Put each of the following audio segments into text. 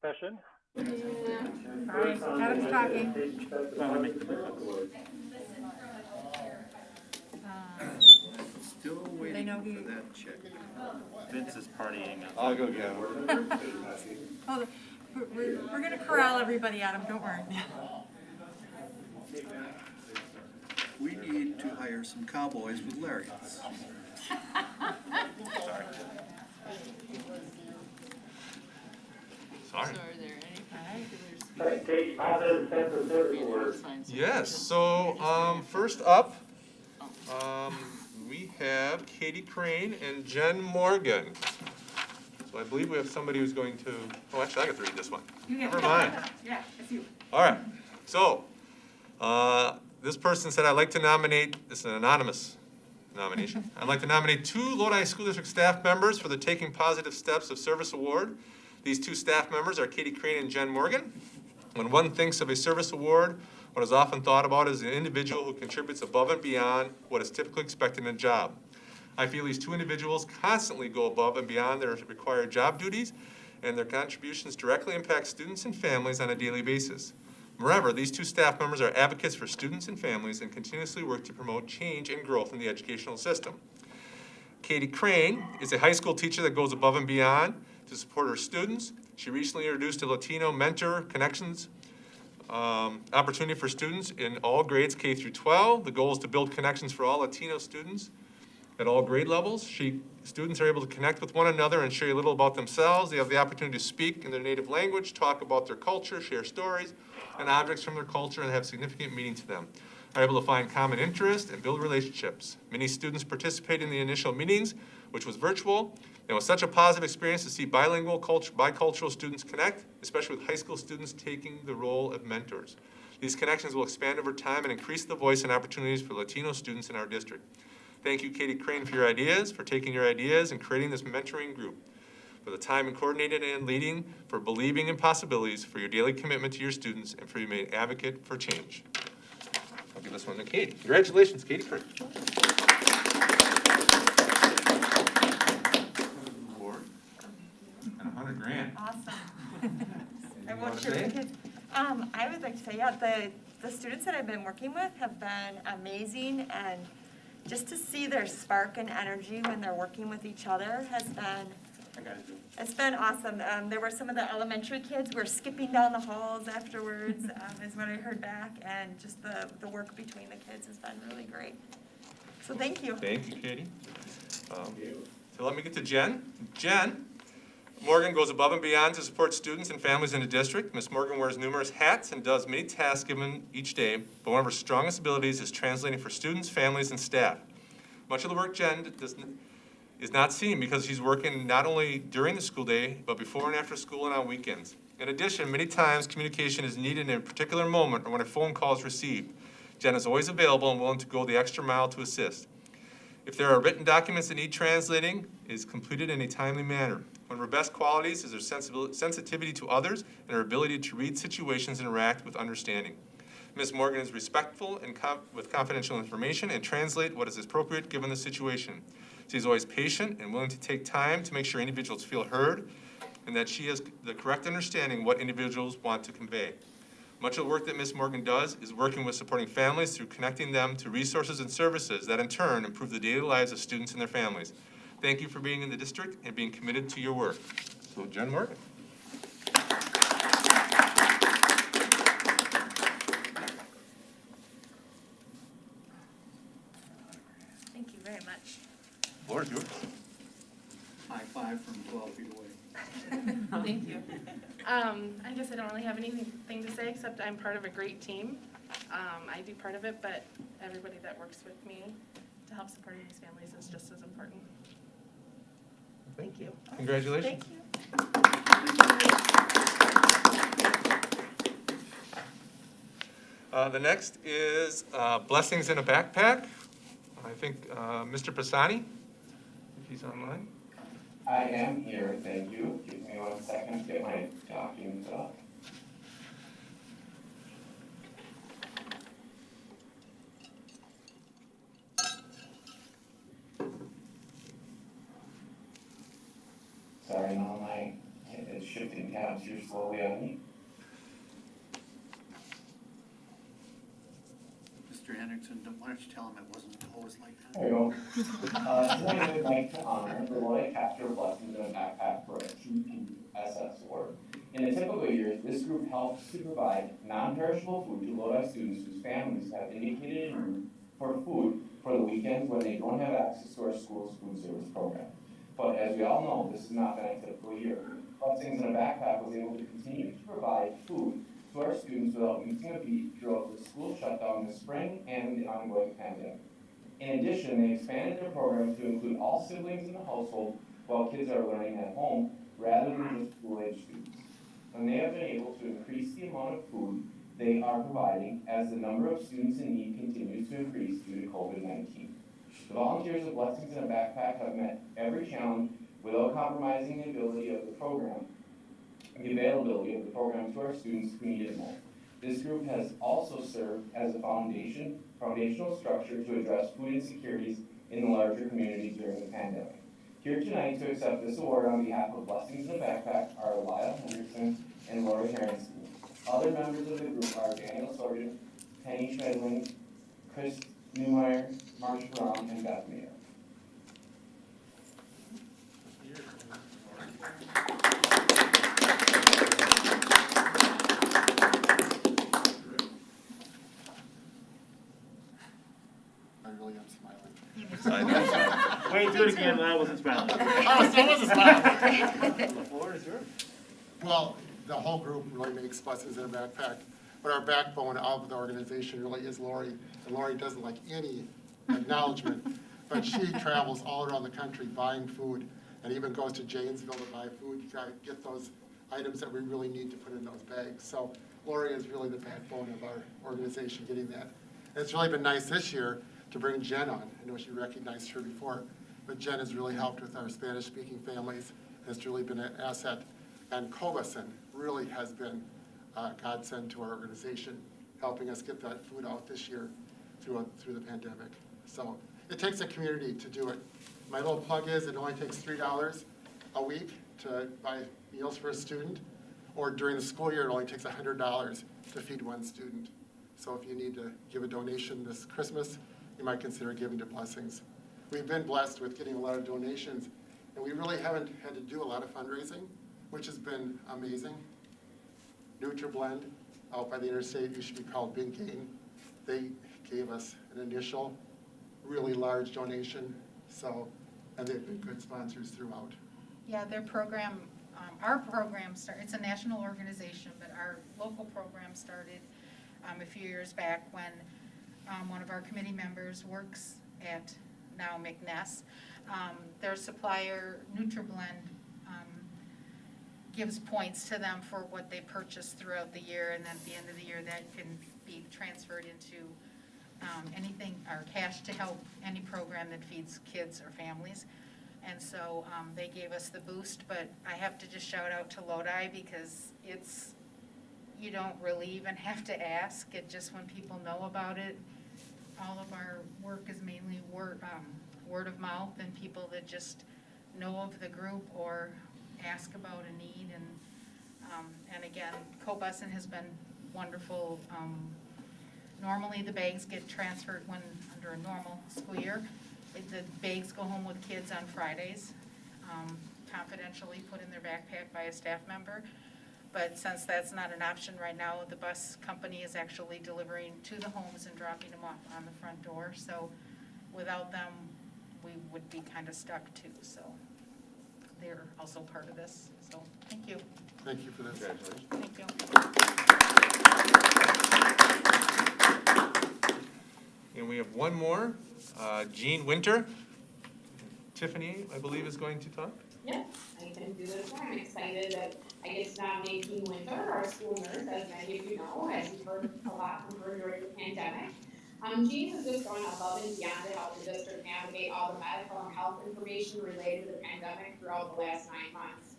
Session. All right, Adam's talking. Still waiting for that check. Vince is partying. I'll go get him. Hold on. We're going to corral everybody, Adam, don't worry. We need to hire some cowboys with lariats. Sorry. So are there any particular Yes, so first up, we have Katie Crane and Jen Morgan. So I believe we have somebody who's going to, oh, actually, I got to read this one. Never mind. Yeah, it's you. All right, so this person said, I'd like to nominate, this is an anonymous nomination. I'd like to nominate 2 Lodi School District staff members for the Taking Positive Steps of Service Award. These 2 staff members are Katie Crane and Jen Morgan. When one thinks of a service award, what is often thought about is an individual who contributes above and beyond what is typically expected in a job. I feel these 2 individuals constantly go above and beyond their required job duties, and their contributions directly impact students and families on a daily basis. Moreover, these 2 staff members are advocates for students and families and continuously work to promote change and growth in the educational system. Katie Crane is a high school teacher that goes above and beyond to support her students. She recently introduced a Latino Mentor Connections opportunity for students in all grades K through 12. The goal is to build connections for all Latino students at all grade levels. Students are able to connect with one another and share a little about themselves. They have the opportunity to speak in their native language, talk about their culture, share stories and objects from their culture, and have significant meaning to them. Are able to find common interest and build relationships. Many students participate in the initial meetings, which was virtual. It was such a positive experience to see bicultural students connect, especially with high school students taking the role of mentors. These connections will expand over time and increase the voice and opportunities for Latino students in our district. Thank you, Katie Crane, for your ideas, for taking your ideas and creating this mentoring group, for the time in coordinating and leading, for believing in possibilities, for your daily commitment to your students, and for being an advocate for change. I'll give this one to Katie. Congratulations, Katie Crane. And $100,000. Awesome. I won't share with the kids. I would like to say, yeah, the students that I've been working with have been amazing, and just to see their spark and energy when they're working with each other has been, it's been awesome. There were some of the elementary kids who were skipping down the halls afterwards, is what I heard back, and just the work between the kids has been really great. So thank you. Thank you, Katie. So let me get to Jen. Jen Morgan goes above and beyond to support students and families in the district. Ms. Morgan wears numerous hats and does many tasks given each day, but one of her strongest abilities is translating for students, families, and staff. Much of the work Jen is not seen because she's working not only during the school day, but before and after school and on weekends. In addition, many times communication is needed in a particular moment or when a phone call is received. Jen is always available and willing to go the extra mile to assist. If there are written documents that need translating, it is completed in a timely manner. One of her best qualities is her sensitivity to others and her ability to read situations and interact with understanding. Ms. Morgan is respectful and with confidential information and translate what is appropriate given the situation. She is always patient and willing to take time to make sure individuals feel heard and that she has the correct understanding of what individuals want to convey. Much of the work that Ms. Morgan does is working with supporting families through connecting them to resources and services that in turn improve the daily lives of students and their families. Thank you for being in the district and being committed to your work. So, Jen Morgan. Thank you very much. The floor is yours. High five from 12 feet away. Thank you. I guess I don't really have anything to say except I'm part of a great team. I do part of it, but everybody that works with me to help supporting these families is just as important. Thank you. Congratulations. Thank you. The next is Blessings in a Backpack. I think Mr. Pisani, if he's online. I am here, thank you. Give me 1 second to get my documents up. Sorry, no, my it is shifting tabs here slowly on me. Mr. Hendrickson, why don't you tell him it wasn't always like that? There you go. Tonight I would like to honor the Lodi Chapter of Blessings in a Backpack for a TPSS award. In a typical year, this group helps to provide non-perishable food to Lodi students whose families have indicated in need for food for the weekends when they don't have access to our school's food service program. But as we all know, this has not been a typical year. Blessings in a Backpack was able to continue to provide food to our students without missing a beat throughout the school shutdown this spring and the ongoing pandemic. In addition, they expanded their program to include all siblings in the household while kids are learning at home rather than just school-age students. And they have been able to increase the amount of food they are providing as the number of students in need continues to increase due to COVID-19. The volunteers of Blessings in a Backpack have met every challenge without compromising the availability of the program to our students who need it most. This group has also served as a foundational structure to address food insecurities in the larger community during the pandemic. Here tonight to accept this award on behalf of Blessings in a Backpack are Lyle Henderson and Lori Herenstein. Other members of the group are Daniel Sorgen, Penny Schmedling, Chris Newmeyer, Marsha Brown, and Beth Mayer. I really am smiling. Wait, do it again, I wasn't smiling. I wasn't smiling. The floor is yours. Well, the whole group really makes Blessings in a Backpack, but our backbone of the organization really is Lori, and Lori doesn't like any acknowledgement, but she travels all around the country buying food, and even goes to Janesville to buy food to get those items that we really need to put in those bags. So Lori is really the backbone of our organization getting that. And it's really been nice this year to bring Jen on. I know she recognized her before, but Jen has really helped with our Spanish-speaking families, has really been an asset. And Cobason really has been a godsend to our organization, helping us get that food out this year through the pandemic. So it takes a community to do it. My little plug is it only takes $3 a week to buy meals for a student, or during the school year it only takes $100 to feed one student. So if you need to give a donation this Christmas, you might consider giving to Blessings. We've been blessed with getting a lot of donations, and we really haven't had to do a lot of fundraising, which has been amazing. NutriBlend out by the interstate, used to be called Big Game. They gave us an initial really large donation, and they've been good sponsors throughout. Yeah, their program, our program it's a national organization, but our local program started a few years back when one of our committee members works at now McNess. Their supplier, NutriBlend, gives points to them for what they purchase throughout the year, and then at the end of the year that can be transferred into anything, or cash to help any program that feeds kids or families. And so they gave us the boost, but I have to just shout out to Lodi because you don't really even have to ask. It just, when people know about it, all of our work is mainly word of mouth, and people that just know of the group or ask about a need. And again, Cobusin has been wonderful. Normally the bags get transferred when under a normal school year. The bags go home with kids on Fridays, confidentially put in their backpack by a staff member. But since that's not an option right now, the bus company is actually delivering to the homes and dropping them off on the front door. So without them, we would be kind of stuck too. So they're also part of this. So thank you. Thank you for this. Thank you. And we have one more, Jean Winter. Tiffany, I believe, is going to talk. Yep, I can do this one. I'm excited that I get to nominate Jean Winter, our school nurse, as many of you know, as you've heard a lot from her during the pandemic. Jean has just gone above and beyond to help the district navigate all the medical and health information related to the pandemic throughout the last 9 months.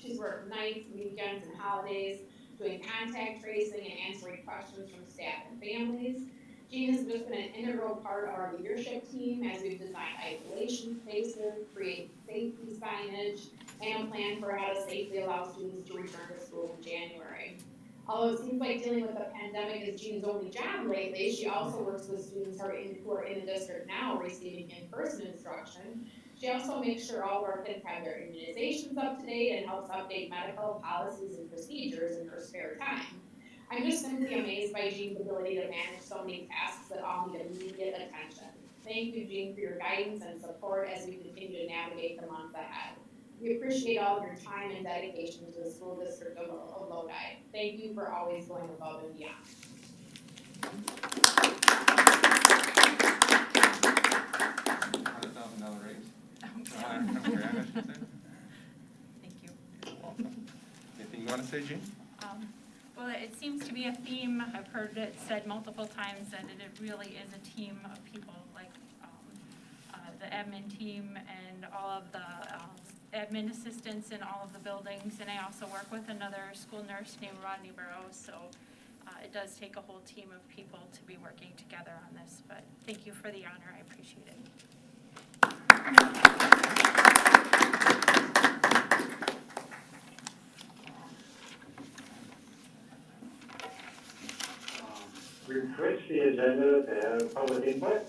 She's worked nights, weekends, and holidays, doing contact tracing and answering questions from staff and families. Jean has just been an integral part of our leadership team as we've designed isolation spaces, create safety signage, and plan for how to safely allow students to return to school in January. Although it seems like dealing with the pandemic is Jean's only job lately, she also works with students who are in the district now receiving in-person instruction. She also makes sure all of our kids have their immunizations up to date and helps update medical policies and procedures in her spare time. I'm just simply amazed by Jean's ability to manage so many tasks that all need immediate attention. Thank you, Jean, for your guidance and support as we continue to navigate the months ahead. We appreciate all of your time and dedication to the school district of Lodi. Thank you for always going above and beyond. $100,000 raise. Thank you. Anything you want to say, Jean? Well, it seems to be a theme. I've heard it said multiple times that it really is a team of people, like the admin team and all of the admin assistants in all of the buildings. And I also work with another school nurse named Rodney Burrows, so it does take a whole team of people to be working together on this. But thank you for the honor. I appreciate it. We've switched the agenda to have public input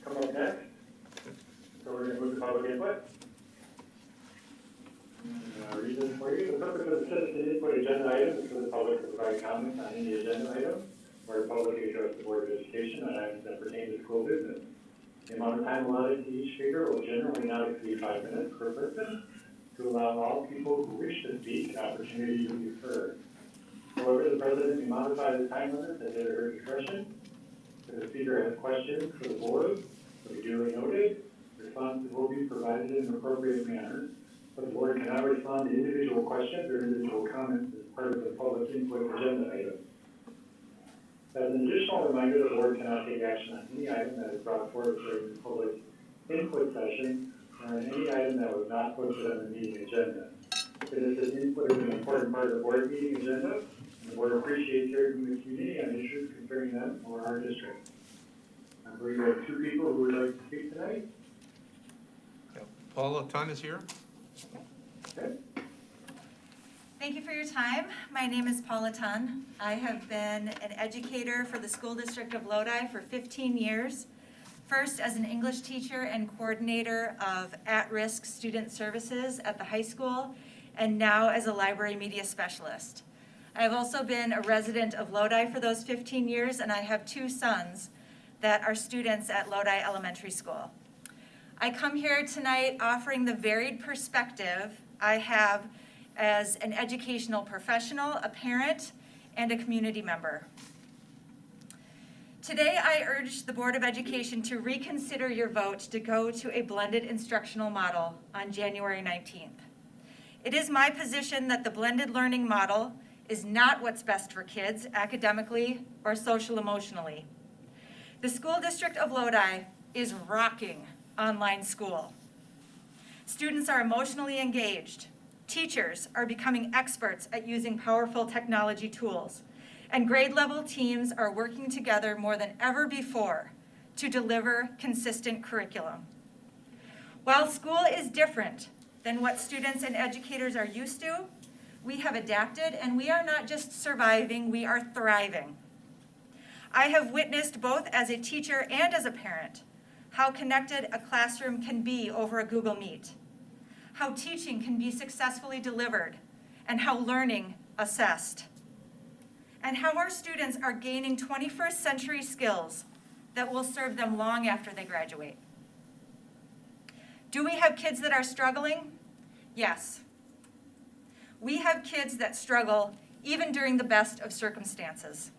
come up next. So we're going to move to public input. Reason for you, the purpose of the citizen input agenda item is for the public to provide comments on any agenda item or publicly address the Board of Education on items that pertain to school business. The amount of time allotted to each speaker will generally not exceed 5 minutes per person to allow all people who wish to speak an opportunity to be heard. However, the President may modify the time limit at his or her discretion. If the speaker has questions for the board, will be duly noted. Responses will be provided in an appropriate manner, but the board cannot respond to individual questions or individual comments as part of the public input agenda item. As an additional reminder, the board cannot take action on any item that is brought forward during the public input session or on any item that was not posted on the meeting agenda. Citizen input is an important part of the board meeting agenda, and the board appreciates hearing from the community on issues concerning them or our district. I believe we have 2 people who would like to speak tonight. Paula Tun is here. Okay. Thank you for your time. My name is Paula Tun. I have been an educator for the School District of Lodi for 15 years. First as an English teacher and coordinator of at-risk student services at the high school, and now as a library media specialist. I've also been a resident of Lodi for those 15 years, and I have 2 sons that are students at Lodi Elementary School. I come here tonight offering the varied perspective I have as an educational professional, a parent, and a community member. Today, I urge the Board of Education to reconsider your vote to go to a blended instructional model on January 19th. It is my position that the blended learning model is not what's best for kids academically or social emotionally. The School District of Lodi is rocking online school. Students are emotionally engaged. Teachers are becoming experts at using powerful technology tools. And grade level teams are working together more than ever before to deliver consistent curriculum. While school is different than what students and educators are used to, we have adapted, and we are not just surviving, we are thriving. I have witnessed both as a teacher and as a parent how connected a classroom can be over a Google Meet, how teaching can be successfully delivered, and how learning assessed, and how our students are gaining 21st century skills that will serve them long after they graduate. Do we have kids that are struggling? Yes. We have kids that struggle even during the best of circumstances.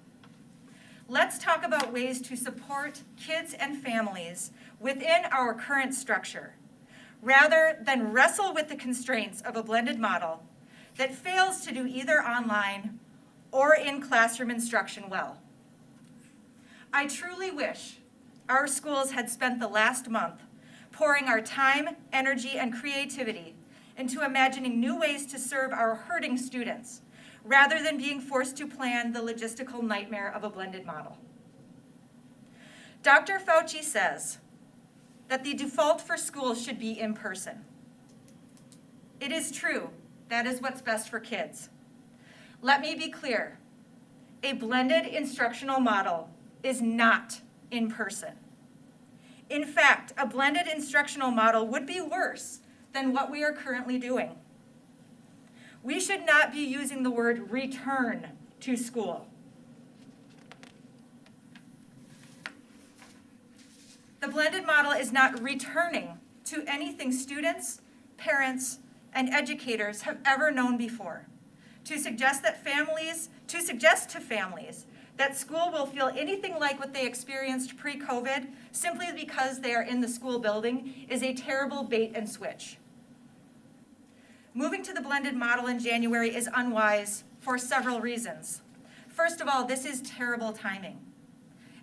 Let's talk about ways to support kids and families within our current structure, rather than wrestle with the constraints of a blended model that fails to do either online or in classroom instruction well. I truly wish our schools had spent the last month pouring our time, energy, and creativity into imagining new ways to serve our hurting students, rather than being forced to plan the logistical nightmare of a blended model. Dr. Fauci says that the default for schools should be in person. It is true. That is what's best for kids. Let me be clear. A blended instructional model is not in person. In fact, a blended instructional model would be worse than what we are currently doing. We should not be using the word return to school. The blended model is not returning to anything students, parents, and educators have ever known before. To suggest to families that school will feel anything like what they experienced pre-COVID simply because they are in the school building is a terrible bait and switch. Moving to the blended model in January is unwise for several reasons. First of all, this is terrible timing.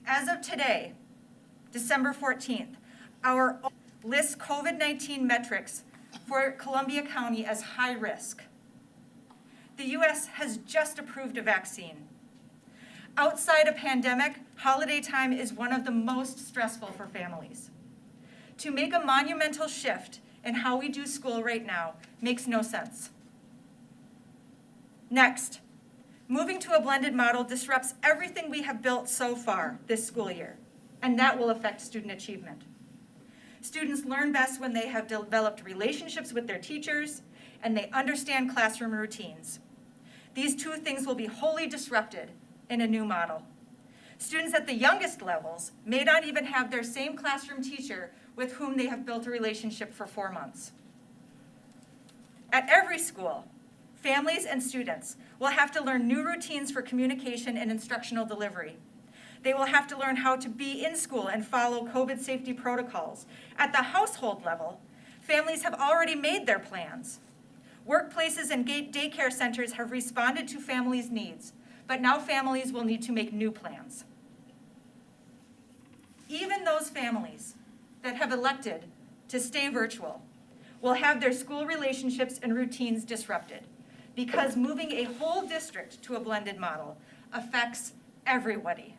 As of today, December 14th, our lists COVID-19 metrics for Columbia County as high risk. The U.S. has just approved a vaccine. Outside a pandemic, holiday time is one of the most stressful for families. To make a monumental shift in how we do school right now makes no sense. Next, moving to a blended model disrupts everything we have built so far this school year, and that will affect student achievement. Students learn best when they have developed relationships with their teachers and they understand classroom routines. These two things will be wholly disrupted in a new model. Students at the youngest levels may not even have their same classroom teacher with whom they have built a relationship for 4 months. At every school, families and students will have to learn new routines for communication and instructional delivery. They will have to learn how to be in school and follow COVID safety protocols. At the household level, families have already made their plans. Workplaces and daycare centers have responded to families' needs, but now families will need to make new plans. Even those families that have elected to stay virtual will have their school relationships and routines disrupted because moving a whole district to a blended model affects everybody.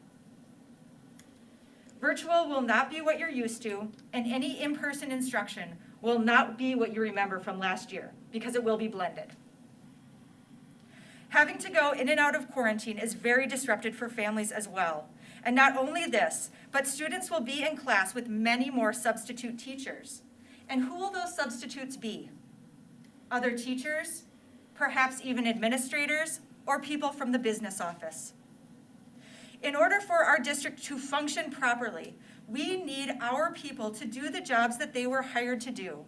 Virtual will not be what you're used to, and any in-person instruction will not be what you remember from last year because it will be blended. Having to go in and out of quarantine is very disruptive for families as well. And not only this, but students will be in class with many more substitute teachers. And who will those substitutes be? Other teachers, perhaps even administrators, or people from the business office. In order for our district to function properly, we need our people to do the jobs that they were hired to do.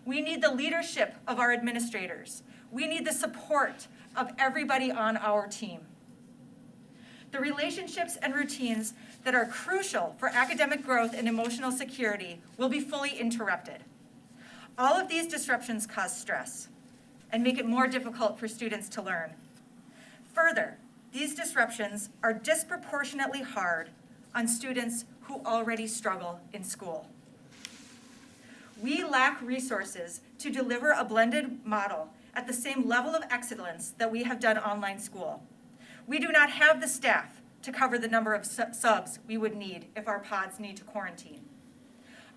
We need the leadership of our administrators. We need the support of everybody on our team. The relationships and routines that are crucial for academic growth and emotional security will be fully interrupted. All of these disruptions cause stress and make it more difficult for students to learn. Further, these disruptions are disproportionately hard on students who already struggle in school. We lack resources to deliver a blended model at the same level of excellence that we have done online school. We do not have the staff to cover the number of subs we would need if our pods need to quarantine.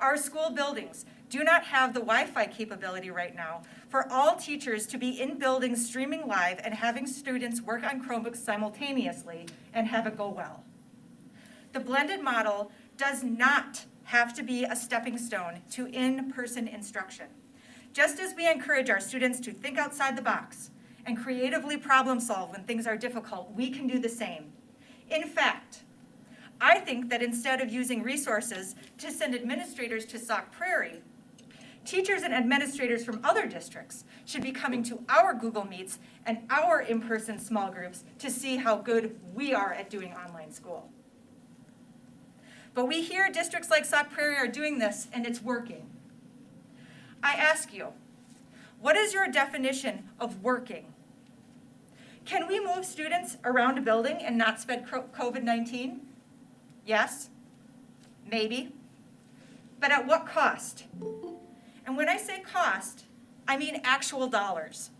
Our school buildings do not have the Wi-Fi capability right now for all teachers to be in buildings streaming live and having students work on Chromebooks simultaneously and have it go well. The blended model does not have to be a stepping stone to in-person instruction. Just as we encourage our students to think outside the box and creatively problem solve when things are difficult, we can do the same. In fact, I think that instead of using resources to send administrators to Sauk Prairie, teachers and administrators from other districts should be coming to our Google Meets and our in-person small groups to see how good we are at doing online school. But we hear districts like Sauk Prairie are doing this and it's working. I ask you, what is your definition of working? Can we move students around a building and not spread COVID-19? Yes, maybe, but at what cost? And when I say cost, I mean actual dollars.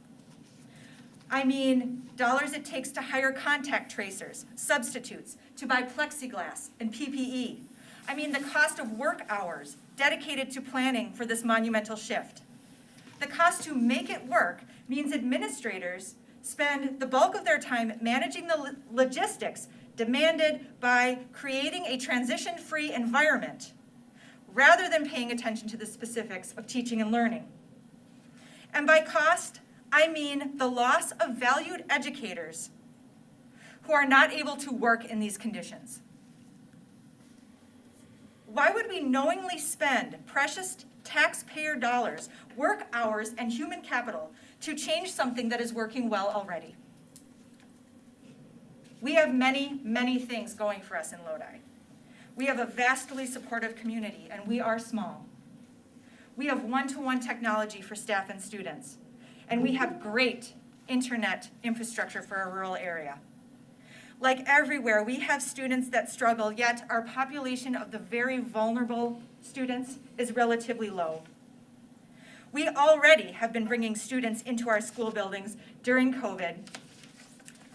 I mean dollars it takes to hire contact tracers, substitutes, to buy plexiglass and PPE. I mean the cost of work hours dedicated to planning for this monumental shift. The cost to make it work means administrators spend the bulk of their time managing the logistics demanded by creating a transition-free environment rather than paying attention to the specifics of teaching and learning. And by cost, I mean the loss of valued educators who are not able to work in these conditions. Why would we knowingly spend precious taxpayer dollars, work hours, and human capital to change something that is working well already? We have many, many things going for us in Lodi. We have a vastly supportive community, and we are small. We have one-to-one technology for staff and students, and we have great internet infrastructure for our rural area. Like everywhere, we have students that struggle, yet our population of the very vulnerable students is relatively low. We already have been bringing students into our school buildings during COVID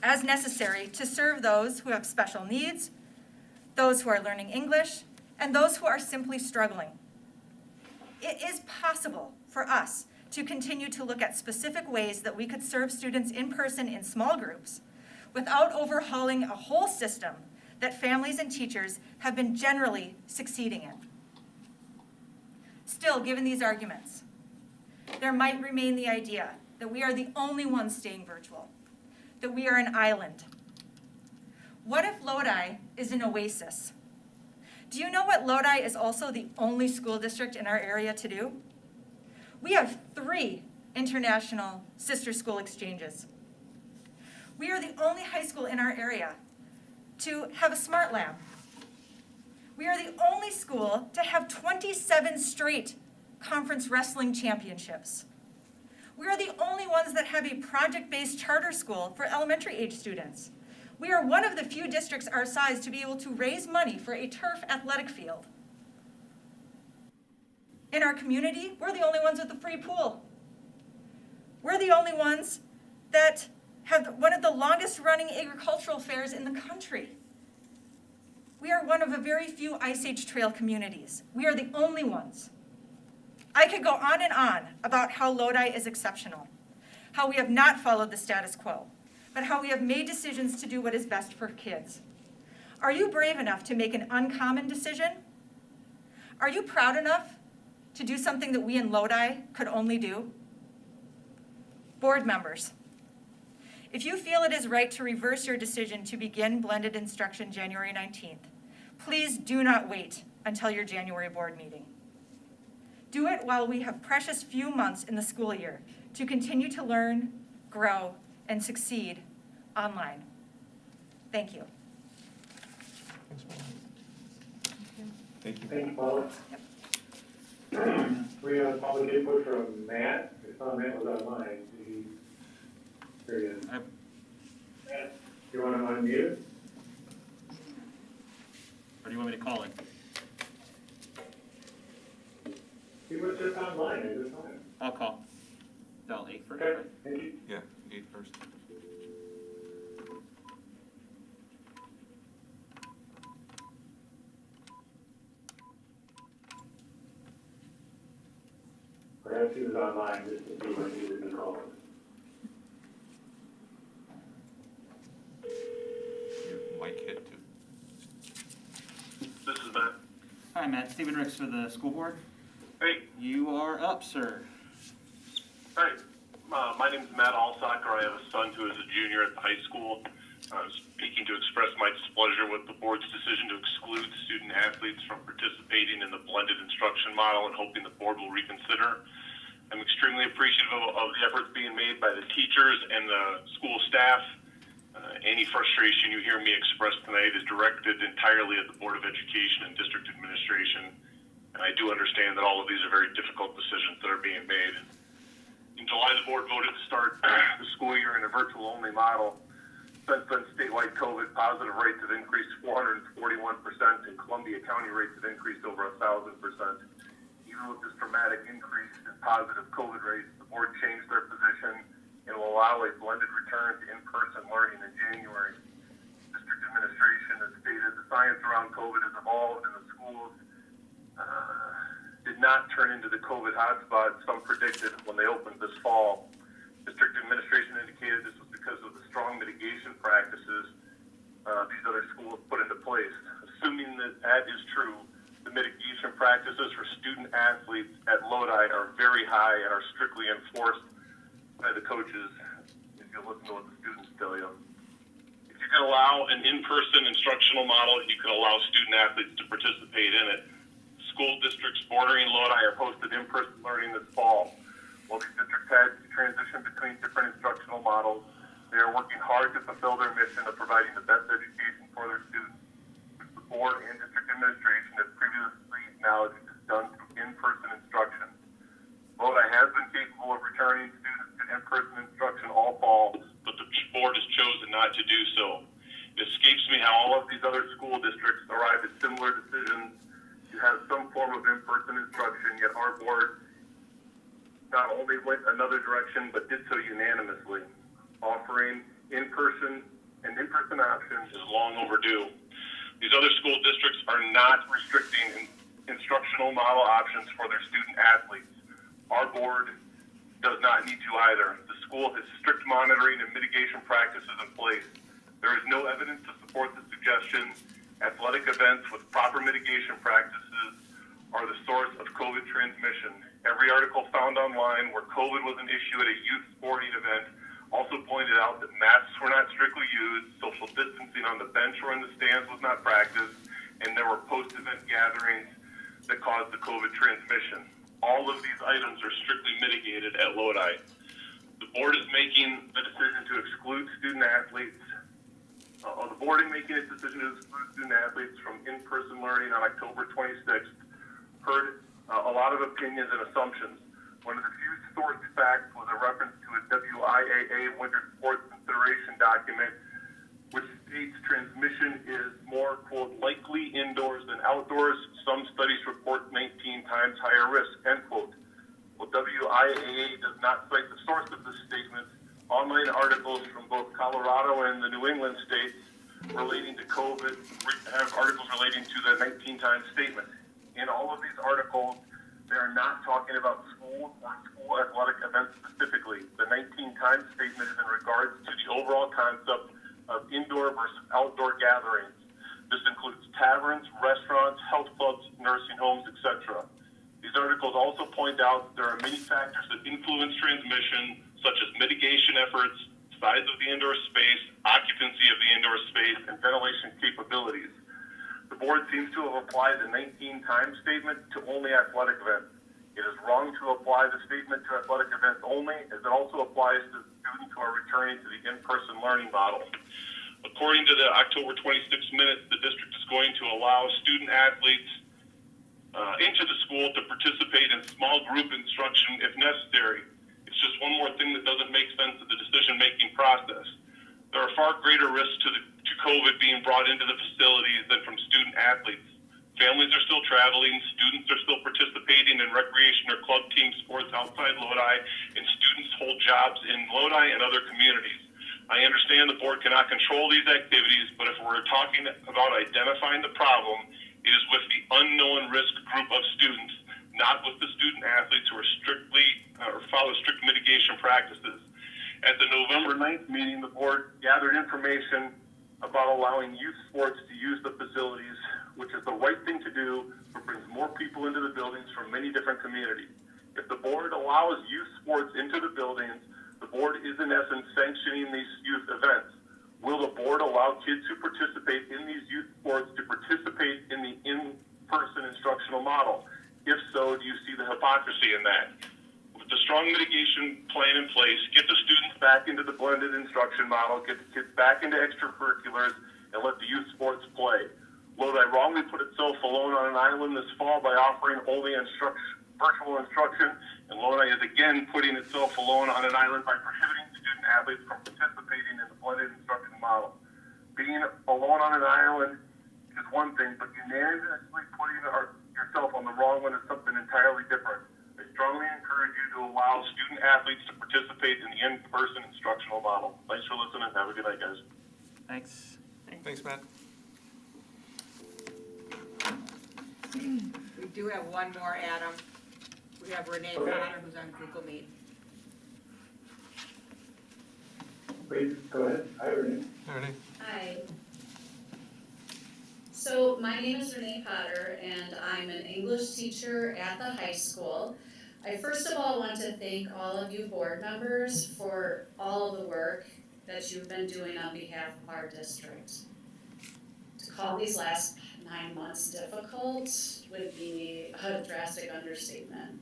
as necessary to serve those who have special needs, those who are learning English, and those who are simply struggling. It is possible for us to continue to look at specific ways that we could serve students in person in small groups without overhauling a whole system that families and teachers have been generally succeeding in. Still, given these arguments, there might remain the idea that we are the only ones staying virtual, that we are an island. What if Lodi is an oasis? Do you know what Lodi is also the only school district in our area to do? We have 3 international sister school exchanges. We are the only high school in our area to have a smart lab. We are the only school to have 27 straight conference wrestling championships. We are the only ones that have a project-based charter school for elementary age students. We are one of the few districts our size to be able to raise money for a turf athletic field. In our community, we're the only ones with a free pool. We're the only ones that have one of the longest running agricultural fairs in the country. We are one of a very few Ice Age trail communities. We are the only ones. I could go on and on about how Lodi is exceptional, how we have not followed the status quo, but how we have made decisions to do what is best for kids. Are you brave enough to make an uncommon decision? Are you proud enough to do something that we in Lodi could only do? Board members, if you feel it is right to reverse your decision to begin blended instruction January 19th, please do not wait until your January board meeting. Do it while we have precious few months in the school year to continue to learn, grow, and succeed online. Thank you. Thank you. Thank you, Paula. We have public input from Matt. I saw Matt was online. Here he is. Matt, you want to unmute? Or do you want me to call it? He was just online at this time. I'll call. Dial 8 first, Okay, right? thank you. Yeah, 8 first. Perhaps he was online just to see when he would be calling. Your mic hit too. This is Matt. Hi, Matt. Stephen Ricks for the school board. Hey, You are up, sir. hi. My name is Matt Alsacker. I have a son who is a junior at the high school. I'm speaking to express my displeasure with the board's decision to exclude student athletes from participating in the blended instruction model and hoping the board will reconsider. I'm extremely appreciative of the efforts being made by the teachers and the school staff. Any frustration you hear me express tonight is directed entirely at the Board of Education and District Administration. And I do understand that all of these are very difficult decisions that are being made. In July, the board voted to start the school year in a virtual-only model. Since then, statewide COVID positive rates have increased 441%, and Columbia County rates have increased over 1,000%. Even with this dramatic increase in positive COVID rates, the board changed their position and will allow a blended return to in-person learning in January. District administration has stated the science around COVID has evolved and the school schools did not turn into the COVID hotspot some predicted when they opened this fall. District administration indicated this was because of the strong mitigation practices these other schools put into place. Assuming that is true, the mitigation practices for student athletes at Lodi are very high and are strictly enforced by the coaches, if you listen to what the students tell you. If you can allow an in-person instructional model, you can allow student athletes to participate in it. School districts bordering Lodi are posted in-person learning this fall. While these districts had to transition between different instructional models, they are working hard to fulfill their mission of providing the best education for their students, which the board and district administration has previously acknowledged is done through in-person instruction. Lodi has been capable of returning students to in-person instruction all fall, but the board has chosen not to do so. It escapes me how all of these other school districts arrived at similar decisions to have some form of in-person instruction, yet our board not only went another direction, but did so unanimously. Offering an in-person option is long overdue. These other school districts are not restricting instructional model options for their student athletes. Our board does not need to either. The school has strict monitoring and mitigation practices in place. There is no evidence to support the suggestion athletic events with proper mitigation practices are the source of COVID transmission. Every article found online where COVID was an issue at a youth sporting event also pointed out that masks were not strictly used, social distancing on the bench or in the stands was not practiced, and there were post-event gatherings that caused the COVID transmission. All of these items are strictly mitigated at Lodi. The board is making the decision to exclude student athletes. The board in making its decision to exclude student athletes from in-person learning on October 26th heard a lot of opinions and assumptions. One of the few sourced facts was a reference to a WIAA Winter Sports Consideration document, which states transmission is more, quote, likely indoors than outdoors. Some studies report 19 times higher risk, end quote. Well, WIAA does not cite the source of this statement. Online articles from both Colorado and the New England states relating to COVID have articles relating to the 19 times statement. In all of these articles, they're not talking about school or school athletic events specifically. The 19 times statement is in regards to the overall concept of indoor versus outdoor gatherings. This includes taverns, restaurants, health clubs, nursing homes, etc. These articles also point out there are many factors that influence transmission, such as mitigation efforts, size of the indoor space, occupancy of the indoor space, and ventilation capabilities. The board seems to have applied the 19 times statement to only athletic events. It is wrong to apply the statement to athletic events only, as it also applies to students who are returning to the in-person learning model. According to the October 26 minutes, the district is going to allow student athletes into the school to participate in small group instruction if necessary. It's just one more thing that doesn't make sense in the decision-making process. There are far greater risks to COVID being brought into the facilities than from student athletes. Families are still traveling, students are still participating in recreation or club team sports outside Lodi, and students hold jobs in Lodi and other communities. I understand the board cannot control these activities, but if we're talking about identifying the problem, it is with the unknown risk group of students, not with the student athletes who are follow strict mitigation practices. At the November 9th meeting, the board gathered information about allowing youth sports to use the facilities, which is the right thing to do, but brings more people into the buildings from many different communities. If the board allows youth sports into the buildings, the board is in essence sanctioning these youth events. Will the board allow kids who participate in these youth sports to participate in the in-person instructional model? If so, do you see the hypocrisy in that? With the strong mitigation plan in place, get the students back into the blended instruction model, get the kids back into extracurriculars, and let the youth sports play. Lodi wrongly put itself alone on an island this fall by offering only virtual instruction, and Lodi is again putting itself alone on an island by prohibiting student athletes from participating in the blended instruction model. Being alone on an island is one thing, but unanimously putting yourself on the wrong one is something entirely different. I strongly encourage you to allow student athletes to participate in the in-person instructional model. Thanks for listening. Have a good night, guys. Thanks. Thanks, Matt. We do have one more, Adam. We have Renee Okay. Potter, who's on Google Meet. Please, go ahead. Hi, Renee. All right. Hi. So my name is Renee Potter, and I'm an English teacher at the high school. I first of all want to thank all of you board members for all of the work that you've been doing on behalf of our district. To call these last 9 months difficult would be a drastic understatement.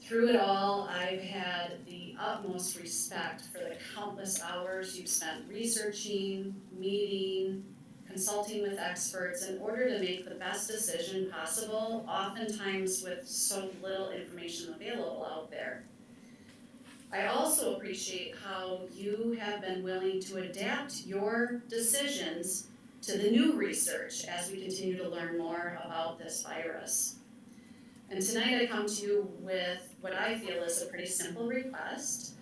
Through it all, I've had the utmost respect for the countless hours you've spent researching, meeting, consulting with experts in order to make the best decision possible, oftentimes with so little information available out there. I also appreciate how you have been willing to adapt your decisions to the new research as we continue to learn more about this virus. And tonight I come to you with what I feel is a pretty simple request.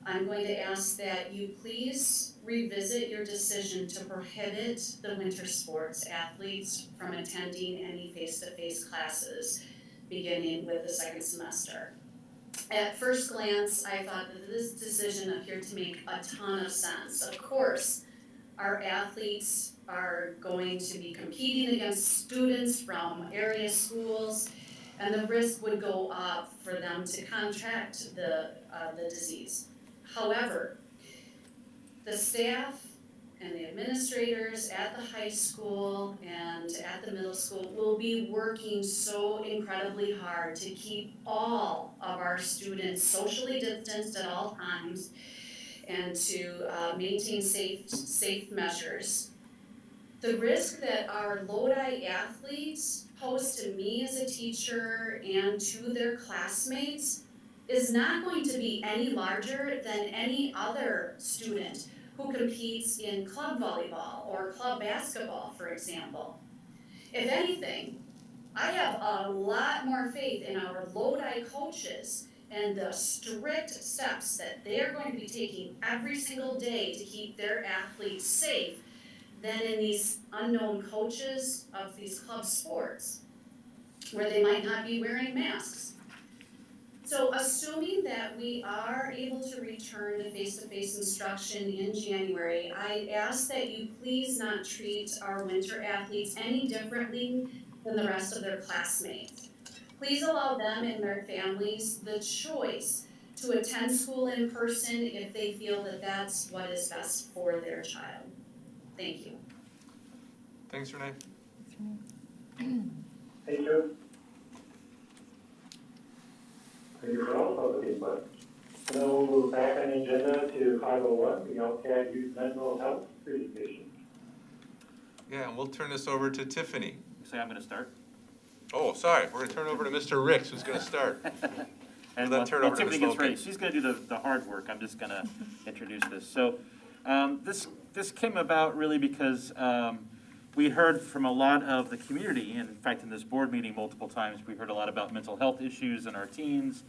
I'm going to ask that you please revisit your decision to prohibit the winter sports athletes from attending any face-to-face classes beginning with the second semester. At first glance, I thought that this decision appeared to make a ton of sense. Of course, our athletes are going to be competing against students from area schools, and the risk would go up for them to contract the disease. However, the staff and the administrators at the high school and at the middle school will be working so incredibly hard to keep all of our students socially distanced at all times and to maintain safe measures. The risk that our Lodi athletes pose to me as a teacher and to their classmates is not going to be any larger than any other student who competes in club volleyball or club basketball, for example. If anything, I have a lot more faith in our Lodi coaches and the strict steps that they're going to be taking every single day to keep their athletes safe than in these unknown coaches of these club sports, where they might not be wearing masks. So assuming that we are able to return to face-to-face instruction in January, I ask that you please not treat our winter athletes any differently than the rest of their classmates. Please allow them and their families the choice to attend school in person if they feel that that's what is best for their child. Thank you. Thanks, Renee. Thank you. Thank you for all public input. Now we'll move back on the agenda to 501, the LCAT Youth Mental Health presentation. Yeah, and we'll turn this over to Tiffany. Say I'm gonna start. Oh, sorry, we're gonna turn over to Mr. Ricks, who's gonna start. And then while turn over to Tiffany Ms. gets ready, Logan. she's gonna do the hard work. I'm just gonna introduce this. So, this came about really because, we heard from a lot of the community, and in fact, in this board meeting multiple times, we heard a lot about mental health issues in our teens,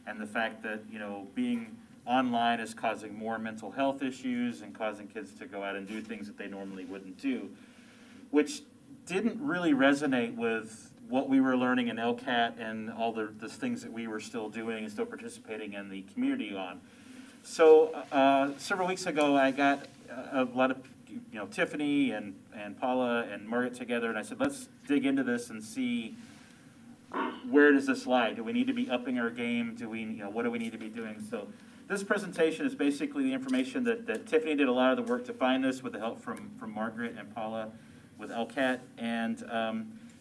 and the fact that, you know, being online is causing more mental health issues and causing kids to go out and do things that they normally wouldn't do, which didn't really resonate with what we were learning in LCAT and all the things that we were still doing and still participating in the community on. So several weeks ago, I got a lot of, you know, Tiffany and Paula and Margaret together, and I said, let's dig into this and see where does this lie? Do we need to be upping our game? Do we, you know, what do we need to be doing? So this presentation is basically the information that Tiffany did a lot of the work to find this with the help from Margaret and Paula with LCAT, and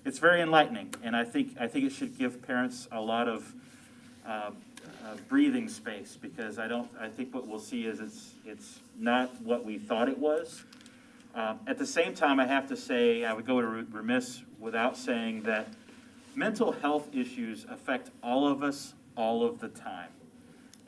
it's very enlightening, and I think it should give parents a lot of breathing space, because I think what we'll see is it's not what we thought it was. At the same time, I have to say, I would go remiss without saying that mental health issues affect all of us all of the time.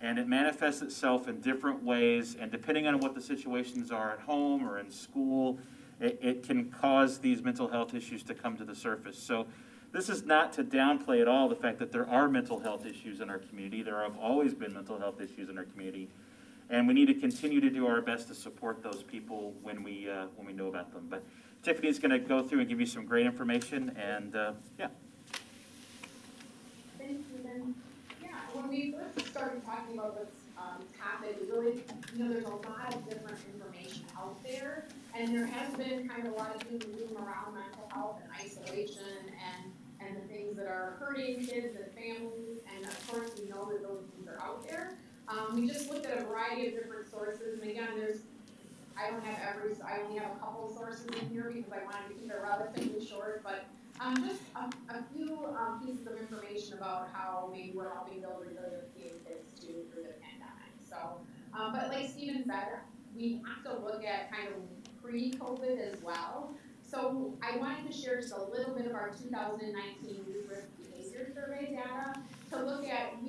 And it manifests itself in different ways, and depending on what the situations are at home or in school, it can cause these mental health issues to come to the surface. So this is not to downplay at all the fact that there are mental health issues in our community. There have always been mental health issues in our community. And we need to continue to do our best to support those people when we know about them. But Tiffany's going to go through and give you some great information, and yeah. Thanks, Stephen. Yeah, when we first started talking about this topic, we really, there's a lot of different information out there, and there has been kind of a lot of doom and gloom around mental health and isolation and the things that are hurting kids and families, and of course we know that those things are out there. We just looked at a variety of different sources, and again, I only have a couple of sources in here because I wanted to keep it relatively short, but just a few pieces of information about how maybe we're helping build resiliency in kids too through the pandemic. So, but like Stephen said, we have to look at kind of pre-COVID as well. So I wanted to share just a little bit of our 2019 Youth Risk Behavior Survey data to look at,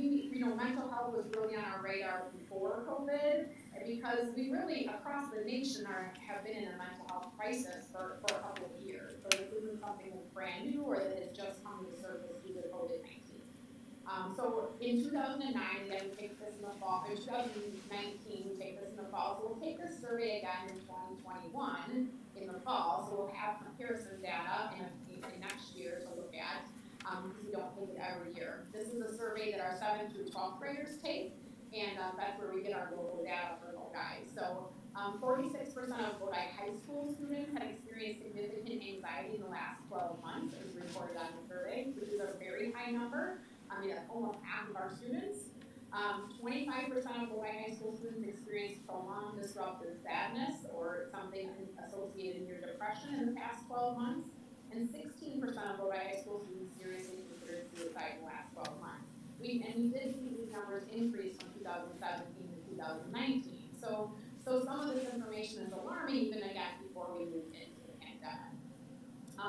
mental health was really on our radar before COVID, because we really, across the nation, have been in a mental health crisis for a couple of years. So this isn't something that's brand new or that has just come to the surface due to COVID-19. So in 2009, again, we take this in the fall. In 2019, we take this in the fall. So we'll take this survey again in 2021 in the fall. So we'll have comparison data in next year to look at, because we don't take it every year. This is a survey that our 7th through 12th graders take, and that's where we get our global data for Lodi. So 46% of Lodi high school students have experienced significant anxiety in the last 12 months, as reported on the survey, which is a very high number. That's almost half of our students. 25% of Lodi high school students experience prolonged disruptive sadness or something associated with depression in the past 12 months. And 16% of Lodi high school students seriously considered suicide in the last 12 months. We did see these numbers increase from 2017 to 2019. So some of this information is alarming even again before we moved into the pandemic.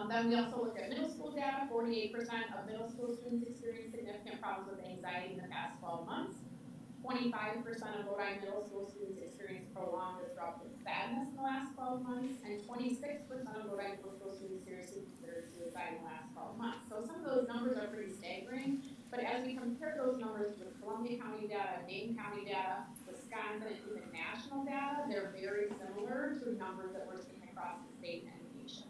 Then we also looked at middle school data. 48% of middle school students experienced significant problems with anxiety in the past 12 months. 25% of Lodi middle school students experienced prolonged disruptive sadness in the last 12 months, and 26% of Lodi middle school students seriously considered suicide in the last 12 months. So some of those numbers are pretty staggering, but as we compare those numbers with Columbia County data, Dane County data, Wisconsin, and even national data, they're very similar to numbers that we're seeing across the state and the nation.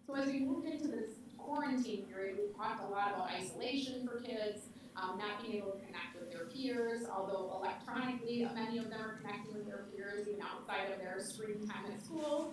So as we moved into this quarantine period, we talked a lot about isolation for kids, not being able to connect with their peers, although electronically many of them are connecting with their peers even outside of their screen time at school.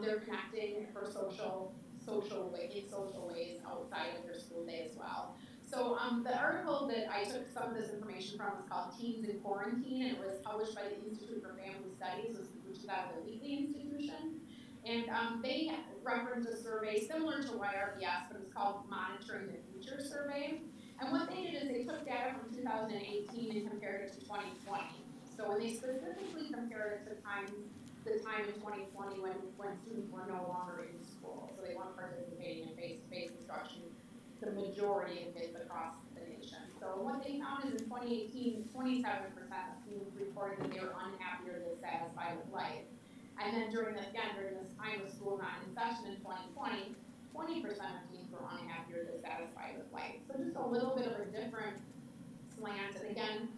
They're connecting for social ways outside of their school day as well. So the article that I took some of this information from is called Teens in Quarantine, and it was published by the Institute for Family Studies, which is out of the Wheatley Institution. And they referenced a survey similar to YRBS, but it's called Monitoring the Future Survey. And what they did is they took data from 2018 and compared it to 2020. So when they specifically compared it to the time in 2020 when students were no longer in school, so they weren't participating in face-to-face instruction, the majority of kids across the nation. So what they found is in 2018, 27% of students reported that they were unhappy or dissatisfied with life. And then during this time of school not in session in 2020, 20% of teens were unhappy or dissatisfied with life. So just a little bit of a different slant. And again,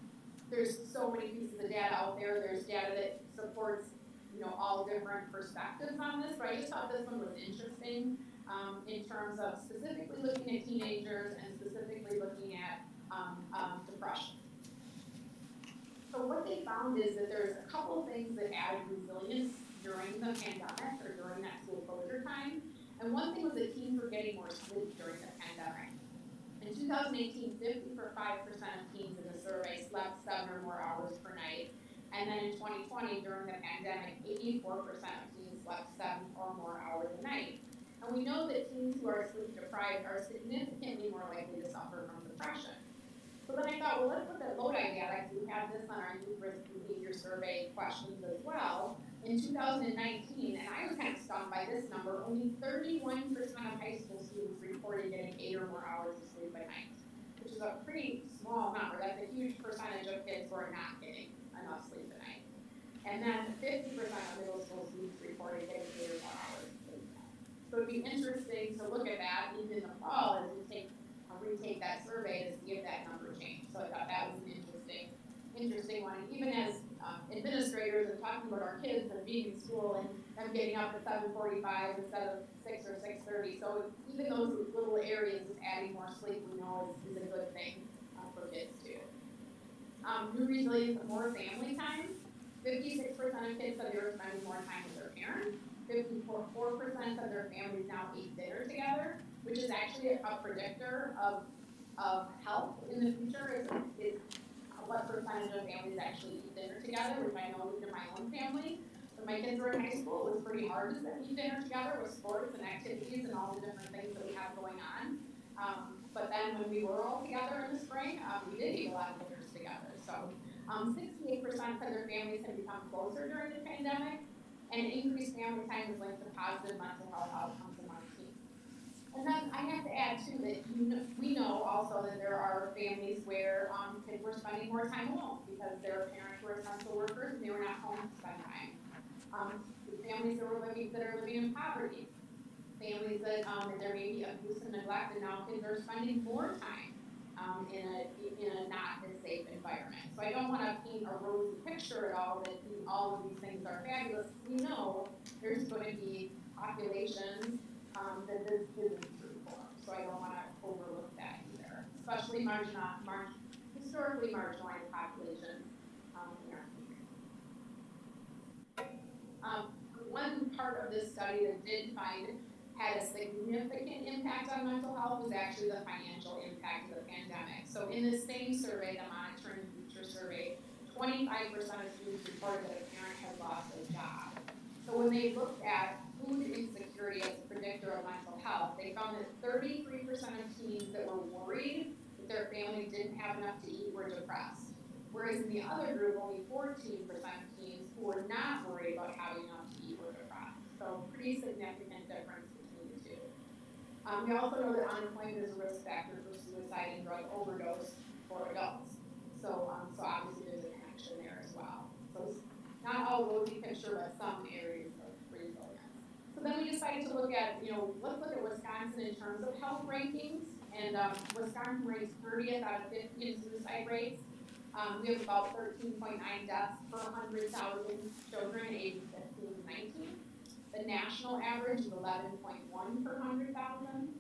there's so many pieces of data out there. There's data that supports, all different perspectives on this, but I just thought this one was interesting in terms of specifically looking at teenagers and specifically looking at depression. So what they found is that there's a couple of things that added resilience during the pandemic or during that school closure time. And one thing was that teens were getting more sleep during the pandemic. In 2018, 55% of teens in the survey slept 7 or more hours per night. And then in 2020, during the pandemic, 84% of teens slept 7 or more hours a night. And we know that teens who are sleep deprived are significantly more likely to suffer from depression. So then I thought, well, let's look at Lodi data, because we have this on our Youth Risk Behavior Survey questions as well. In 2019, and I was kind of stunned by this number, only 31% of high school students reported getting 8 or more hours of sleep at night, which is a pretty small number. That's a huge percentage of kids who are not getting enough sleep at night. And then 50% of middle school students reported getting 8 or more hours of sleep at night. So it'd be interesting to look at that even in the fall as we retake that survey to see if that number changed. So I thought that was an interesting one. And even as administrators and talking about our kids and being in school and them getting up at 7:45 instead of 6 or 6:30. So even those little areas, just adding more sleep, we know is a good thing for kids too. New resilience and more family time. 56% of kids said they were spending more time with their parents. 54% of their families now eat dinner together, which is actually a predictor of health in the future. Is what percentage of families actually eat dinner together, which I know in my own family. When my kids were in high school, it was pretty hard to eat dinner together with sports and activities and all the different things that we have going on. But then when we were all together in the spring, we did eat a lot of dinners together. So 68% of their families have become closer during the pandemic, and increased family time is linked to positive mental health outcomes among teens. And then I have to add too that we know also that there are families where kids were spending more time alone because their parents were essential workers and they were not home to spend time. Families that are living in poverty, families that there may be abuse and neglect, and now kids are spending more time in a not as safe environment. So I don't want to paint a rosy picture at all that all of these things are fabulous. We know there's going to be populations that this isn't true for. So I don't want to overlook that either, especially historically marginalized populations in our community. One part of this study that did find had a significant impact on mental health was actually the financial impact of the pandemic. So in this same survey, the Monitoring Future survey, 25% of students reported that a parent had lost a job. So when they looked at food insecurity as a predictor of mental health, they found that 33% of teens that were worried that their family didn't have enough to eat were depressed. Whereas in the other group, only 14% of teens who were not worried about having enough to eat were depressed. So pretty significant difference between the two. We also know that unemployment is a risk factor for suicide and drug overdose for adults. So obviously there's a connection there as well. So it's not all rosy picture, but some areas of resilience. So then we decided to look at, let's look at Wisconsin in terms of health rankings. And Wisconsin ranks 30th out of 50 in suicide rates. We have about 13.9 deaths per 100,000 children aged 15 to 19. The national average is 11.1 per 100,000.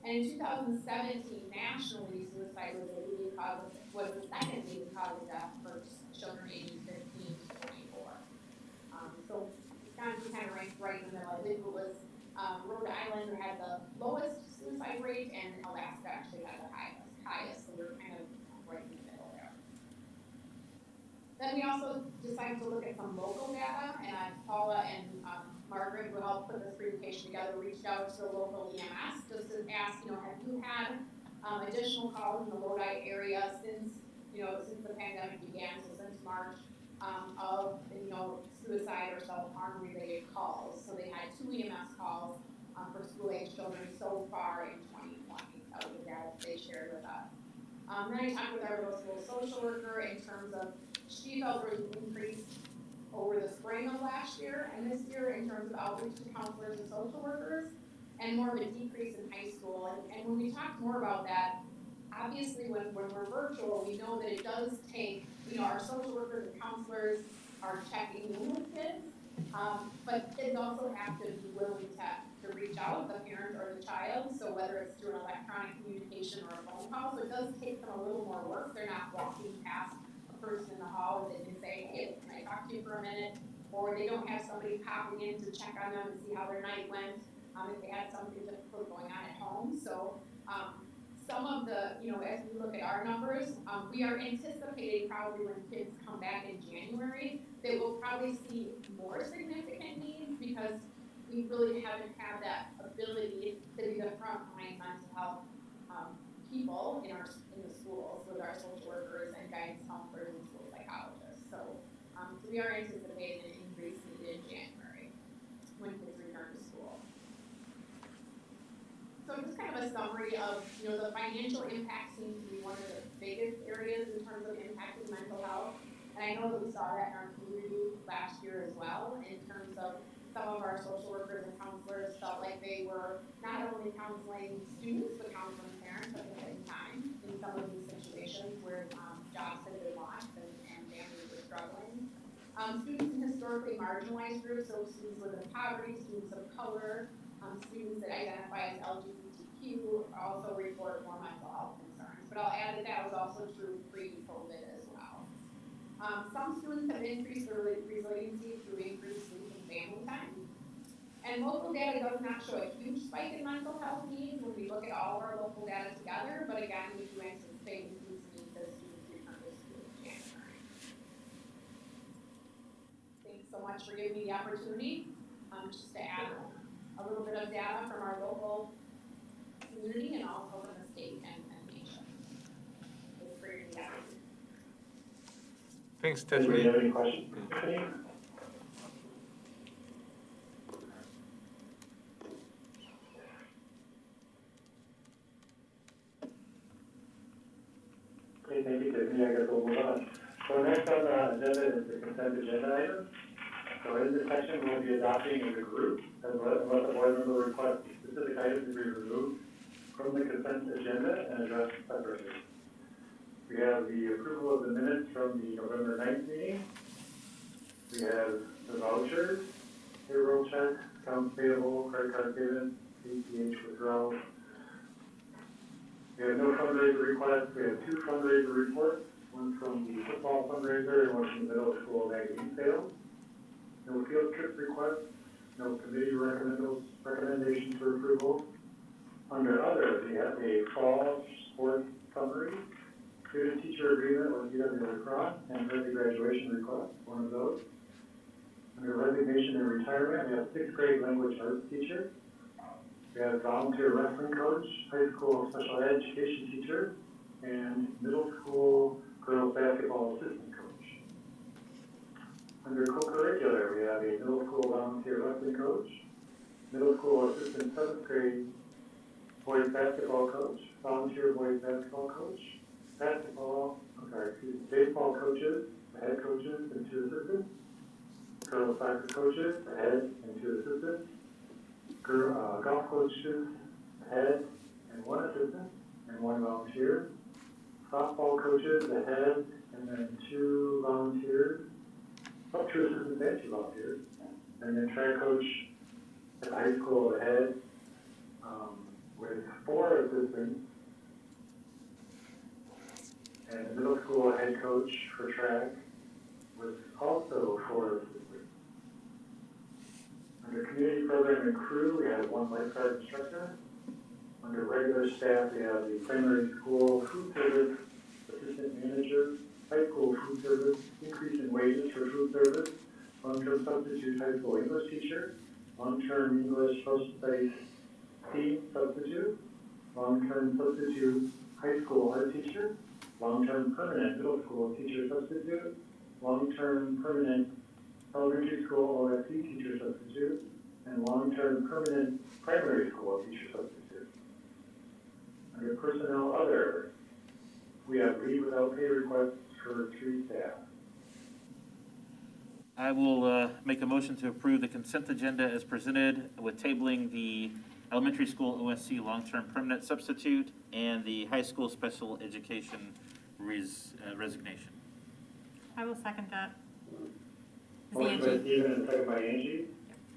And in 2017, nationally, suicide was the second leading cause of death for children aged 15 to 24. So Wisconsin kind of ranked right in the middle. I think it was Rhode Island had the lowest suicide rate, and Alaska actually had the highest. So we're kind of right in the middle there. Then we also decided to look at some local data, and Paula and Margaret, who helped put this presentation together, reached out to the local EMS just to ask, have you had additional calls in the Lodi area since the pandemic began, so since March, of suicide or self-harm related calls. So they had 2 EMS calls for school-age children so far in 2020. That was the data they shared with us. Then I talked with our middle school social worker in terms of she felt there was an increase over the spring of last year and this year in terms of outreach to counselors and social workers, and more of a decrease in high school. And when we talked more about that, obviously when we're virtual, we know that it does take, our social workers and counselors are checking in with kids, but kids also have to be willing to reach out, the parent or the child, so whether it's through an electronic communication or a phone call, so it does take them a little more work. They're not walking past a person in the hall and they can say, hey, can I talk to you for a minute? Or they don't have somebody popping in to check on them and see how their night went, if they had something difficult going on at home. So some of the, as we look at our numbers, we are anticipating probably when kids come back in January, they will probably see more significant needs because we really haven't had that ability to be the frontline mental health people in the schools with our social workers and guidance counselors and school psychologists. So we are anticipating an increase in January when kids return to school. So just kind of a summary of, the financial impact seems to be one of the biggest areas in terms of impacting mental health. And I know that we saw that in our community last year as well, in terms of some of our social workers and counselors felt like they were not only counseling students, but counseling parents at the same time in some of these situations where jobs had been lost and families were struggling. Students in historically marginalized groups, so students living in poverty, students of color, students that identify as LGBTQ also report more mental health concerns. But I'll add that was also true pre-COVID as well. Some students have increased their resiliency through increased sleep and family time. And local data does not show a huge spike in mental health needs when we look at all of our local data together, but again, we do anticipate increased needs as students return to school in January. Thanks so much for giving me the opportunity just to add a little bit of data from our local community and also from the state and nation. It's great to have you. Thanks, Anybody Tiffany. have any questions? Tiffany? Okay, thank you, Tiffany. I guess we'll move on. So next on the agenda is the consent agenda item. So in this section, we'll be adopting as a group, unless the board member requests specific items to be removed from the consent agenda and addressed separately. We have the approval of the minutes from the November 9th meeting. We have the vouchers, payroll checks, accounts payable, credit card payments, ACH withdrawals. We have no fundraiser requests. We have 2 fundraiser reports, one from the football fundraiser and one from the middle school magazine sales. No field trip requests, no committee recommendations for approval. Under other, we have a fall sports summary, student teacher agreement with UW Lacrosse, and early graduation request, one of those. Under resignation and retirement, we have 6th grade language arts teacher. We have volunteer wrestling coach, high school special education teacher, and middle school girls basketball assistant coach. Under co-curricular, we have a middle school volunteer wrestling coach, middle school assistant 7th grade boys basketball coach, volunteer boys basketball coach, baseball coaches, the head coaches and 2 assistants, girls soccer coaches, the head and 2 assistants, golf coaches, the head and 1 assistant and 1 volunteer, softball coaches, the head and then 2 volunteers, 2 assistants and 2 volunteers, and then track coach at the high school, the head, with 4 assistants, and the middle school head coach for track with also 4 assistants. Under community program and crew, we have 1 lifeguard instructor. Under regular staff, we have the primary school food service assistant manager, high school food service, increase in wages for food service, long-term substitute high school English teacher, long-term English social studies team substitute, long-term substitute high school art teacher, long-term permanent middle school teacher substitute, long-term permanent elementary school OSC teacher substitute, and long-term permanent primary school teacher substitute. Under personnel other, we have leave without pay requests for 3 staff. I will make a motion to approve the consent agenda as presented with tabling the elementary school OSC long-term permanent substitute and the high school special education resignation. I will second that. Motion by Stephen and second by Angie.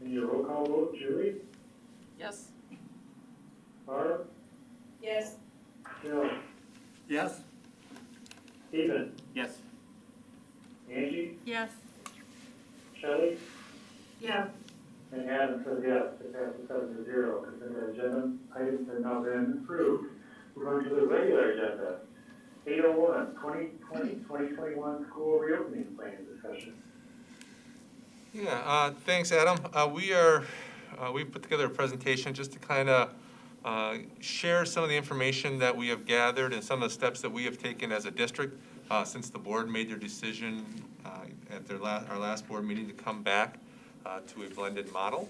In your roll call vote, Julie? Yes. Barb? Yes. Jill? Yes? Stephen? Yes. Angie? Yes. Shelley? Yeah. And Adam says yes, it passes 7-0. Consent agenda items have now been approved. We're going to the regular agenda. 801, 2020-2021 school reopening plan discussion. Yeah, thanks, Adam. We've put together a presentation just to kind of share some of the information that we have gathered and some of the steps that we have taken as a district since the board made their decision at our last board meeting to come back to a blended model.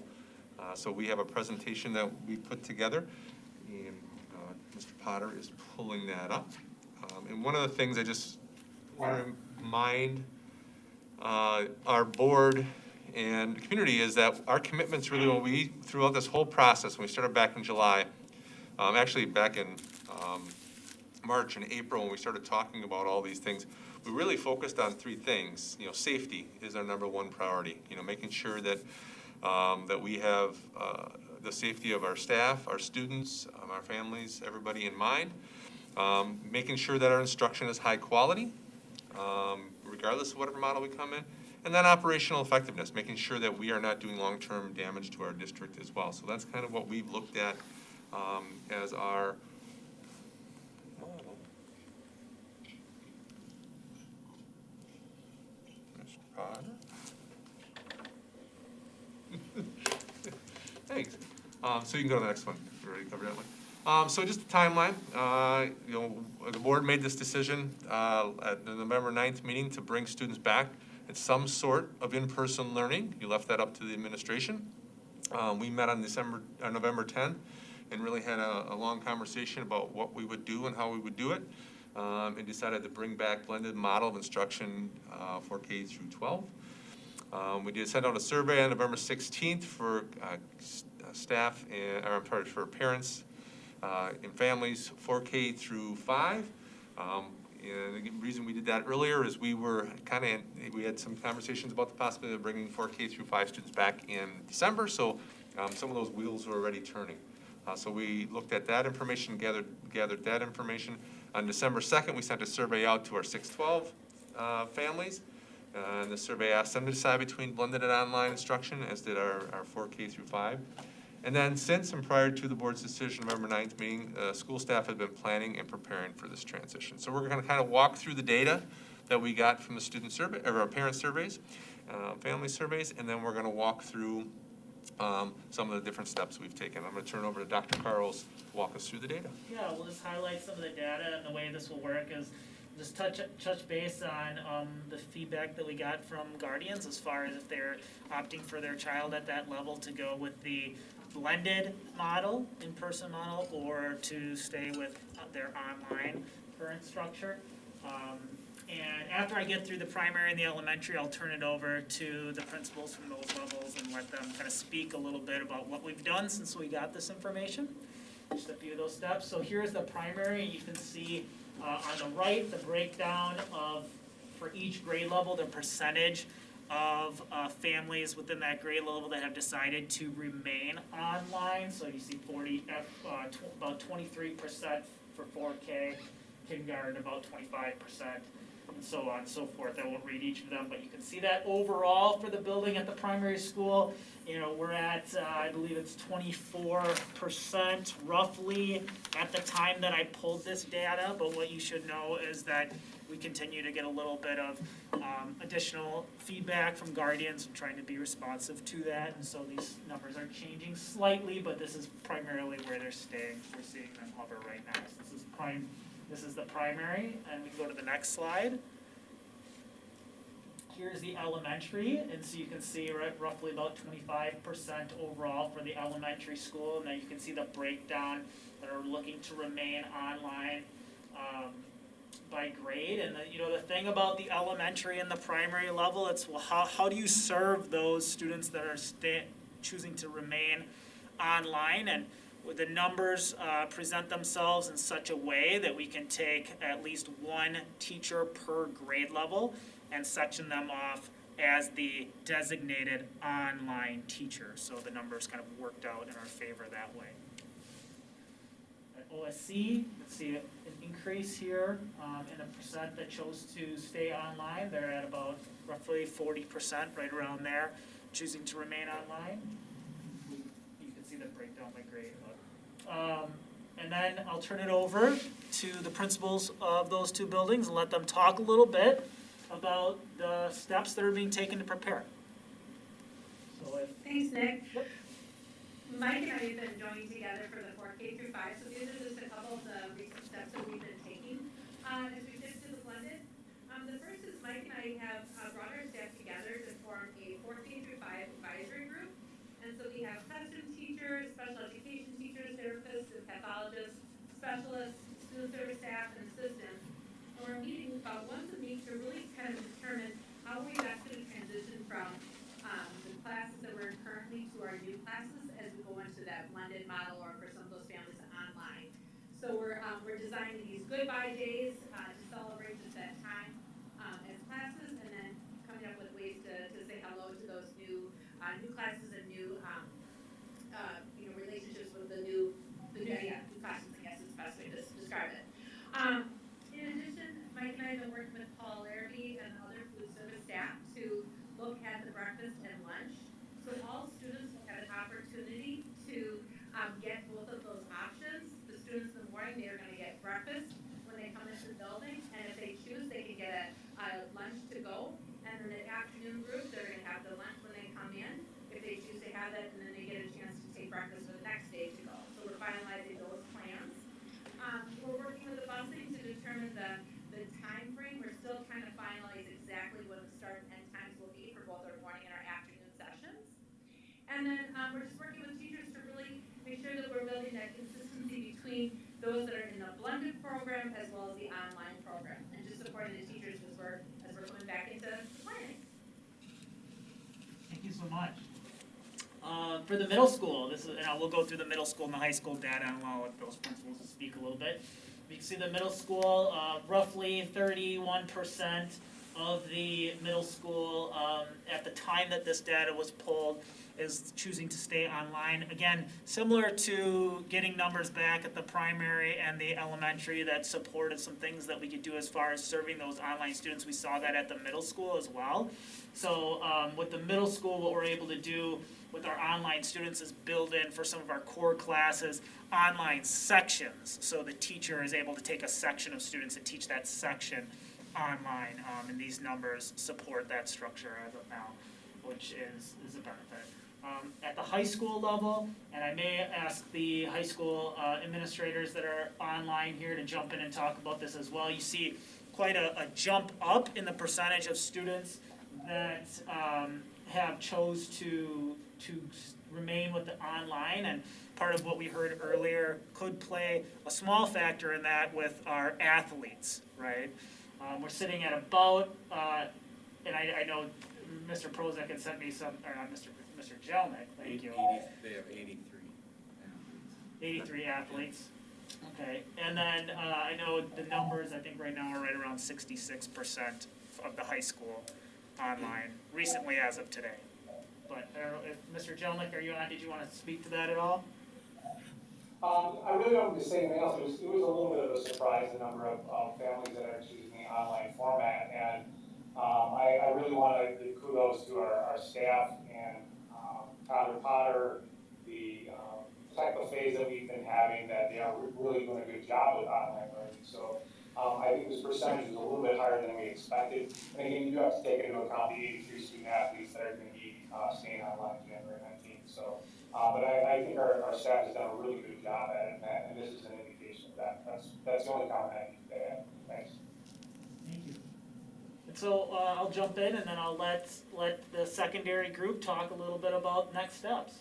So we have a presentation that we put together, and Mr. Potter is pulling that up. And one of the things I just want to remind our board and the community is that our commitments really, throughout this whole process, when we started back in July, actually back in March and April, when we started talking about all these things, we really focused on three things. Safety is our number one priority. Making sure that that we have the safety of our staff, our students, our families, everybody in mind. Making sure that our instruction is high quality, regardless of whatever model we come in. And then operational effectiveness, making sure that we are not doing long-term damage to our district as well. So that's kind of what we've looked at as our model. Mr. Potter. Thanks. So you can go to the next one. We already covered that one. So just a timeline. The board made this decision at the November 9th meeting to bring students back at some sort of in-person learning. You left that up to the administration. We met on November 10th and really had a long conversation about what we would do and how we would do it, and decided to bring back blended model of instruction for K through 12. We did send out a survey on November 16th for staff for parents and families for K through 5. And the reason we did that earlier is we had some conversations about the possibility of bringing 4K through 5 students back in December, so some of those wheels were already turning. So we looked at that information, gathered that information. On December 2nd, we sent a survey out to our 612 families, and the survey asked them to decide between blended and online instruction, as did our 4K through 5. And then since and prior to the board's decision, November 9th meeting, school staff have been planning and preparing for this transition. So we're going to kind of walk through the data that we got from the student survey, or our parent surveys, family surveys, and then we're going to walk through some of the different steps we've taken. I'm going to turn it over to Dr. Carls to walk us through the data. Yeah, we'll just highlight some of the data, and the way this will work is just touch base on the feedback that we got from guardians as far as if they're opting for their child at that level to go with the blended model, in-person model, or to stay with their online current structure. And after I get through the primary and the elementary, I'll turn it over to the principals from those levels and let them kind of speak a little bit about what we've done since we got this information. Just a few of those steps. So here's the primary. You can see on the right the breakdown of, for each grade level, the percentage of families within that grade level that have decided to remain online. So you see about 23% for 4K, kindergarten about 25%, and so on and so forth. I won't read each of them, but you can see that overall for the building at the primary school, we're at, I believe it's 24% roughly at the time that I pulled this data, but what you should know is that we continue to get a little bit of additional feedback from guardians and trying to be responsive to that, and so these numbers are changing slightly, but this is primarily where they're staying. We're seeing them hover right now. So this is the primary, and we can go to the next slide. Here's the elementary, and so you can see roughly about 25% overall for the elementary school, and then you can see the breakdown that are looking to remain online by grade. And the thing about the elementary and the primary level, it's how do you serve those students that are choosing to remain online, and the numbers present themselves in such a way that we can take at least one teacher per grade level and section them off as the designated online teacher. So the numbers kind of worked out in our favor that way. At OSC, let's see an increase here in the percent that chose to stay online. They're at about roughly 40%, right around there, choosing to remain online. You can see the breakdown by grade. And then I'll turn it over to the principals of those two buildings and let them talk a little bit about the steps that are being taken to prepare. Thanks, Nick. Mike and I have been joining together for the 4K through 5, so these are just a couple of the recent steps that we've been taking as we shift to the blended. The first is Mike and I have brought our staff together to form a 4K through 5 advisory group. And so we have classroom teachers, special education teachers, therapists, and pathologists, specialists, student service staff, and assistants. And we're meeting about once a week to really kind of determine how we best going to transition from the classes that we're currently to our new classes as we go into that blended model, or for some of those families online. So we're we're designing these goodbye days to celebrate just that time as classes, and then coming up with ways to say hello to those new classes and new relationships with the new classes, I guess is the best way to describe it. In addition, Mike and I have been working with Paul Larrabee and other food service staff to look at the breakfast and lunch. So all students will have an opportunity to get both of those options. The students in the morning, they're going to get breakfast when they come into the building, and if they choose, they can get a lunch to go. And then the afternoon group, they're going to have the lunch when they come in, if they choose to have that, and then they get a chance to take breakfast for the next day to go. So we're finalizing those plans. We're working with the busing to determine the time frame. We're still trying to finalize exactly what the start and end times will be for both our morning and our afternoon sessions. And then we're just working with teachers to really make sure that we're building that consistency between those that are in the blended program as well as the online program, and just supporting the teachers as we're coming back into planning. Thank you so much. For the middle school, we'll go through the middle school and the high school data, and I'll let those principals speak a little bit. You can see the middle school, roughly 31% of the middle school at the time that this data was pulled is choosing to stay online. Again, similar to getting numbers back at the primary and the elementary that supported some things that we could do as far as serving those online students, we saw that at the middle school as well. So with the middle school, what we're able to do with our online students is build in for some of our core classes online sections. So the teacher is able to take a section of students and teach that section online, and these numbers support that structure as of now, which is a benefit. At the high school level, and I may ask the high school administrators that are online here to jump in and talk about this as well. You see quite a jump up in the percentage of students that have chose to remain with the online, and part of what we heard earlier could play a small factor in that with our athletes, right? We're sitting at about, and I know Mr. Prozek had sent me some, or not Mr. Jelnick, thank you. They have 83. 83 athletes. Okay, and then I know the numbers, I think right now are right around 66% of the high school online, recently as of today. But I don't know if Mr. Jelnick, are you on? Did you want to speak to that at all? I really don't want to say anything else. It was a little bit of a surprise, the number of families that are choosing the online format, and I really want to give kudos to our staff and Renee Potter, the type of phase that we've been having, that they are really doing a good job with online learning. So I think this percentage is a little bit higher than we expected. And again, you do have to take into account the 83 student athletes that are going to be staying online January 19th. So, but I think our staff has done a really good job at it, and this is an indication of that. That's the only comment I need to add. Thanks. Thank you. And so I'll jump in, and then I'll let the secondary group talk a little bit about next steps.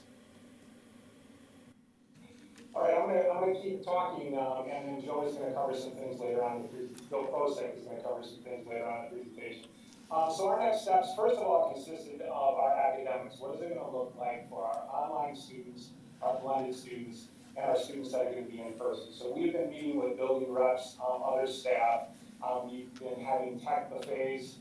All right, I'm gonna keep talking, and then Joe is gonna cover some things later on. Joe Prosek is gonna cover some things later on in the presentation. So our next steps, first of all, consisted of our academics. What is it gonna look like for our online students, our blended students, and our students that are gonna be in person? So we've been meeting with building reps, other staff. We've been having tech buffets.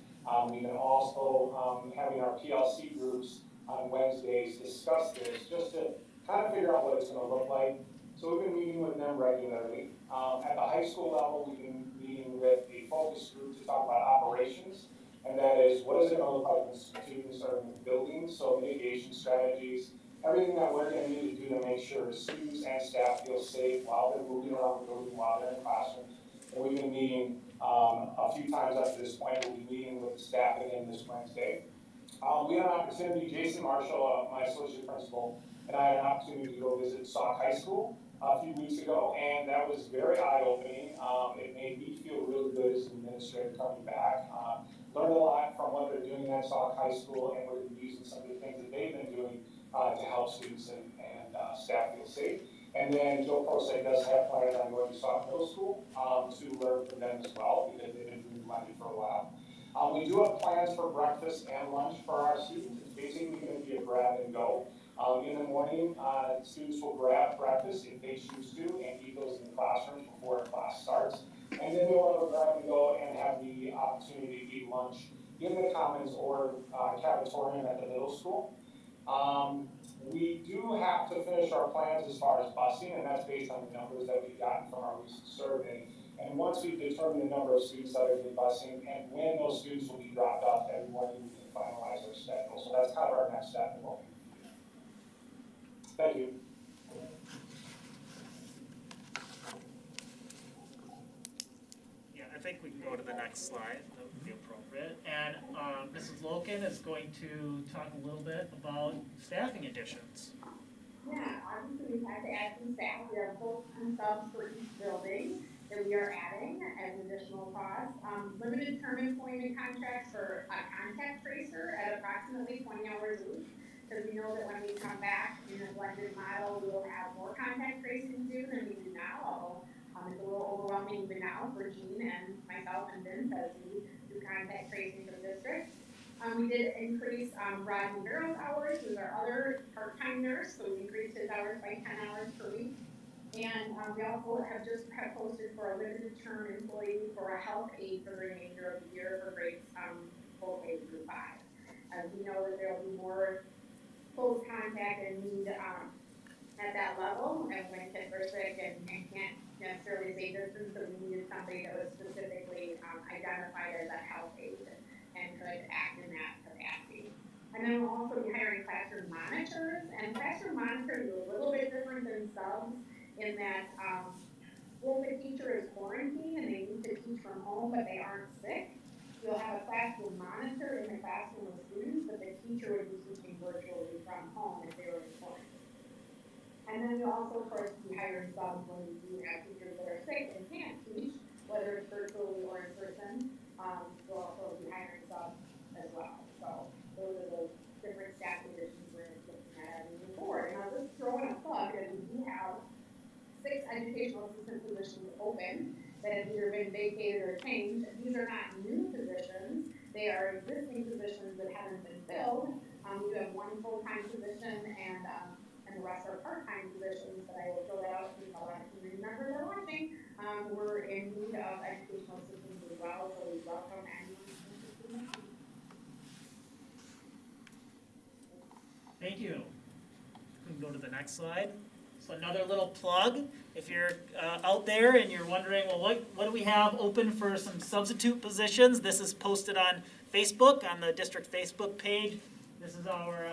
We've been also having our PLC groups on Wednesdays discuss this, just to kind of figure out what it's gonna look like. So we've been meeting with them regularly. At the high school level, we've been meeting with a focus group to talk about operations, and that is, what is it going to look like when students are in the building, so mitigation strategies, everything that we're going to need to do to make sure students and staff feel safe while they're moving around the building, while they're in the classroom. And we've been meeting a few times up to this point. We'll be meeting with the staff again this Wednesday. We had an opportunity, Jason Marshall, my associate principal, and I had an opportunity to go visit Sauk High School a few weeks ago, and that was very eye-opening. It made me feel really good as an administrator coming back. Learned a lot from what they're doing at Sauk High School, and we're going to be using some of the things that they've been doing to help students and staff feel safe. And then Joe Prosek does have plans on going to Sauk Middle School to learn from them as well, because they've been doing blended for a while. We do have plans for breakfast and lunch for our students. It's basically going to be a grab and go. In the morning, students will grab breakfast if they choose to and eat those in the classrooms before class starts. And then they'll have a grab and go and have the opportunity to eat lunch in the commons or cafetorium at the middle school. We do have to finish our plans as far as busing, and that's based on the numbers that we've gotten from our recent survey. And once we've determined the number of students that are going to be busing and when those students will be dropped off every morning, we can finalize our schedule. So that's kind of our next step in what we do. Thank you. Yeah, I think we can go to the next slide. That would be appropriate. And Mrs. Loken is going to talk a little bit about staffing additions. Yeah, obviously we've had to add some staff. We have full-time subs for each building that we are adding as additional costs. Limited term employment contracts for a contact tracer at approximately 20 hours a week. Because we know that when we come back in a blended model, we will have more contact tracing to do than we do now, although it's a little overwhelming even now for Jean and myself and Vince as we do contact tracing for the district. We did increase Rodney Barrow's hours, who's our other part-time nurse, so we increased his hours by 10 hours per week. And we also have just posted for a limited term employee for a health aide for the remainder of the year for grades full K through 5. As we know that there will be more close contact and need at that level, and when kids are sick and can't necessarily stay distance, so we needed somebody that was specifically identified as a health aide and could act in that capacity. And then we'll also be hiring classroom monitors, and classroom monitors are a little bit different than subs in that if the teacher is quarantined and they need to teach from home but they aren't sick, you'll have a classroom monitor in the classroom with students, but the teacher would be teaching virtually from home if they were in quarantine. And then you'll also, of course, be hiring subs when you do have teachers that are sick and can't teach, whether it's virtually or in person. You'll also be hiring subs as well. So those are the different staff positions we're looking at moving forward. And I'll just throw in a plug that we do have 6 educational assistant positions open that have either been vacated or changed. These are not new positions. They are existing positions that haven't been filled. We do have 1 full-time position and the rest are part-time positions, but I will fill that out so you all can remember they're watching. We're in need of educational assistants as well, so we welcome anyone. Thank you. We can go to the next slide. So another little plug, if you're out there and you're wondering, well, what do we have open for some substitute positions? This is posted on Facebook, on the district Facebook page. This is our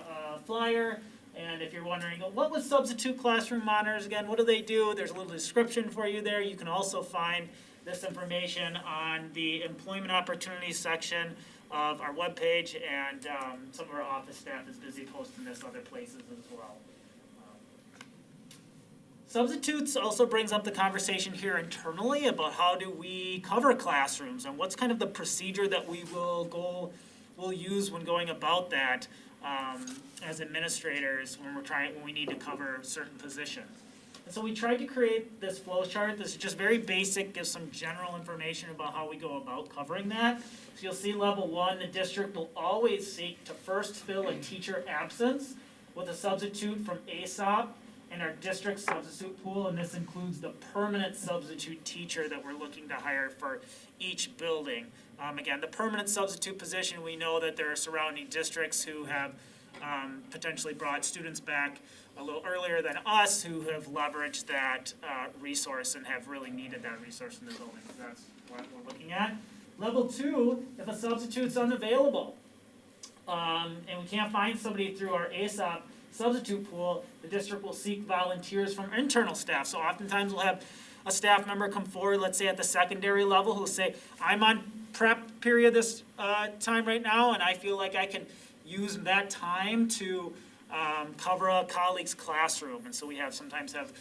flyer. And if you're wondering, what was substitute classroom monitors again? What do they do? There's a little description for you there. You can also find this information on the employment opportunities section of our webpage, and some of our office staff is busy posting this other places as well. Substitutes also brings up the conversation here internally about how do we cover classrooms and what's kind of the procedure that we'll use when going about that as administrators when we need to cover certain positions. And so we tried to create this flow chart. This is just very basic, gives some general information about how we go about covering that. So you'll see level 1, the district will always seek to first fill a teacher absence with a substitute from ASOP in our district substitute pool, and this includes the permanent substitute teacher that we're looking to hire for each building. Again, the permanent substitute position, we know that there are surrounding districts who have potentially brought students back a little earlier than us who have leveraged that resource and have really needed that resource in the building. So that's what we're looking at. Level 2, if a substitute's unavailable and we can't find somebody through our ASOP substitute pool, the district will seek volunteers from internal staff. So oftentimes we'll have a staff member come forward, let's say at the secondary level, who'll say, I'm on prep period this time right now, and I feel like I can use that time to cover a colleague's classroom. And so we sometimes have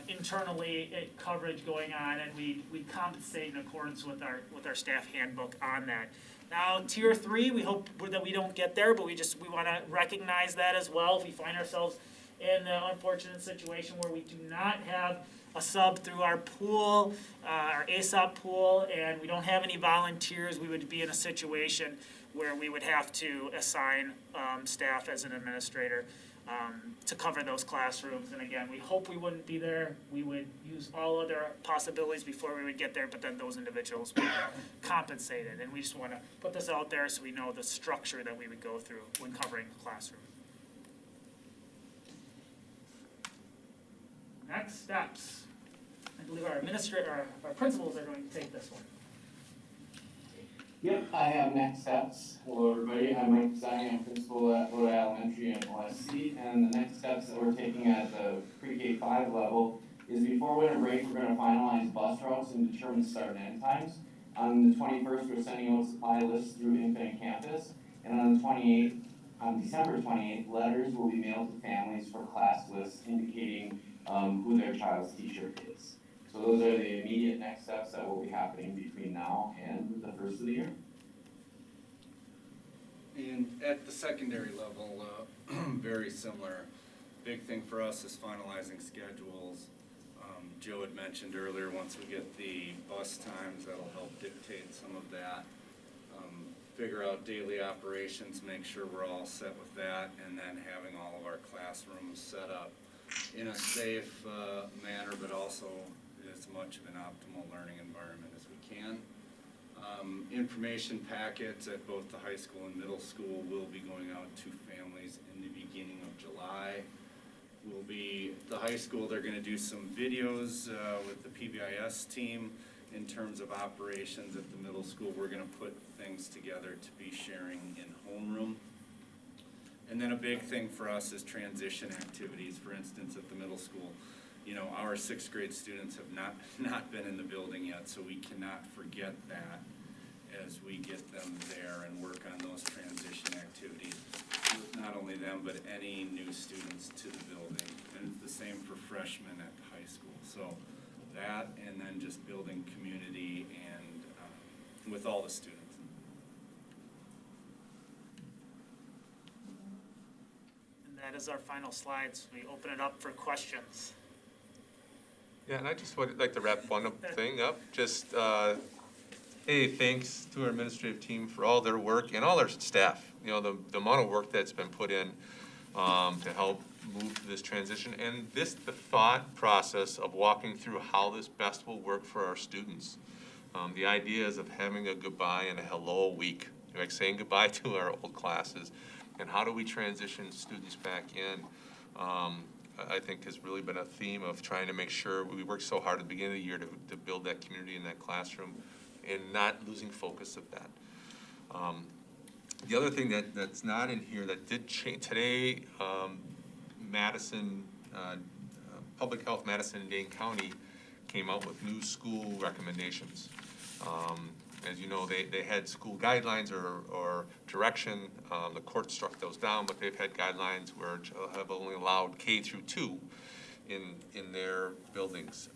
internally coverage going on, and we compensate in accordance with our staff handbook on that. Now, tier 3, we hope that we don't get there, but we want to recognize that as well. If we find ourselves in the unfortunate situation where we do not have a sub through our pool, our ASOP pool, and we don't have any volunteers, we would be in a situation where we would have to assign staff as an administrator to cover those classrooms. And again, we hope we wouldn't be there. We would use all other possibilities before we would get there, but then those individuals would be compensated. And we just want to put this out there so we know the structure that we would go through when covering the classroom. Next steps. I believe our our principals are going to take this one. Yep, I have next steps. Hello, everybody. I'm Mike Zani. I'm principal at Lodi Elementary and OSC. And the next steps that we're taking at the pre-K 5 level is before winter break, we're going to finalize bus routes and determine start and end times. On the 21st, we're sending out supply lists through Infinite Campus. And on the 28th, on December 28th, letters will be mailed to families for class lists indicating who their child's teacher is. So those are the immediate next steps that will be happening between now and the first of the year. And at the secondary level, very similar. Big thing for us is finalizing schedules. Joe had mentioned earlier, once we get the bus times, that'll help dictate some of that. Figure out daily operations, make sure we're all set with that, and then having all of our classrooms set up in a safe manner, but also as much of an optimal learning environment as we can. Information packets at both the high school and middle school will be going out to families in the beginning of July. Will be, the high school, they're gonna do some videos with the PBIS team in terms of operations. At the middle school, we're gonna put things together to be sharing in homeroom. And then a big thing for us is transition activities. For instance, at the middle school, you know, our 6th grade students have not been in the building yet, so we cannot forget that as we get them there and work on those transition activities. With not only them, but any new students to the building. And it's the same for freshmen at high school. So that, and then just building community and with all the students. And that is our final slide, so we open it up for questions. Yeah, and I just would like to wrap one thing up. Just, hey, thanks to our administrative team for all their work and all our staff. You know, the amount of work that's been put in to help move to this transition, and the thought process of walking through how this best will work for our students. The ideas of having a goodbye and a hello week, like saying goodbye to our old classes, and how do we transition students back in, I think has really been a theme of trying to make sure we work so hard at the beginning of the year to build that community in that classroom and not losing focus of that. The other thing that's not in here that did change today, Madison, Public Health Madison and Dane County came out with new school recommendations. As you know, they had school guidelines or direction. The court struck those down, but they've had guidelines where have only allowed K through 2 in their buildings.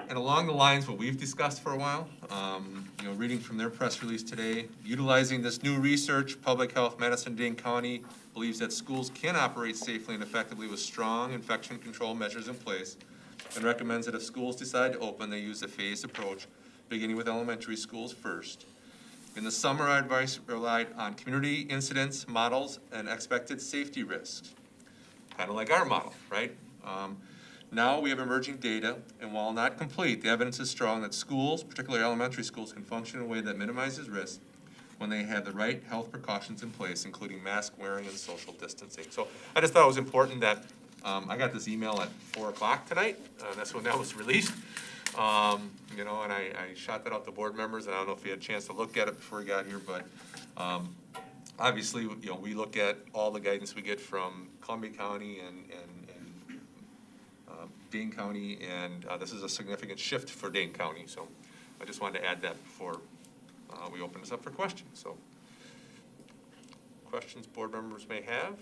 And along the lines what we've discussed for a while, you know, reading from their press release today, utilizing this new research, Public Health Madison-Dane County believes that schools can operate safely and effectively with strong infection control measures in place, and recommends that if schools decide to open, they use a phased approach, beginning with elementary schools first. In the summer, our advice relied on community incidents, models, and expected safety risks. Kind of like our model, right? Now we have emerging data, and while not complete, the evidence is strong that schools, particularly elementary schools, can function in a way that minimizes risk when they have the right health precautions in place, including mask wearing and social distancing. So I just thought it was important that I got this email at 4 o'clock tonight. That's when that was released. You know, and I shot that out to board members, and I don't know if you had a chance to look at it before we got here, but obviously, you know, we look at all the guidance we get from Columbia County and Dane County, and this is a significant shift for Dane County. So I just wanted to add that before we open this up for questions. So questions board members may have?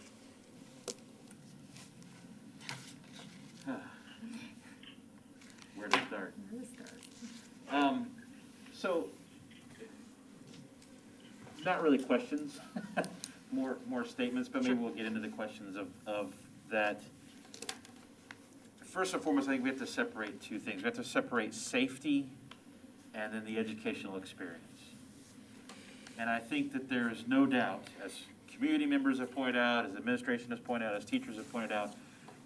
Where to start? So, not really questions, more statements, but maybe we'll get into the questions of that. First and foremost, I think we have to separate two things. We have to separate safety and then the educational experience. And I think that there is no doubt, as community members have pointed out, as administration has pointed out, as teachers have pointed out,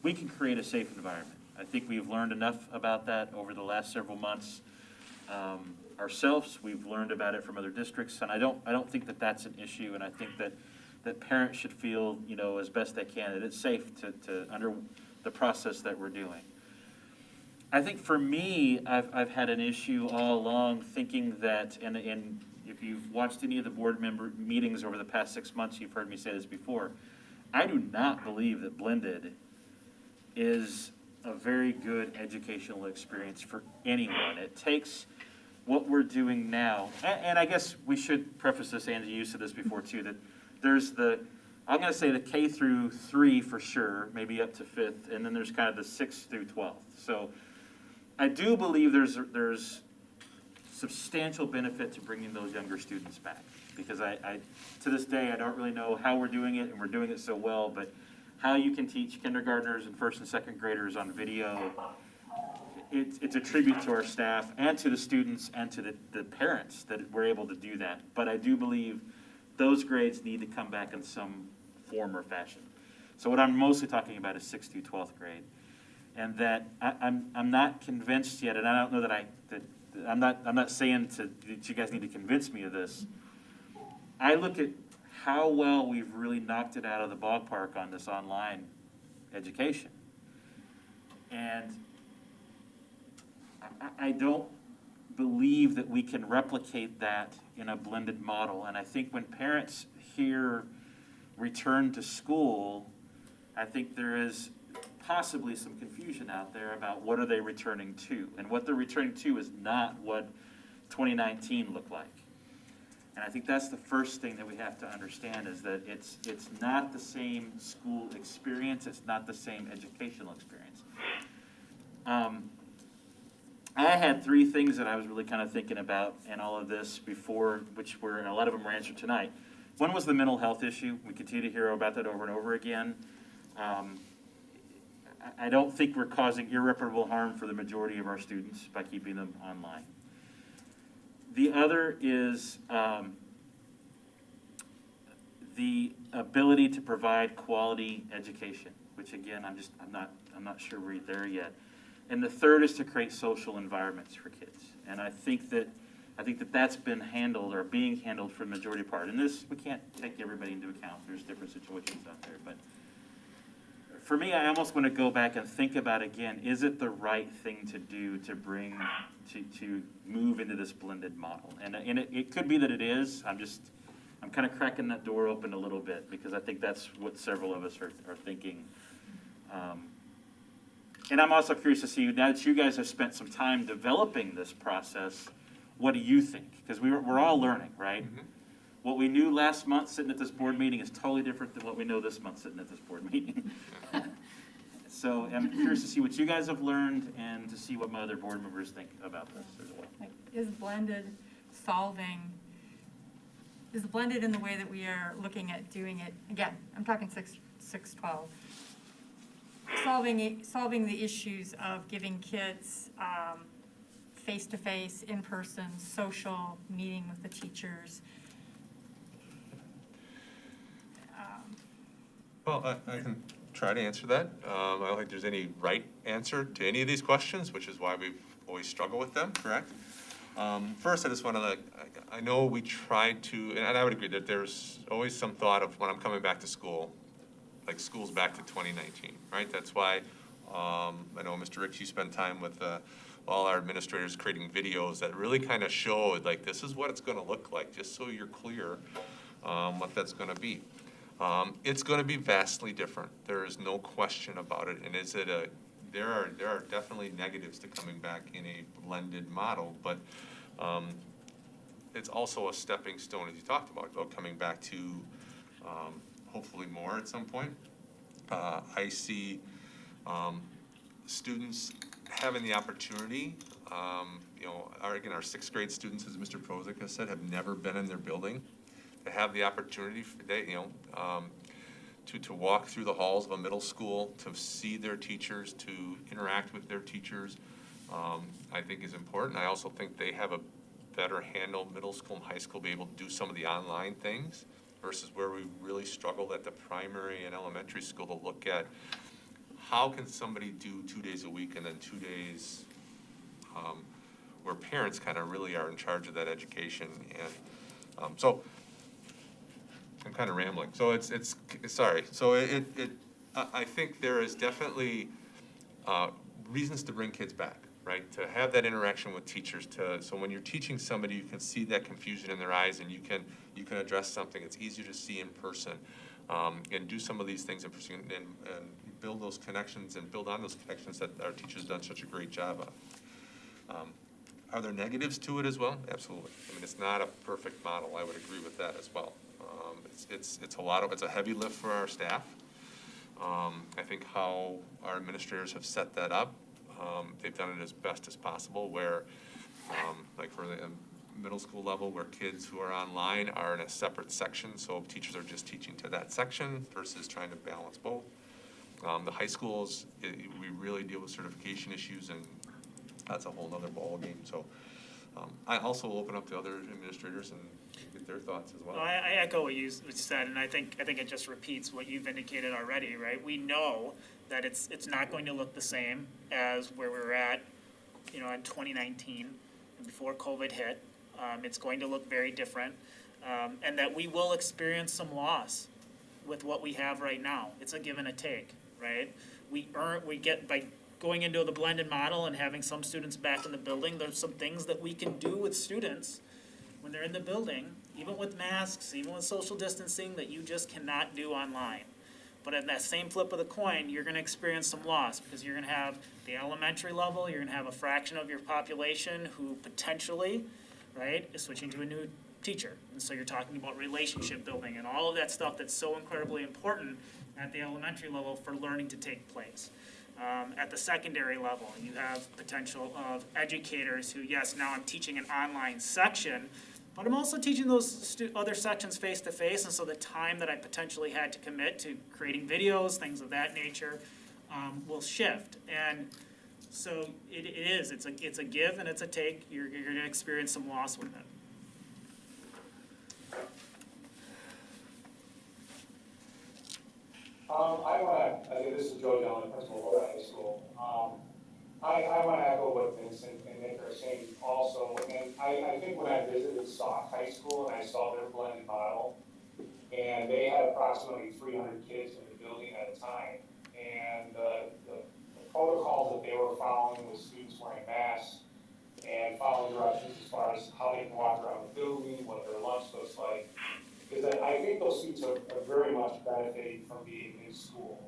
we can create a safe environment. I think we've learned enough about that over the last several months ourselves. We've learned about it from other districts, and I don't think that that's an issue, and I think that parents should feel, you know, as best they can, that it's safe to under the process that we're doing. I think for me, I've had an issue all along thinking that, and if you've watched any of the board member meetings over the past 6 months, you've heard me say this before, I do not believe that blended is a very good educational experience for anyone. It takes what we're doing now, and I guess we should preface this, Angie, you said this before too, that there's I'm gonna say the K through 3 for sure, maybe up to 5th, and then there's kind of the 6th through 12th. So I do believe there's substantial benefit to bringing those younger students back, because I to this day, I don't really know how we're doing it, and we're doing it so well, but how you can teach kindergartners and 1st and 2nd graders on video, it's a tribute to our staff and to the students and to the parents that we're able to do that. But I do believe those grades need to come back in some form or fashion. So what I'm mostly talking about is 6th through 12th grade. And that I'm not convinced yet, and I don't know that I'm not saying that you guys need to convince me of this. I look at how well we've really knocked it out of the ballpark on this online education. And I don't believe that we can replicate that in a blended model. And I think when parents hear return to school, I think there is possibly some confusion out there about what are they returning to. And what they're returning to is not what 2019 looked like. And I think that's the first thing that we have to understand, is that it's not the same school experience, it's not the same educational experience. I had 3 things that I was really kind of thinking about in all of this before, which were, and a lot of them were answered tonight. One was the mental health issue. We continue to hear about that over and over again. I don't think we're causing irreparable harm for the majority of our students by keeping them online. The other is the ability to provide quality education, which again, I'm not sure we're there yet. And the third is to create social environments for kids. And I think that that's been handled, or being handled, for the majority part. And this, we can't take everybody into account. There's different situations out there. But for me, I almost want to go back and think about again, is it the right thing to do to bring, to move into this blended model? And it could be that it is. I'm kind of cracking that door open a little bit, because I think that's what several of us are thinking. And I'm also curious to see, now that you guys have spent some time developing this process, what do you think? Because we're all learning, right? Mm-hmm. What we knew last month sitting at this board meeting is totally different than what we know this month sitting at this board meeting. So I'm curious to see what you guys have learned and to see what my other board members think about this as well. Is blended in the way that we are looking at doing it, again, I'm talking 6-12, solving the issues of giving kids face-to-face, in-person, social, meeting with the teachers. Well, I can try to answer that. I don't think there's any right answer to any of these questions, which is why we've always struggled with them, correct? First, I just want to, I know we tried to, and I would agree that there's always some thought of when I'm coming back to school, like school's back to 2019, right? That's why I know, Mr. Ricks, you spend time with all our administrators creating videos that really kind of show, like, this is what it's going to look like, just so you're clear what that's going to be. It's going to be vastly different. There is no question about it. And there are definitely negatives to coming back in a blended model, but it's also a stepping stone, as you talked about coming back to hopefully more at some point. I see students having the opportunity, our 6th grade students, as Mr. Prozik has said, have never been in their building. To have the opportunity, to walk through the halls of a middle school, to see their teachers, to interact with their teachers, I think is important. I also think they have a better handle, middle school and high school, be able to do some of the online things versus where we really struggled at the primary and elementary school to look at how can somebody do 2 days a week and then 2 days where parents kind of really are in charge of that education. And so I'm kind of rambling. So it's sorry. So I think there is definitely reasons to bring kids back, right? To have that interaction with teachers. So when you're teaching somebody, you can see that confusion in their eyes, and you can address something. It's easier to see in person, and do some of these things in person, and build those connections and build on those connections that our teachers have done such a great job of. Are there negatives to it as well? Absolutely. I mean, it's not a perfect model. I would agree with that as well. It's a heavy lift for our staff. I think how our administrators have set that up, they've done it as best as possible, where, like for the middle school level, where kids who are online are in a separate section, so teachers are just teaching to that section versus trying to balance both. The high schools, we really deal with certification issues, and that's a whole other ballgame. So I also will open up to other administrators and get their thoughts as well. Well, I echo what you said, and I think it just repeats what you've indicated already, right? We know that it's not going to look the same as where we were at, in 2019 before COVID hit. It's going to look very different, and that we will experience some loss with what we have right now. It's a give and a take, right? We get by going into the blended model and having some students back in the building. There's some things that we can do with students when they're in the building, even with masks, even with social distancing, that you just cannot do online. But at that same flip of the coin, you're gonna experience some loss, because you're gonna have the elementary level, you're gonna have a fraction of your population who potentially, right, is switching to a new teacher. And so you're talking about relationship building and all of that stuff that's so incredibly important at the elementary level for learning to take place. At the secondary level, you have potential of educators who, yes, now I'm teaching an online section, but I'm also teaching those other sections face-to-face, and so the time that I potentially had to commit to creating videos, things of that nature, will shift. And so it's a give and it's a take. You're going to experience some loss with it. This is Joe Dillon, principal of Lodi High School. I want to echo what Vincent and Nick are saying also. And I think when I visited Sauk High School and I saw their blended model, and they had approximately 300 kids in the building at a time, and the protocols that they were following with students wearing masks and following directions as far as how they can walk around the building, what their lunch looks like, is that I think those students are very much benefiting from being in school.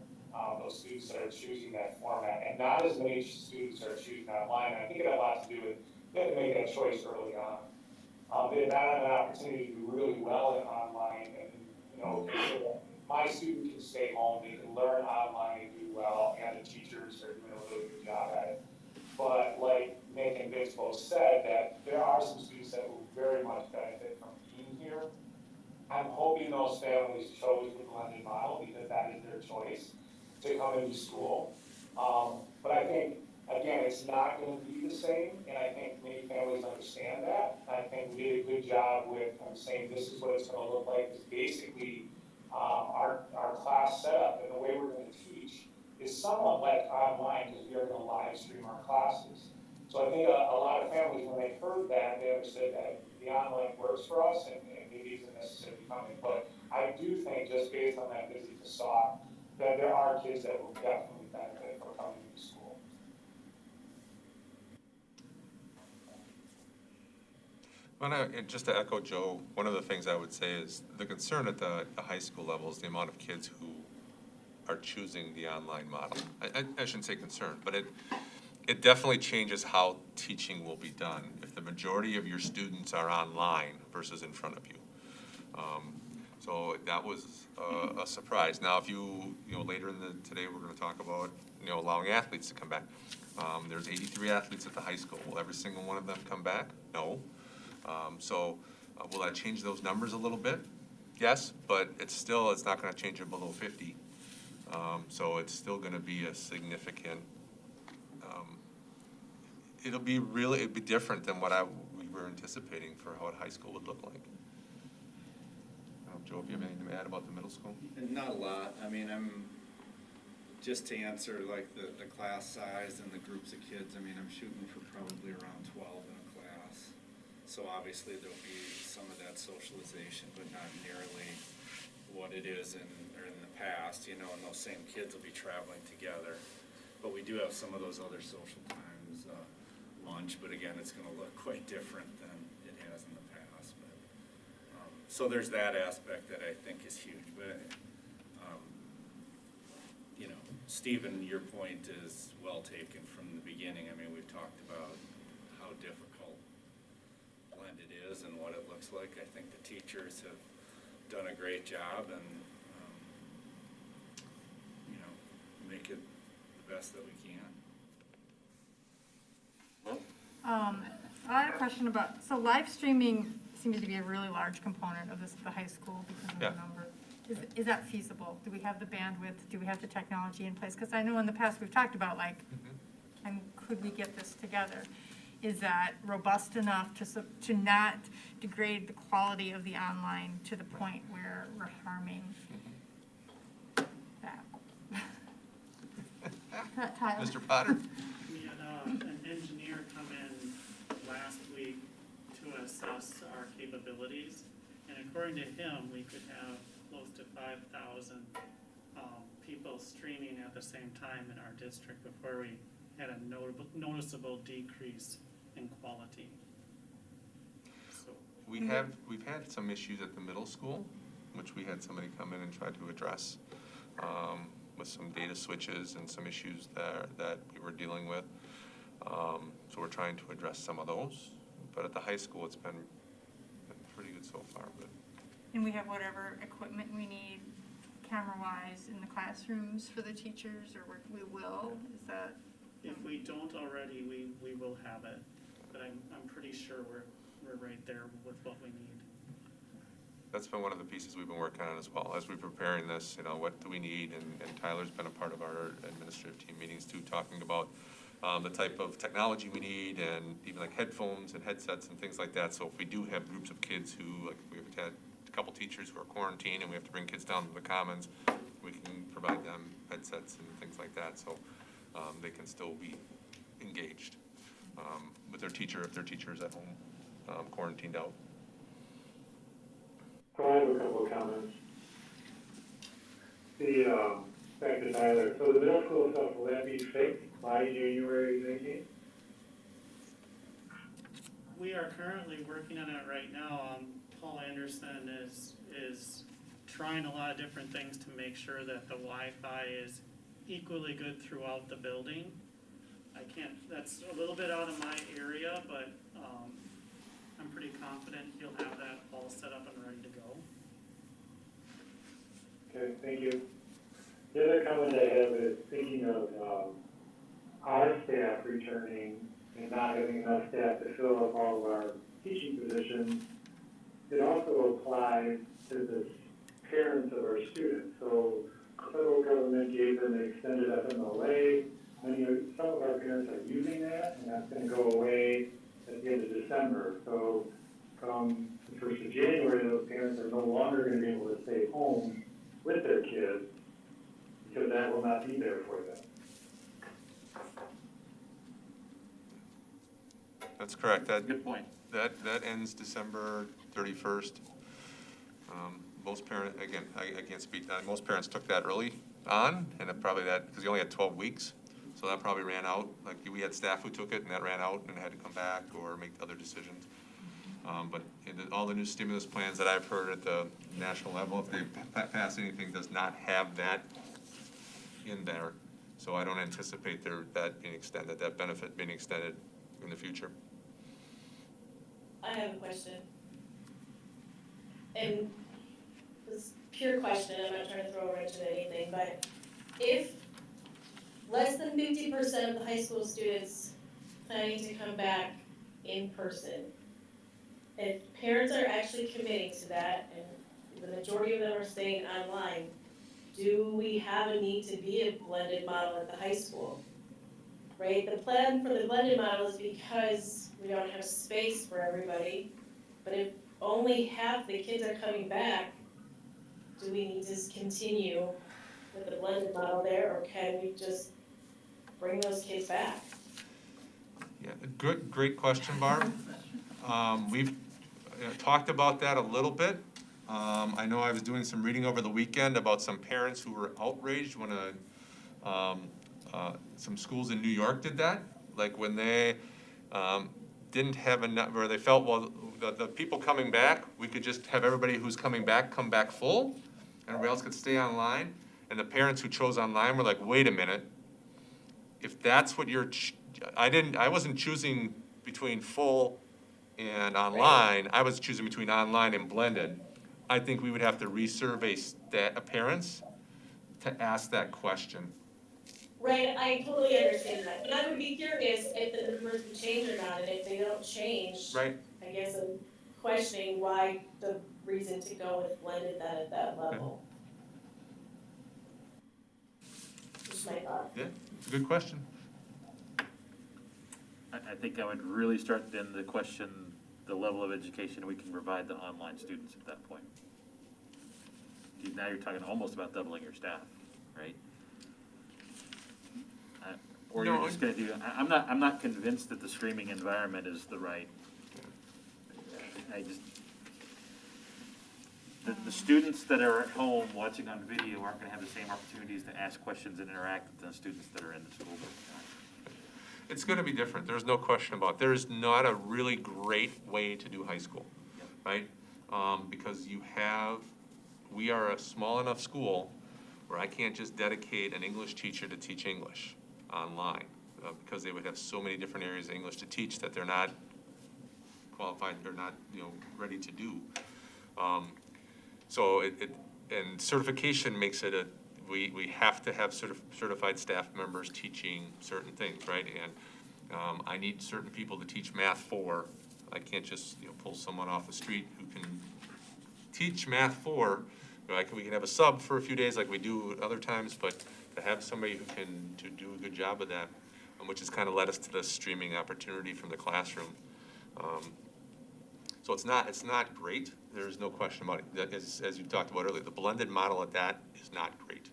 Those students that are choosing that format, and not as many students are choosing online. I think it had a lot to do with they had to make that choice early on. They had not had an opportunity to do really well in online, and my student can stay home, they can learn online and do well, and the teachers are doing a really good job at it. But like Nick and Vince both said, that there are some students that will very much benefit from being here. I'm hoping those families chose the blended model because that is their choice to come into school. But I think, again, it's not going to be the same, and I think many families understand that. I think we did a good job with saying this is what it's going to look like. It's basically our class setup and the way we're going to teach is somewhat like online because we are going to live stream our classes. So I think a lot of families, when they heard that, they understood that the online works for us, and maybe isn't necessarily coming. But I do think, just based on that visit to Sauk, that there are kids that will definitely benefit from coming to school. And just to echo Joe, one of the things I would say is the concern at the high school level is the amount of kids who are choosing the online model. I shouldn't say concern, but it definitely changes how teaching will be done if the majority of your students are online versus in front of you. So that was a surprise. Now, if you later today we're going to talk about allowing athletes to come back. There's 83 athletes at the high school. Will every single one of them come back? No. So will that change those numbers a little bit? Yes, but it's not going to change it below 50. So it's still going to be a significant. It'd be different than what we were anticipating for what high school would look like. Joe, if you have anything to add about the middle school? And not a lot. I mean, just to answer like the class size and the groups of kids, I mean, I'm shooting for probably around 12 in a class. So obviously there'll be some of that socialization, but not nearly what it is in the past, you know, and those same kids will be traveling together. But we do have some of those other social times, lunch, but again, it's gonna look quite different than it has in the past. But, so there's that aspect that I think is huge, but, you know, Stephen, your point is well taken from the beginning. I mean, we've talked about how difficult blended is and what it looks like. I think the teachers have done a great job and, you know, make it the best that we can. I had a question about, so live streaming seems to be a really large component of this at the high school because of the number. Is that feasible? Do we have the bandwidth? Do we have the technology in place? Because I know in the past we've talked about like, could we get this together? Is that robust enough to not degrade the quality of the online to the point where we're harming that? Tyler? Mr. Potter? We had an engineer come in last week to assess our capabilities, and according to him, we could have close to 5,000 people streaming at the same time in our district before we had a noticeable decrease in quality. So We've had some issues at the middle school, which we had somebody come in and try to address, with some data switches and some issues that we were dealing with. So we're trying to address some of those, but at the high school, it's been pretty good so far. But And we have whatever equipment we need camera-wise in the classrooms for the teachers, or we will, is that? if we don't already, we will have it, but I'm pretty sure we're right there with what we need. that's been one of the pieces we've been working on as well. As we're preparing this, you know, what do we need? And Tyler's been a part of our administrative team meetings too, talking about the type of technology we need and even like headphones and headsets and things like that. So if we do have groups of kids who, like we've had a couple teachers who are quarantined and we have to bring kids down to the commons, we can provide them headsets and things like that. So they can still be engaged with their teacher if their teacher's at home quarantined out. So I have a couple of comments. Back to Tyler. So the middle school stuff, will that be fixed by January 19th? We are currently working on it right now. Paul Anderson is trying a lot of different things to make sure that the Wi-Fi is equally good throughout the building. That's a little bit out of my area, but I'm pretty confident he'll have that all set up and ready to go. Okay, thank you. The other comment I have is thinking of our staff returning and not having enough staff to fill up all of our teaching positions. It also applies to the parents of our students. So the federal government gave them an extended FMLA. Some of our parents are using that, and that's going to go away at the end of December. So from the 1st of January, those parents are no longer going to be able to stay home with their kids because that will not be there for them. That's correct. Good point. That ends December 31st. Most parents, again, I can't speak that, most parents took that early on, and it probably because you only had 12 weeks, so that probably ran out. Like we had staff who took it and that ran out and had to come back or make other decisions. But all the new stimulus plans that I've heard at the national level, if they pass anything, does not have that in there. So I don't anticipate that being extended, that benefit being extended in the future. I have a question. And this pure question, I'm not trying to throw a wrench in anything, but if less than 50% of the high school students planning to come back in person, if parents are actually committing to that, and the majority of them are staying online, do we have a need to be a blended model at the high school? Right? The plan for the blended model is because we don't have space for everybody, but if only half the kids are coming back, do we need to continue with the blended model there, or can we just bring those kids back? Yeah, great question, Barb. We've talked about that a little bit. I know I was doing some reading over the weekend about some parents who were outraged when some schools in New York did that. Like when they didn't have enough, or they felt, well, the people coming back, we could just have everybody who's coming back come back full, and everybody else could stay online. And the parents who chose online were like, wait a minute, if that's what you're, I wasn't choosing between full and online, I was choosing between online and blended. I think we would have to resurvey parents to ask that question. Right, I totally understand that, but I would be curious if the numbers would change or not, and if they don't change, Right. I guess I'm questioning why the reason to go with blended then at that level. Just my thought. Yeah, it's a good question. I think I would really start then to question the level of education we can provide the online students at that point. Now you're talking almost about doubling your staff, right? Or you're just gonna do, I'm not convinced that the streaming environment is the right, the students that are at home watching on video aren't gonna have the same opportunities to ask questions and interact with the students that are in the school. It's gonna be different, there's no question about it. There is not a really great way to do high school, right? Because we are a small enough school where I can't just dedicate an English teacher to teach English online, because they would have so many different areas of English to teach that they're not qualified, they're not, ready to do. So and certification makes it we have to have certified staff members teaching certain things, right? And I need certain people to teach Math 4. I can't just pull someone off the street who can teach Math 4. We can have a sub for a few days like we do at other times, but to have somebody who can do a good job of that, which has kind of led us to the streaming opportunity from the classroom. So it's not great. There's no question about it. That is, as you talked about earlier, the blended model at that is not great.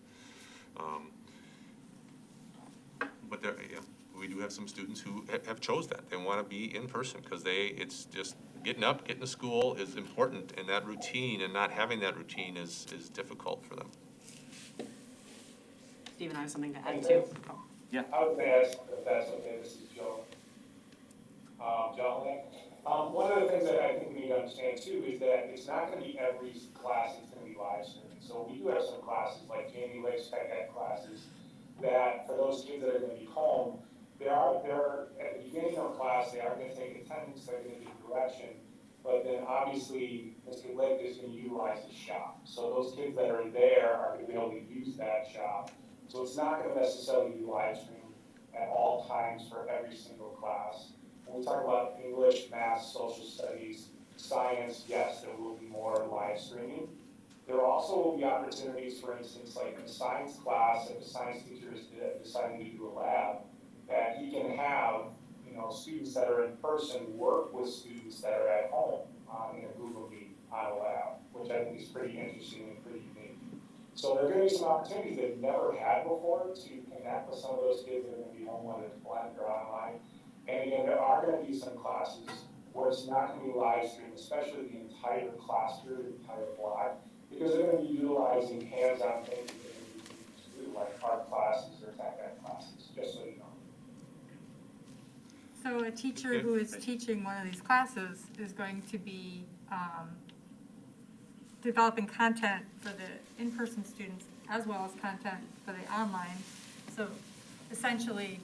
But we do have some students who have chose that. They want to be in person because it's just getting up, getting to school is important, and that routine and not having that routine is difficult for them. Stephen, I have something to add too. Yeah. I was going to ask if that's okay. This is Joe. John, one of the things that I think we need to understand too is that it's not going to be every class that's going to be live streaming. So we do have some classes like Jamie Lake's Tech Ed classes that for those kids that are going to be home, they're at the beginning of class, they are going to take attendance, they're going to do direction, but then obviously Mr. Lake is going to utilize the shop. So those kids that are there are going to be able to use that shop. So it's not going to necessarily be live streamed at all times for every single class. When we talk about English, math, social studies, science, yes, there will be more live streaming. There also will be opportunities, for instance, like in a science class, if a science teacher is deciding to do a lab, that he can have, students that are in person work with students that are at home in a Google Meet on a lab, which I think is pretty interesting and pretty unique. So there are going to be some opportunities they've never had before to connect with some of those kids that are going to be home, whether it's blended or online. And again, there are going to be some classes where it's not going to be live streamed, especially the entire class period, the entire block, because they're going to be utilizing hands-on things that they're going to do, like art classes or tech ed classes, just so you know. So a teacher who is teaching one of these classes is going to be developing content for the in-person students as well as content for the online. So essentially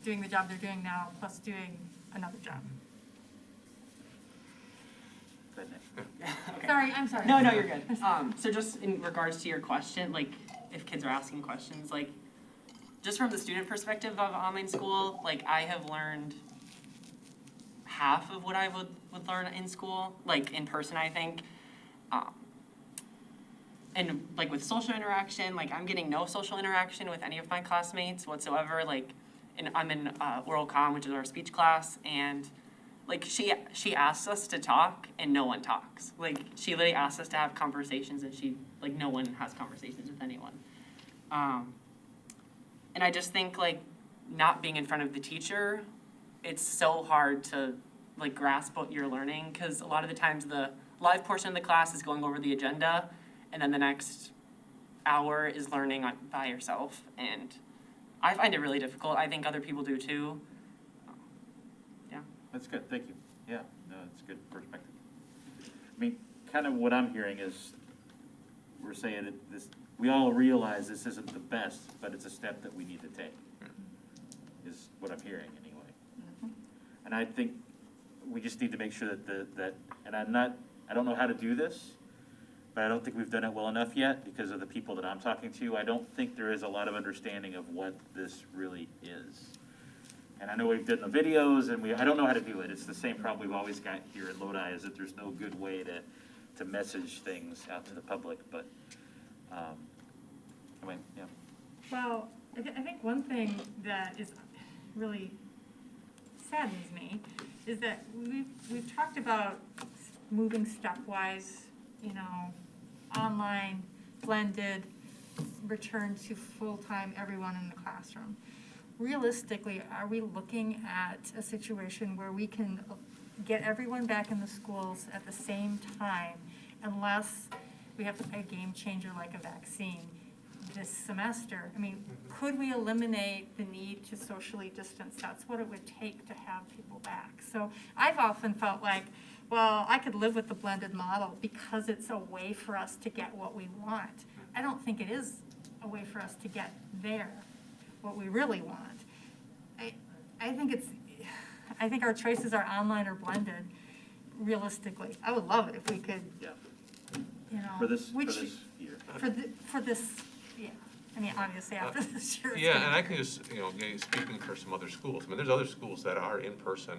doing the job they're doing now plus doing another job. Okay. Sorry, I'm sorry. No, you're good. So just in regards to your question, like if kids are asking questions, like just from the student perspective of online school, like I have learned half of what I would learn in school, like in person, I think. And like with social interaction, like I'm getting no social interaction with any of my classmates whatsoever. Like I'm in WorldCom, which is our speech class, and like she asks us to talk and no one talks. Like she literally asks us to have conversations and no one has conversations with anyone. And I just think like not being in front of the teacher, it's so hard to like grasp what you're learning, because a lot of the times the live portion of the class is going over the agenda, and then the next hour is learning by yourself, and I find it really difficult. I think other people do too. Yeah. That's good, thank you. Yeah, no, it's a good perspective. I mean, kind of what I'm hearing is, we're saying that this, we all realize this isn't the best, but it's a step that we need to take, is what I'm hearing anyway. And I think we just need to make sure that and I don't know how to do this, but I don't think we've done it well enough yet because of the people that I'm talking to. I don't think there is a lot of understanding of what this really is. And I know we've done the videos, and I don't know how to do it. It's the same problem we've always got here in Lodi, is that there's no good way to message things out to the public, but, anyway, yeah. Well, I think one thing that is really saddens me is that we've talked about moving stepwise, online, blended, return to full-time everyone in the classroom. Realistically, are we looking at a situation where we can get everyone back in the schools at the same time unless we have a game changer like a vaccine this semester? I mean, could we eliminate the need to socially distance? That's what it would take to have people back. So I've often felt like, well, I could live with the blended model because it's a way for us to get what we want. I don't think it is a way for us to get there, what we really want. I think our choices are online or blended, realistically. I would love it if we could, For this year. For this, yeah. I mean, obviously after this year. Yeah, and I can just, speaking for some other schools, I mean, there's other schools that are in person,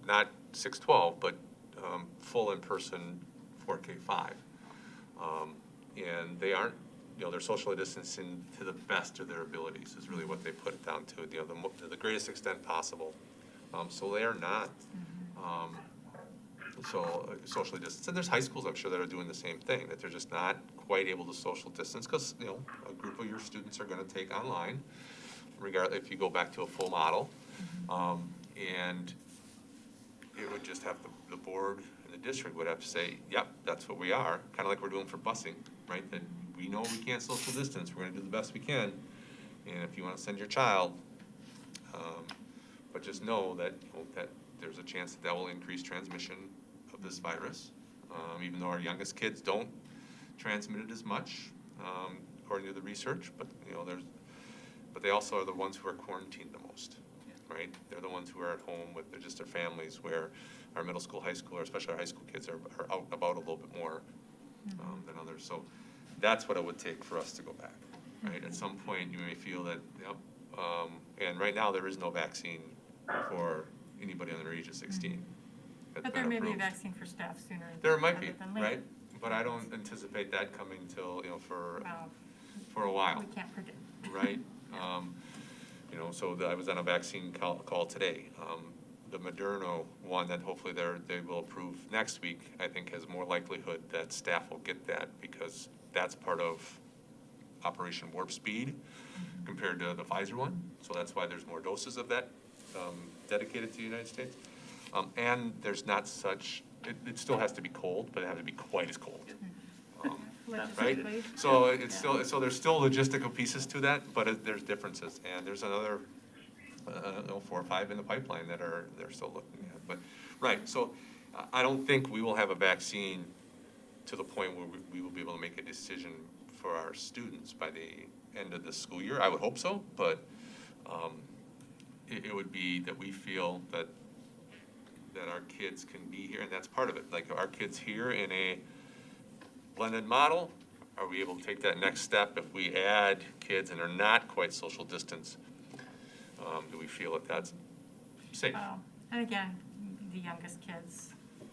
not 612, but full in person 4K5. And they aren't, they're socially distancing to the best of their abilities is really what they put it down to, the greatest extent possible. So they are not socially distanced. And there's high schools, I'm sure, that are doing the same thing, that they're just not quite able to social distance because, a group of your students are going to take online, regardless if you go back to a full model. And it would just have the board and the district would have to say, yep, that's what we are, kind of like we're doing for busing, right? That we know we can't social distance, we're going to do the best we can. And if you want to send your child, but just know that, that there's a chance that will increase transmission of this virus, even though our youngest kids don't transmit it as much, according to the research, but but they also are the ones who are quarantined the most, right? They're the ones who are at home with their families, where our middle school, high school, or especially our high school kids are out and about a little bit more than others. So that's what it would take for us to go back, right? At some point, you may feel that, and right now there is no vaccine for anybody under the age of 16. But there may be a vaccine for staff sooner. There might be, right? But I don't anticipate that coming till, for a while. We can't predict. Right? So I was on a vaccine call today. The Moderna one that hopefully they will approve next week, I think has more likelihood that staff will get that because that's part of Operation Warp Speed compared to the Pfizer one. So that's why there's more doses of that dedicated to the United States. And there's not such, it still has to be cold, but it has to be quite as cold. Right? So it's still, so there's still logistical pieces to that, but there's differences. And there's another, 4 or 5 in the pipeline that they're still looking at. But, right, so I don't think we will have a vaccine to the point where we will be able to make a decision for our students by the end of the school year. I would hope so, but it would be that we feel that our kids can be here, and that's part of it. Like our kids here in a blended model, are we able to take that next step if we add kids and are not quite social distance? Do we feel that that's safe? And again, the youngest kids,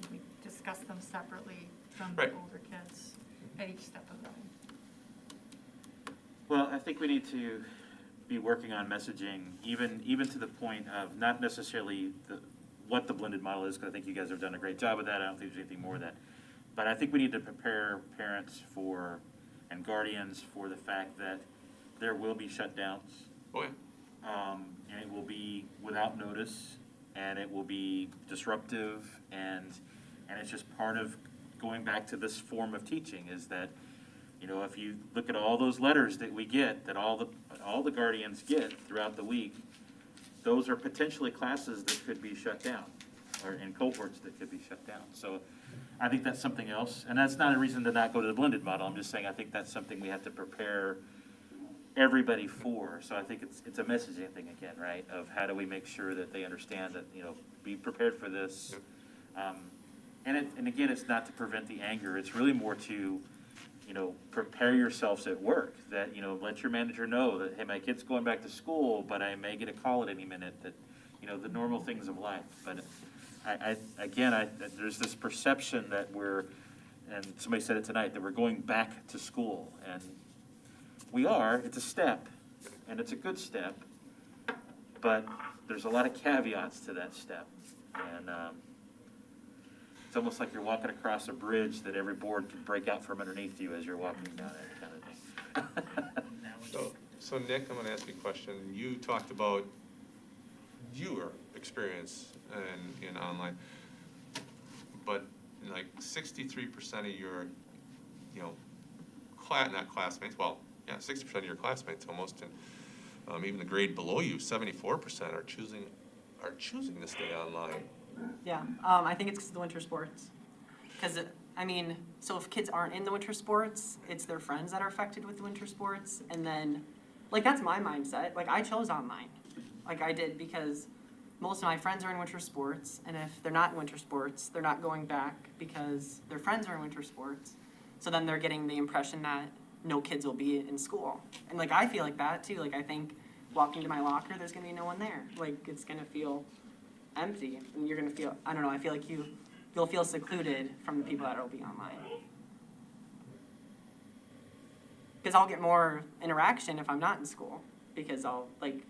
we discuss them separately from the older kids at each step of the way. Well, I think we need to be working on messaging, even to the point of not necessarily what the blended model is, because I think you guys have done a great job with that. I don't think there's anything more of that. But I think we need to prepare parents for, and guardians for the fact that there will be shutdowns. Oh, yeah. And it will be without notice, and it will be disruptive, and it's just part of going back to this form of teaching, is that, you know, if you look at all those letters that we get, that all the guardians get throughout the week, those are potentially classes that could be shut down, or in cohorts that could be shut down. So I think that's something else, and that's not a reason to not go to the blended model. I'm just saying I think that's something we have to prepare everybody for. So I think it's a messaging thing again, right? Of how do we make sure that they understand that, you know, be prepared for this. And again, it's not to prevent the anger. It's really more to, you know, prepare yourselves at work. That, you know, let your manager know that, hey, my kid's going back to school, but I may get a call at any minute. That, you know, the normal things of life. But there's this perception that we're, and somebody said it tonight, that we're going back to school, and we are. It's a step, and it's a good step, but there's a lot of caveats to that step, and it's almost like you're walking across a bridge that every board can break out from underneath you as you're walking down it, kind of thing. So Nick, I'm going to ask you a question. You talked about your experience in online, but like 63% of your, you know, not classmates, well, yeah, 60% of your classmates almost, and even the grade below you, 74% are choosing to stay online. Yeah, I think it's because of the winter sports. Because, I mean, so if kids aren't in the winter sports, it's their friends that are affected with the winter sports. And then, like, that's my mindset. Like, I chose online. Like, I did because most of my friends are in winter sports. And if they're not in winter sports, they're not going back because their friends are in winter sports. So then they're getting the impression that no kids will be in school. And, like, I feel like that, too. Like, I think walking to my locker, there's going to be no one there. Like, it's going to feel empty. And you're going to feel, I don't know, I feel like you'll feel secluded from the people that will be online. Because I'll get more interaction if I'm not in school. Because I'll, like,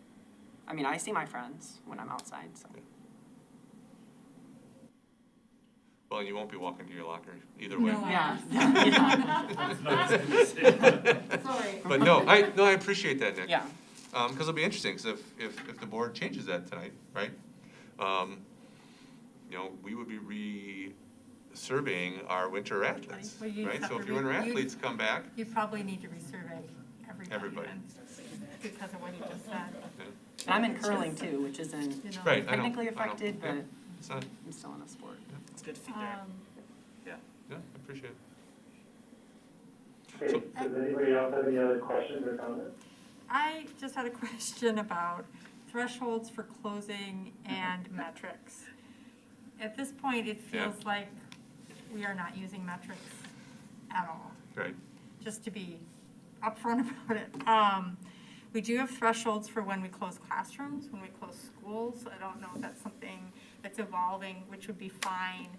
I mean, I see my friends when I'm outside, so. Well, you won't be walking to your locker either way. No. Yeah. Sorry. But no, I appreciate that, Nick. Yeah. Because it'll be interesting, because if the board changes that tonight, right? You know, we would be surveying our winter athletes, Well, you'd right? have So to if your winter athletes come back, You probably need to resurvey everybody. Everybody. then, because of what you just said. And I'm in curling, too, which isn't You know. Right, I know, technically I know. affected, Yeah, but it's not, I'm still in a sport. It's good feedback. Yeah. yeah, I appreciate it. Okay, does anybody else have any other questions or comments? I just had a question about thresholds for closing and metrics. At this point, it feels like we are not using metrics at all. Right. Just to be upfront about it. We do have thresholds for when we close classrooms, when we close schools. I don't know if that's something that's evolving, which would be fine,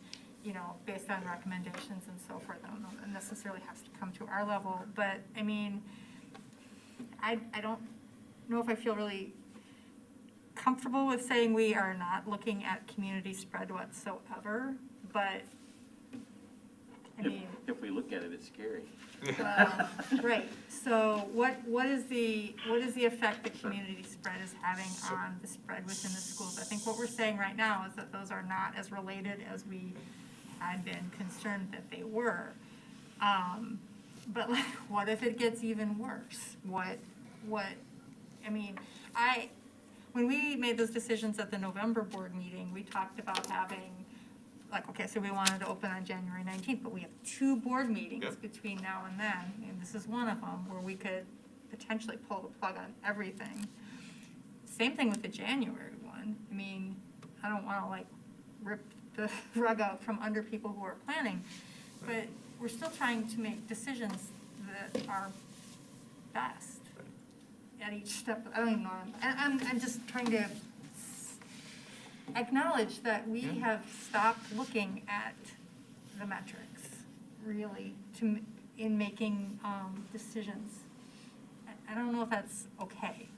you know, based on recommendations and so forth. I don't know if it necessarily has to come to our level, but I mean, I don't know if I feel really comfortable with saying we are not looking at community spread whatsoever, but I mean. If we look at it, it's scary. Right, so what is the effect that community spread is having on the spread within the schools? I think what we're saying right now is that those are not as related as we had been concerned that they were. But like, what if it gets even worse? I mean, when we made those decisions at the November board meeting, we talked about having, like, okay, so we wanted to open on January 19th, but we have 2 board meetings between now and then, and this is one of them where we could potentially pull the plug on everything. Same thing with the January one. I mean, I don't want to like rip the rug out from under people who are planning, but we're still trying to make decisions that are best at each step. I don't even know. I'm just trying to acknowledge that we have stopped looking at the metrics, really, in making decisions. I don't know if that's okay.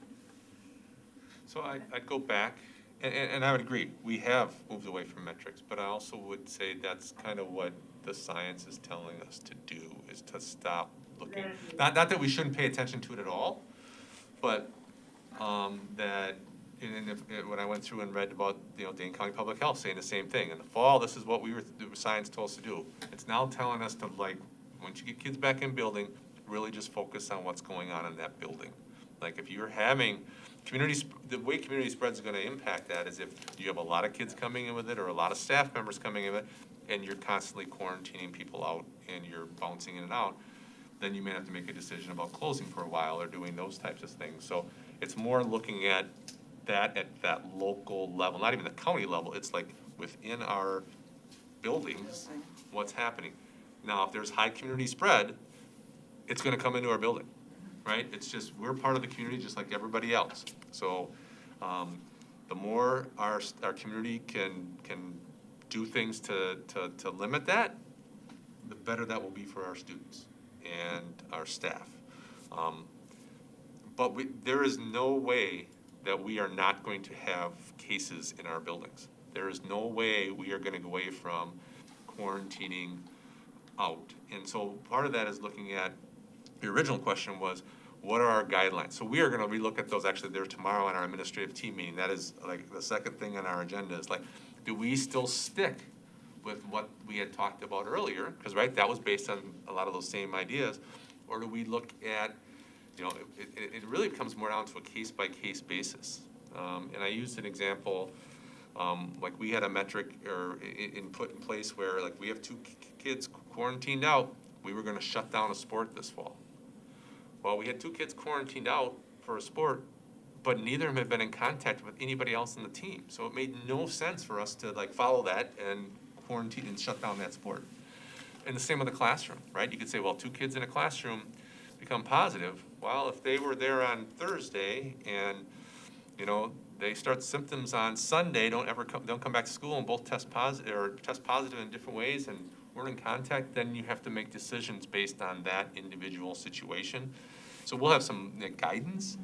So I'd go back And I would agree, we have moved away from metrics, but I also would say that's kind of what the science is telling us to do, is to stop looking. Not that we shouldn't pay attention to it at all, but that, when I went through and read about, Dane County Public Health saying the same thing. In the fall, this is what the science told us to do. It's now telling us to, like, once you get kids back in building, really just focus on what's going on in that building. Like, if you're having the way community spread is gonna impact that is if you have a lot of kids coming in with it or a lot of staff members coming in with it, and you're constantly quarantining people out and you're bouncing in and out, then you may have to make a decision about closing for a while or doing those types of things. So it's more looking at that local level, not even the county level, it's like within our buildings, what's happening. Now, if there's high community spread, it's gonna come into our building, right? It's just, we're part of the community just like everybody else. So, the more our community can do things to limit that, the better that will be for our students and our staff. But there is no way that we are not going to have cases in our buildings. There is no way we are gonna go away from quarantining out. And so part of that is looking at, the original question was, what are our guidelines? So we are gonna relook at those actually there tomorrow on our administrative team meeting. That is like the second thing on our agenda is like, do we still stick with what we had talked about earlier? Because that was based on a lot of those same ideas. Or do we look at, it really comes more down to a case-by-case basis. And I used an example, like we had a metric put in place where like we have 2 kids quarantined out, we were gonna shut down a sport this fall. Well, we had 2 kids quarantined out for a sport, but neither of them had been in contact with anybody else on the team. So it made no sense for us to like follow that and quarantine and shut down that sport. And the same with the classroom, right? You could say, well, 2 kids in a classroom become positive. Well, if they were there on Thursday and, they start symptoms on Sunday, don't come back to school and both test positive in different ways and we're in contact, then you have to make decisions based on that individual situation. So we'll have some guidance,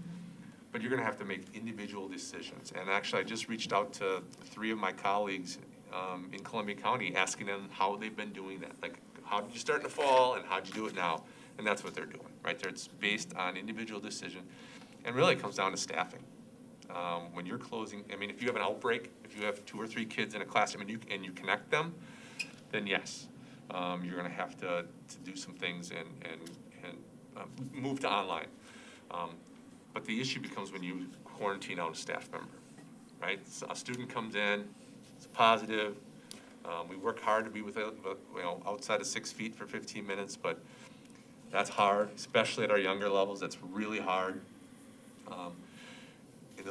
but you're gonna have to make individual decisions. And actually, I just reached out to 3 of my colleagues in Columbia County, asking them how they've been doing that. Like, how did you start in the fall and how did you do it now? And that's what they're doing, right there. It's based on individual decision. And really it comes down to staffing. When you're closing, if you have an outbreak, if you have 2 or 3 kids in a classroom and you connect them, then yes, you're gonna have to do some things and move to online. But the issue becomes when you quarantine out a staff member, right? So a student comes in, it's positive. We work hard to be outside of 6 feet for 15 minutes, but that's hard, especially at our younger levels. That's really hard.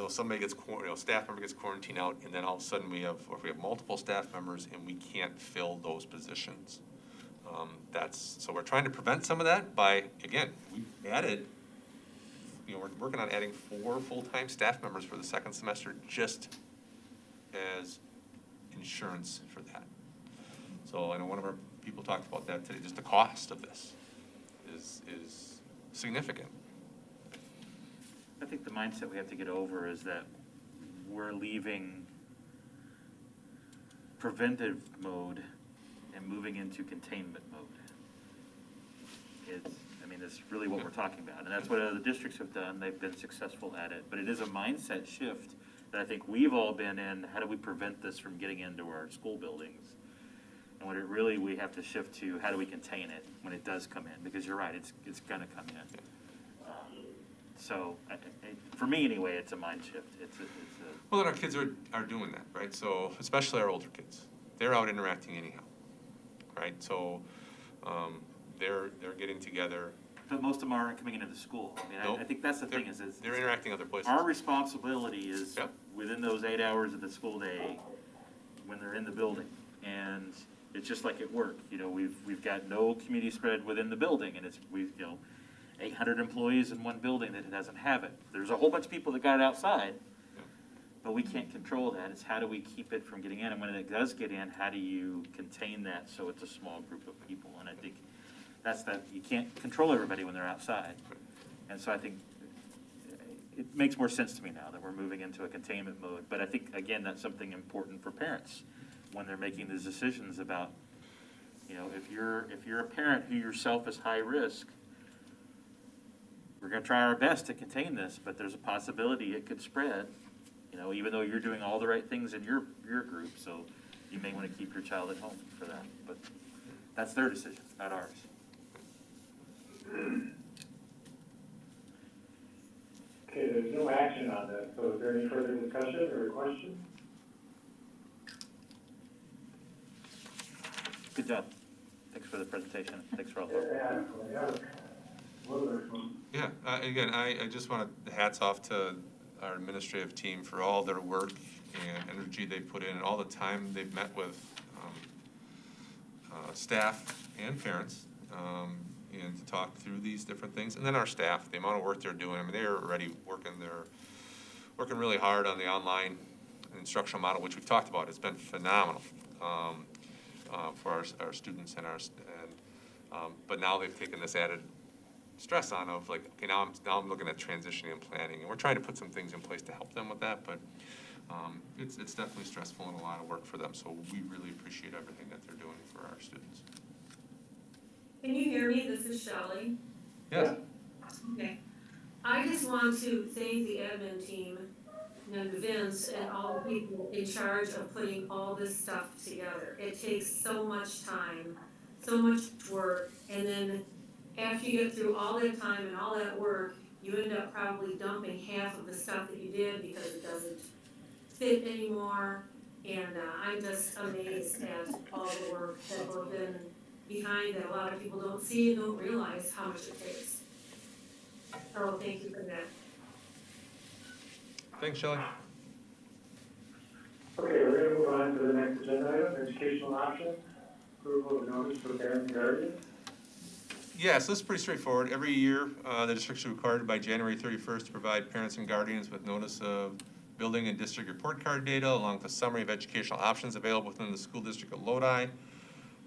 Somebody gets, staff member gets quarantined out, and then all of a sudden we have multiple staff members and we can't fill those positions. So we're trying to prevent some of that by, again, we added, we're working on adding 4 full-time staff members for the 2nd semester just as insurance for that. So I know one of our people talked about that today, just the cost of this is significant. I think the mindset we have to get over is that we're leaving preventive mode and moving into containment mode. It's really what we're talking about, and that's what other districts have done. They've been successful at it, but it is a mindset shift that I think we've all been in. How do we prevent this from getting into our school buildings? And what we have to shift to, how do we contain it when it does come in? Because you're right, it's gonna come in. So, for me anyway, it's a mind shift. Well, then our kids are doing that, right? So, especially our older kids, they're out interacting anyhow, right? So, they're getting together. But most of them aren't coming into the school. Nope. I think that's the thing is they're interacting other places. Our responsibility is within those 8 hours of the school day when they're in the building, and it's just like at work. We've got no community spread within the building, and we've 800 employees in one building that it doesn't have it. There's a whole bunch of people that got it outside, but we can't control that. It's how do we keep it from getting in, and when it does get in, how do you contain that so it's a small group of people? And I think you can't control everybody when they're outside. And so I think it makes more sense to me now that we're moving into a containment mode. But I think, again, that's something important for parents when they're making these decisions about, you know, if you're a parent who yourself is high risk, we're gonna try our best to contain this, but there's a possibility it could spread, you know, even though you're doing all the right things in your group, so you may wanna keep your child at home for that, but that's their decision, not ours. Okay, there's no action on that, so is there any further discussion or question? Good job. Thanks for the presentation. Thanks for all the help. Yeah, again, I just want to hats off to our administrative team for all their work and energy they put in and all the time they've met with staff and parents and to talk through these different things. And then our staff, the amount of work they're doing. I mean, they're already working really hard on the online instructional model, which we've talked about. It's been phenomenal for our students and but now they've taken this added stress on of like, okay, now I'm looking at transitioning and planning, and we're trying to put some things in place to help them with that, but it's definitely stressful and a lot of work for them, so we really appreciate everything that they're doing for our students. Can you hear me? This is Shelley. Yes. Okay. I just want to thank the admin team and Vince and all the people in charge of putting all this stuff together. It takes so much time, so much work, and then after you get through all that time and all that work, you end up probably dumping half of the stuff that you did because it doesn't fit anymore. And I'm just amazed at all the work that has been behind that a lot of people don't see and don't realize how much it takes. So thank you for that. Thanks, Shelley. Okay, we're gonna move on to the next agenda item, educational options, approval of notice for parents and guardians. Yeah, so this is pretty straightforward. Every year, the districts are required by January 31st to provide parents and guardians with notice of building and district report card data along with a summary of educational options available within the school district of Lodi.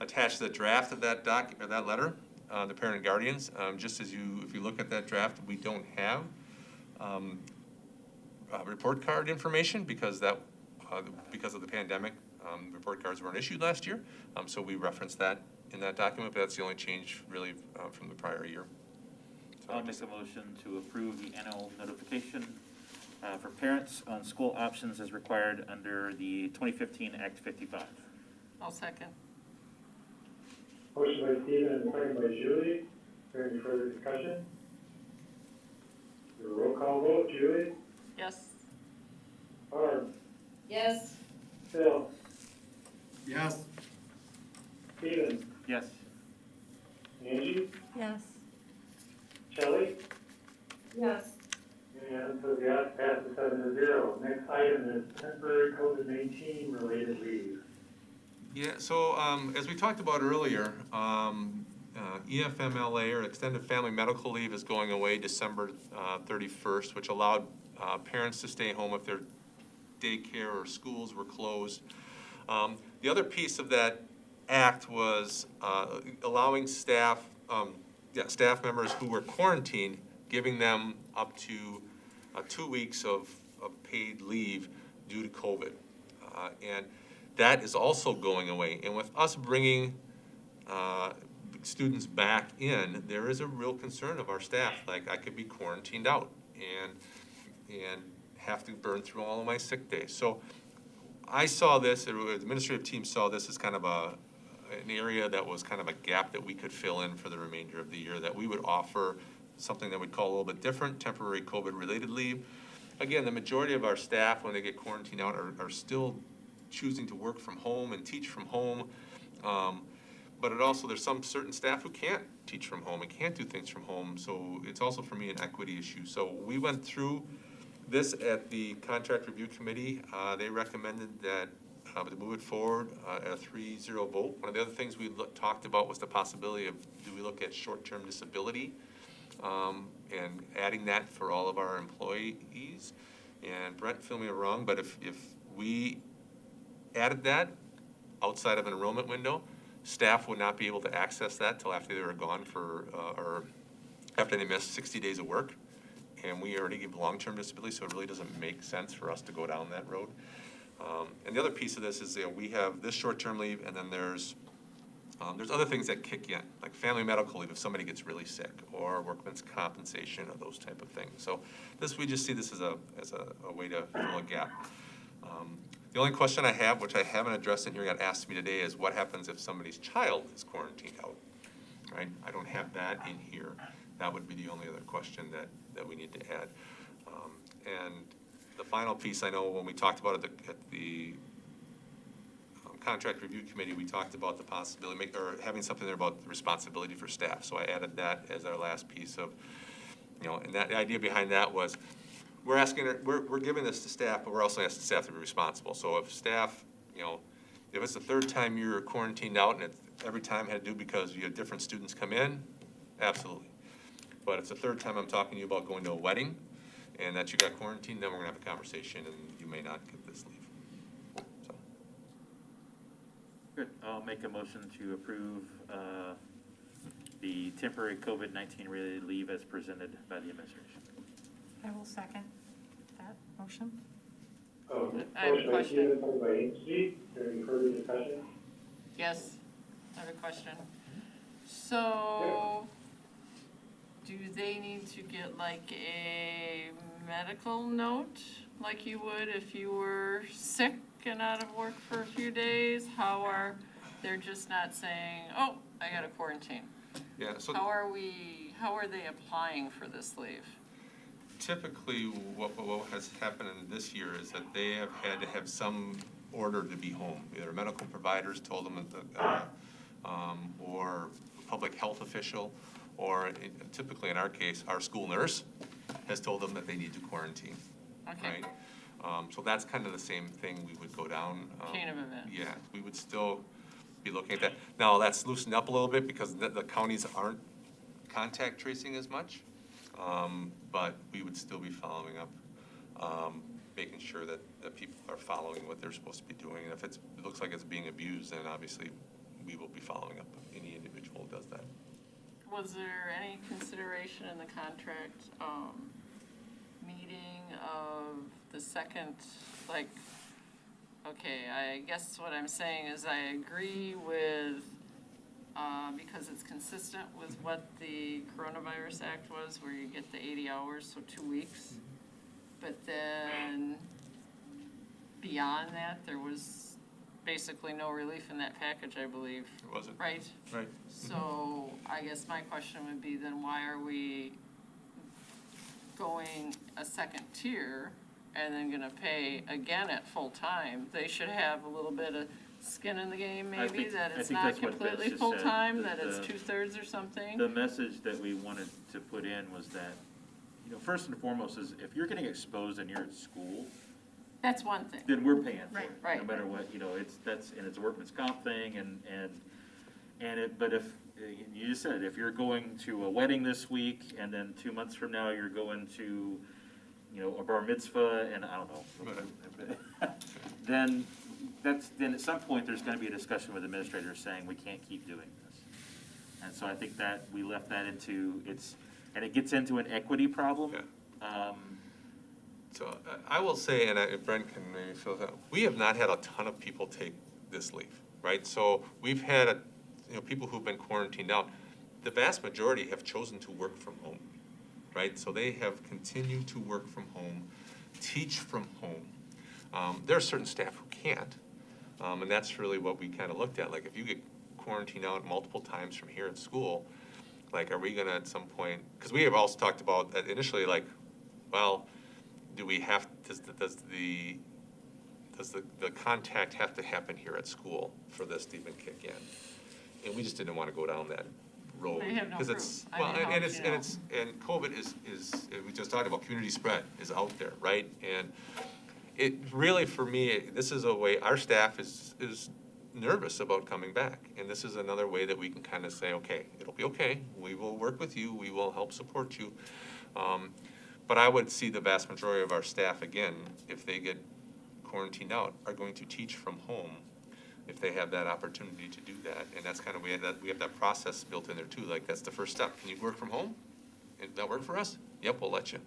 Attached to the draft of that that letter, the parent and guardians, just as if you look at that draft, we don't have report card information because of the pandemic. Report cards weren't issued last year, so we referenced that in that document, but that's the only change really from the prior year. So I'll make a motion to approve the annual notification for parents on school options as required under the 2015 Act 55. I'll second. Motion by Stephen and second by Julie. Is there any further discussion? Do a roll call vote. Julie? Yes. Barb? Yes. Phil? Yes. Stephen? Yes. Angie? Yes. Shelley? Yes. And so yes, passes 7-0. Next item is temporary COVID-19 related leave. Yeah, so as we talked about earlier, EFMLA or Extended Family Medical Leave is going away December 31st, which allowed parents to stay home if their daycare or schools were closed. The other piece of that act was allowing staff members who were quarantined, giving them up to 2 weeks of paid leave due to COVID. And that is also going away. And with us bringing students back in, there is a real concern of our staff. Like, I could be quarantined out and have to burn through all of my sick days. So I saw this, the administrative team saw this as kind of an area that was kind of a gap that we could fill in for the remainder of the year, that we would offer something that we'd call a little bit different, temporary COVID-related leave. Again, the majority of our staff, when they get quarantined out, are still choosing to work from home and teach from home. But there's some certain staff who can't teach from home and can't do things from home. So it's also, for me, an equity issue. So we went through this at the contract review committee. They recommended that to move it forward at a 3-0 vote. One of the other things we talked about was the possibility of, do we look at short-term disability and adding that for all of our employees? And Brent, feel me wrong, but if we added that outside of an enrollment window, staff would not be able to access that till after they were gone or after they missed 60 days of work. and we already give long-term disability, so it really doesn't make sense for us to go down that road. And the other piece of this is, we have this short-term leave, and then there's other things that kick in, like family medical leave if somebody gets really sick, or workman's compensation, or those type of things. So we just see this as a way to fill a gap. The only question I have, which I haven't addressed in here, got asked me today, is what happens if somebody's child is quarantined out, right? I don't have that in here. That would be the only other question that we need to add. And the final piece, I know when we talked about it at the contract review committee, we talked about the possibility, or having something there about the responsibility for staff. So I added that as our last piece of, and that, the idea behind that was, we're giving this to staff, but we're also asking staff to be responsible. So if staff, if it's the third time you're quarantined out, and every time had to do because you had different students come in, absolutely. But if it's the third time I'm talking to you about going to a wedding, and that you got quarantined, then we're gonna have a conversation, and you may not get this leave. So. Good. I'll make a motion to approve the temporary COVID-19 related leave as presented by the administration. I will second that motion. I have a Motion by question. Stephen, second by Ainsley. Is there any further discussion? Yes, I have a question. So, do they need to get like a medical note like you would if you were sick and out of work for a few days? They're just not saying, oh, I got a quarantine. Yeah, so How are they applying for this leave? typically what has happened in this year is that they have had to have some order to be home. Either medical providers told them, or a public health official, or typically in our case, our school nurse has told them that they need to quarantine. Okay. Right? So that's kind of the same thing we would go down. Chain of events. Yeah, we would still be looking at that. Now, that's loosened up a little bit because the counties aren't contact tracing as much, but we would still be following up, making sure that people are following what they're supposed to be doing. And if it looks like it's being abused, then obviously we will be following up any individual who does that. Was there any consideration in the contract meeting of the second, like, okay, I guess what I'm saying is I agree with, because it's consistent with what the Coronavirus Act was, where you get the 80 hours, so 2 weeks. But then beyond that, there was basically no relief in that package, I believe. It wasn't. Right? Right. So I guess my question would be then why are we going a second tier and then gonna pay again at full time? They should have a little bit of skin in the game maybe, that it's not that's what Vince completely just full said, time, that it's 2/3 or something. The message that we wanted to put in was that, first and foremost is if you're getting exposed and you're at school, That's one thing. then we're paying for Right, it. right. No matter what, it's a workman's comp thing but if, you just said, if you're going to a wedding this week and then 2 months from now you're going to, a bar mitzvah and I don't know. Then at some point there's gonna be a discussion with administrators saying we can't keep doing this. And so I think that we left that into, and it gets into an equity problem. Yeah. So I will say, and Brent can maybe fill that, we have not had a ton of people take this leave, right? So we've had people who've been quarantined out. The vast majority have chosen to work from home, right? So they have continued to work from home, teach from home. There are certain staff who can't, and that's really what we kind of looked at. Like if you get quarantined out multiple times from here at school, like are we gonna at some point, because we have also talked about that initially, like, well, do we have, does the contact have to happen here at school for this to even kick in? And we just didn't want to go down that road. They have no Because proof. it's, I well, mean, and COVID is, we just talked about community spread is out there, right? And it really, for me, this is a way, our staff is nervous about coming back. And this is another way that we can kind of say, okay, it'll be okay. We will work with you. We will help support you. But I would see the vast majority of our staff, again, if they get quarantined out, are going to teach from home if they have that opportunity to do that. And that's kind of, we have that process built in there too. Like that's the first step. Can you work from home? Did that work for us? Yep, we'll let you.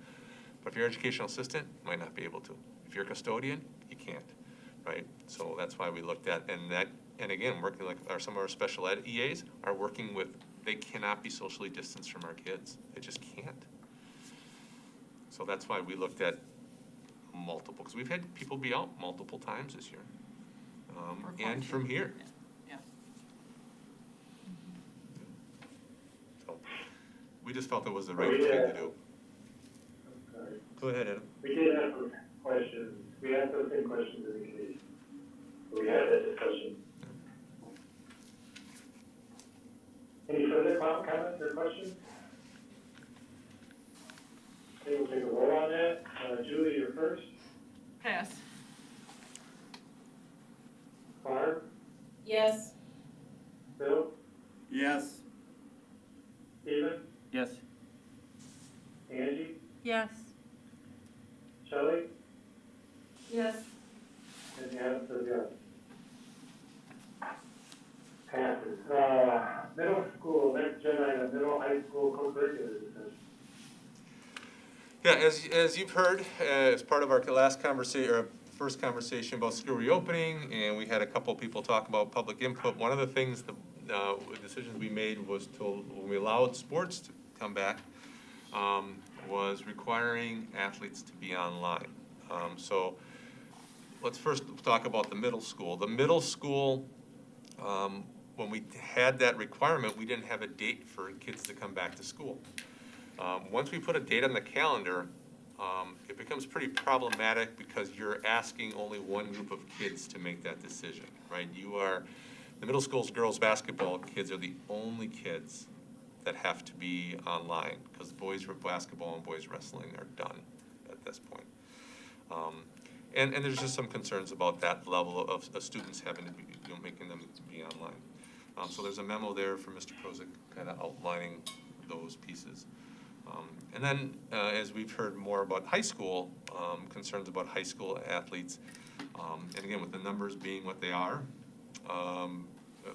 But if you're an educational assistant, you might not be able to. If you're a custodian, you can't, right? So that's why we looked at, and again, working like some of our special ed EAs are working with, they cannot be socially distanced from our kids. They just can't. So that's why we looked at multiple, because we've had people be out multiple times this year. And from here. Yeah. So we just felt it was the right thing to do. Sorry. Go ahead, Adam. We did have some questions. We asked those same questions in the committee. We had that discussion. Any further comments or questions? Okay, we'll take a roll on that. Julie, you're first. Pass. Barb? Yes. Bill? Yes. Stephen? Yes. Angie? Yes. Shelley? Yes. And Adam says yes. Passes. Middle school, next gen item, middle high school co-curricular discussion. Yeah, as you've heard, as part of our last conversation, or first conversation about school reopening, and we had a couple people talk about public input, one of the things, the decisions we made was when we allowed sports to come back, was requiring athletes to be online. So let's first talk about the middle school. The middle school, when we had that requirement, we didn't have a date for kids to come back to school. Once we put a date on the calendar, it becomes pretty problematic because you're asking only one group of kids to make that decision, right? The middle school's girls basketball kids are the only kids that have to be online because boys basketball and boys wrestling are done at this point. And there's just some concerns about that level of students having to be, making them be online. So there's a memo there for Mr. Prozik kind of outlining those pieces. And then as we've heard more about high school, concerns about high school athletes, and again, with the numbers being what they are,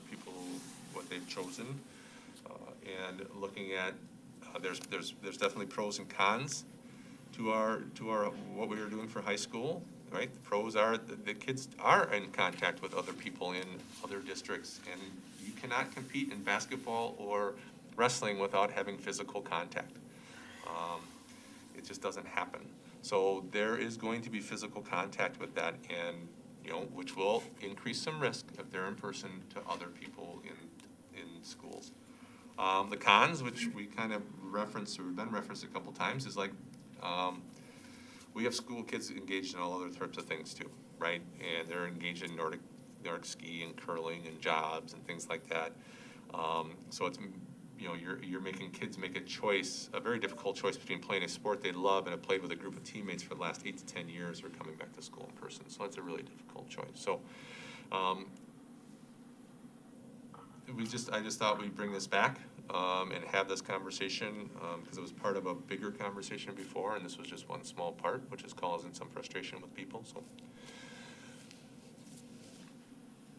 people, what they've chosen, and looking at, there's definitely pros and cons to our what we are doing for high school, right? The pros are the kids are in contact with other people in other districts, and you cannot compete in basketball or wrestling without having physical contact. It just doesn't happen. So there is going to be physical contact with that, and which will increase some risk if they're in person to other people in schools. The cons, which we kind of referenced or been referenced a couple times, is like we have school kids engaged in all other types of things too, right? And they're engaged in Nordic ski and curling and jobs and things like that. So it's you're making kids make a choice, a very difficult choice between playing a sport they love and have played with a group of teammates for the last 8 to 10 years or coming back to school in person. So that's a really difficult choice. So I just thought we'd bring this back and have this conversation because it was part of a bigger conversation before, and this was just one small part, which is causing some frustration with people. So.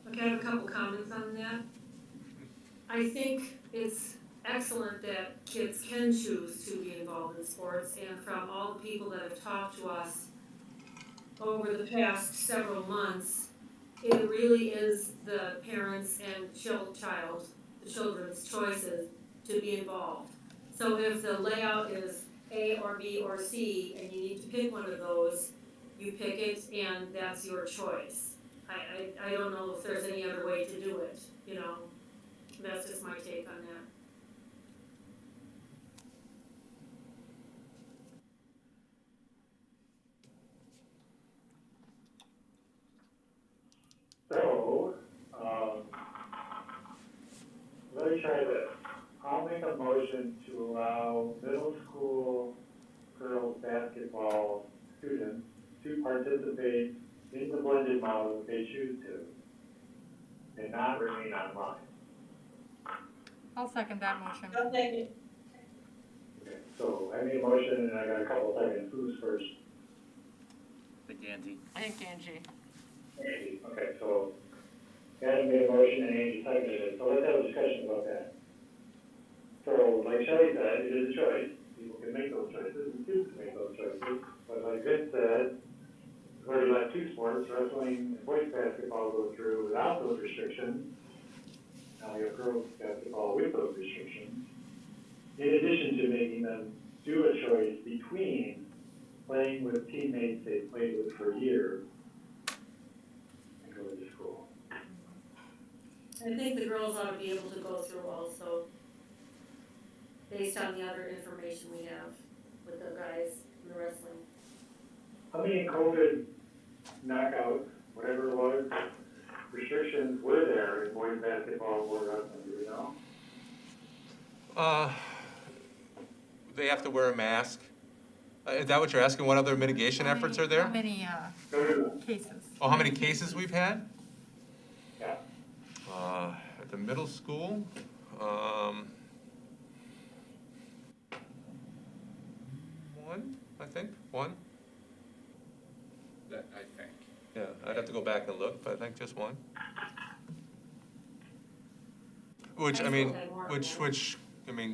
Okay, I have a couple comments on that. I think it's excellent that kids can choose to be involved in sports, and from all the people that have talked to us over the past several months, it really is the parents and the children's choices to be involved. So if the layout is A or B or C and you need to pick one of those, you pick it and that's your choice. I don't know if there's any other way to do it, That's just my take on that. So, let me try this. I'll make a motion to allow middle school girls basketball students to participate in the blended model if they choose to, and not remain online. I'll second that motion. I'll second. Okay, so I made a motion and I got a couple seconds. Who's first? The Ganji. I think Angie. Angie. Okay, so Adam made a motion and Angie seconded it. So let's have a discussion about that. So like Shelley said, it is a choice. People can make those choices, and students make those choices. But like Vince said, we've already let two sports, wrestling and boys basketball, go through without those restrictions. Now we have girls basketball with those restrictions. In addition to making them do a choice between playing with teammates they played with for years and going to school. I think the girls ought to be able to go through also, based on the other information we have with the guys in the wrestling. How many COVID knockouts, whatever it was, restrictions were there in boys basketball and boys wrestling, do we know? They have to wear a mask. Is that what you're asking? What other mitigation efforts are there? How many cases? Oh, how many cases we've had? Yeah. At the middle school, one, I think, one. That, I think. Yeah, I'd have to go back and look, but I think just one. Which, I mean,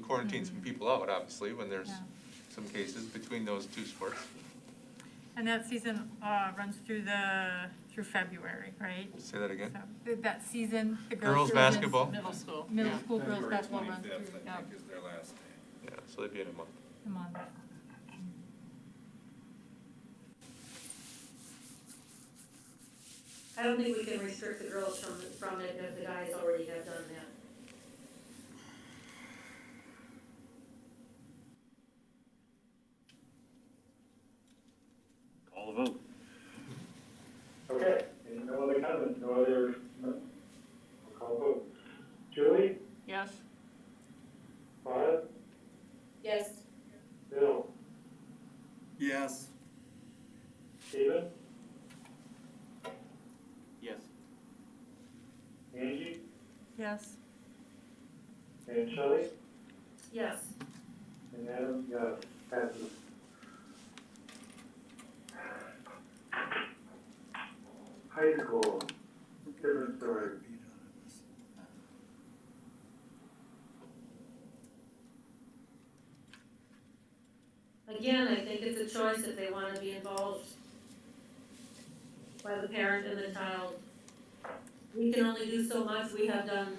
quarantines some people out, obviously, when there's some cases between those two sports. And that season runs through February, right? Say that again? So that season, the Girls basketball? Middle school. Middle school girls basketball runs February 25th, through, I think, is their last day. Yeah, so they'd be in a month. a month. I don't think we can restrict the girls from it if the guys already have done that. Call the vote. Okay, and no other comments, no other, no? We'll call vote. Julie? Yes. Todd? Yes. Bill? Yes. Steven? Yes. Angie? Yes. And Shelley? Yes. And Adam? Yes. Passes. High school, different story. Again, I think it's a choice if they want to be involved by the parent and the child. We can only do so much. We have done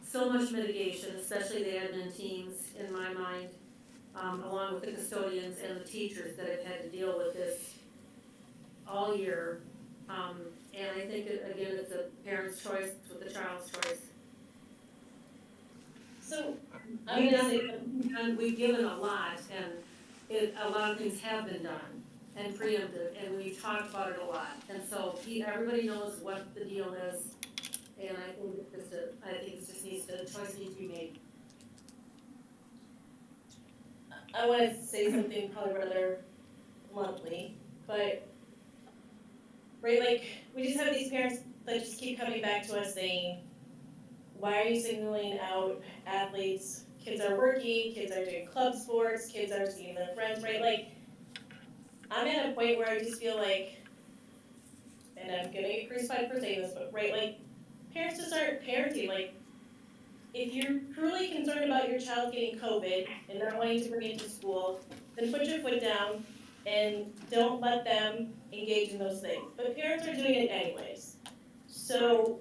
so much mitigation, especially the admin teams, in my mind, along with the custodians and the teachers that have had to deal with this all year. And I think, again, it's a parent's choice, it's with the child's choice. So, I'm gonna say, And we've given a lot, and a lot of things have been done and preempted, and we've talked about it a lot. And so everybody knows what the deal is, and I think it just needs to, choice needs to be made. I wanna say something probably rather bluntly, but, right, like, we just have these parents that just keep coming back to us saying, why are you signaling out athletes? Kids are working, kids are doing club sports, kids are seeing their friends, right? Like, I'm at a point where I just feel like, and I'm gonna get crucified for saying this, but right, like, parents just aren't parenting. Like, if you're truly concerned about your child getting COVID and not wanting to bring it to school, then put your foot down and don't let them engage in those things. But parents are doing it anyways. So,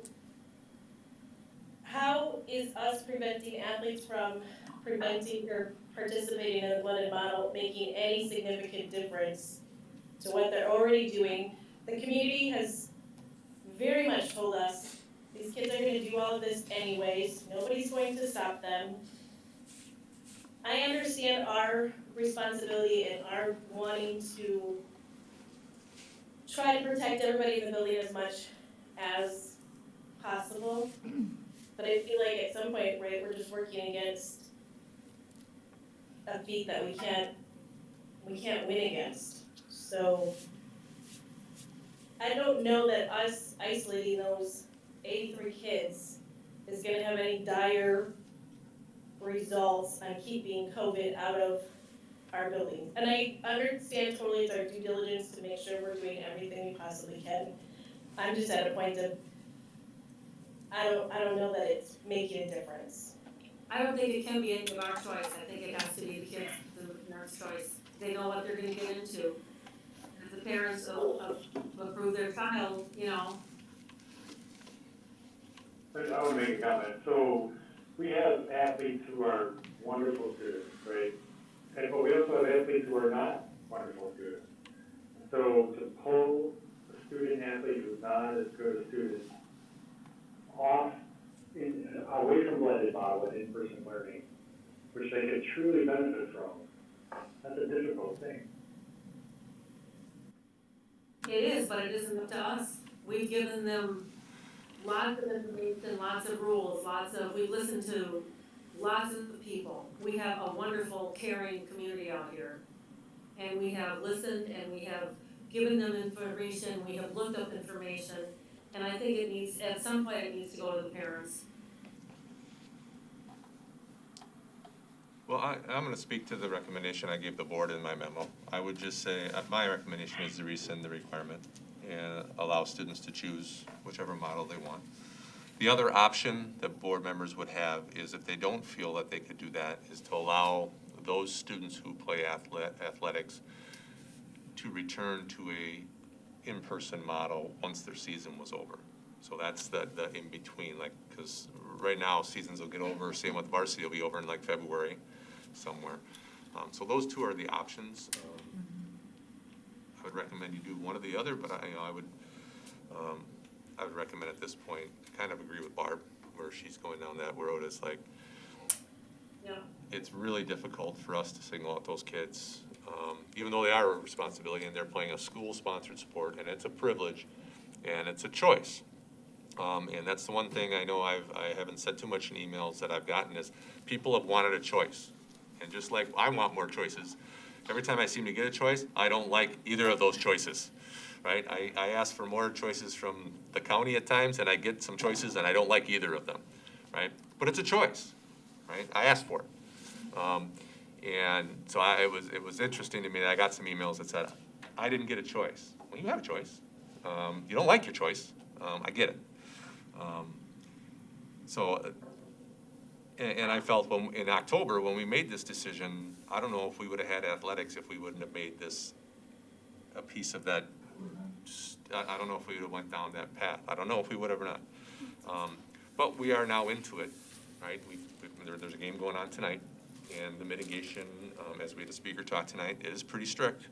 how is us preventing athletes from preventing or participating in the blended model making any significant difference to what they're already doing? The community has very much told us these kids are gonna do all of this anyways, nobody's going to stop them. I understand our responsibility and our wanting to try to protect everybody in the building as much as possible. But I feel like at some point, right, we're just working against a feat that we can't win against. So I don't know that us isolating those 83 kids is gonna have any dire results on keeping COVID out of our buildings. And I understand totally it's our due diligence to make sure we're doing everything we possibly can. I'm just at a point of, I don't know that it's making a difference. I don't think it can be any of our choice. I think it has to be the kids, the parent's choice. They know what they're gonna get into. If the parents approve their child, you know. But I want to make a comment. So we have athletes who are wonderful students, right? But we also have athletes who are not wonderful students. So to pull a student athlete who's not as good a student away from blended model and in-person learning, which they could truly benefit from, that's a difficult thing. It is, but it isn't up to us. We've given them lots of information, lots of rules, we listen to lots of people. We have a wonderful, caring community out here. And we have listened and we have given them information, we have looked up information, and I think it needs, at some point, it needs to go to the parents. Well, I'm going to speak to the recommendation I gave the board in my memo. I would just say, my recommendation is to rescind the requirement and allow students to choose whichever model they want. The other option that board members would have is, if they don't feel that they could do that, is to allow those students who play athletics to return to a in-person model once their season was over. So that's the in-between, like, because right now seasons will get over, same with varsity, will be over in like February somewhere. So those two are the options. I would recommend you do one or the other, but I would recommend at this point, kind of agree with Barb, where she's going down that road. It's like, Yeah. it's really difficult for us to single out those kids, even though they are a responsibility and they're playing a school-sponsored sport, and it's a privilege and it's a choice. And that's the one thing I know I haven't said too much in emails that I've gotten is people have wanted a choice. And just like I want more choices, every time I seem to get a choice, I don't like either of those choices, right? I ask for more choices from the county at times, and I get some choices and I don't like either of them, right? But it's a choice, right? I asked for it. And so it was interesting to me that I got some emails that said, I didn't get a choice. Well, you have a choice. You don't like your choice. I get it. And I felt in October, when we made this decision, I don't know if we would have had athletics if we wouldn't have made this a piece of that. I don't know if we would have went down that path. I don't know if we would have or not. But we are now into it, right? There's a game going on tonight, and the mitigation, as we had the speaker talk tonight, is pretty strict.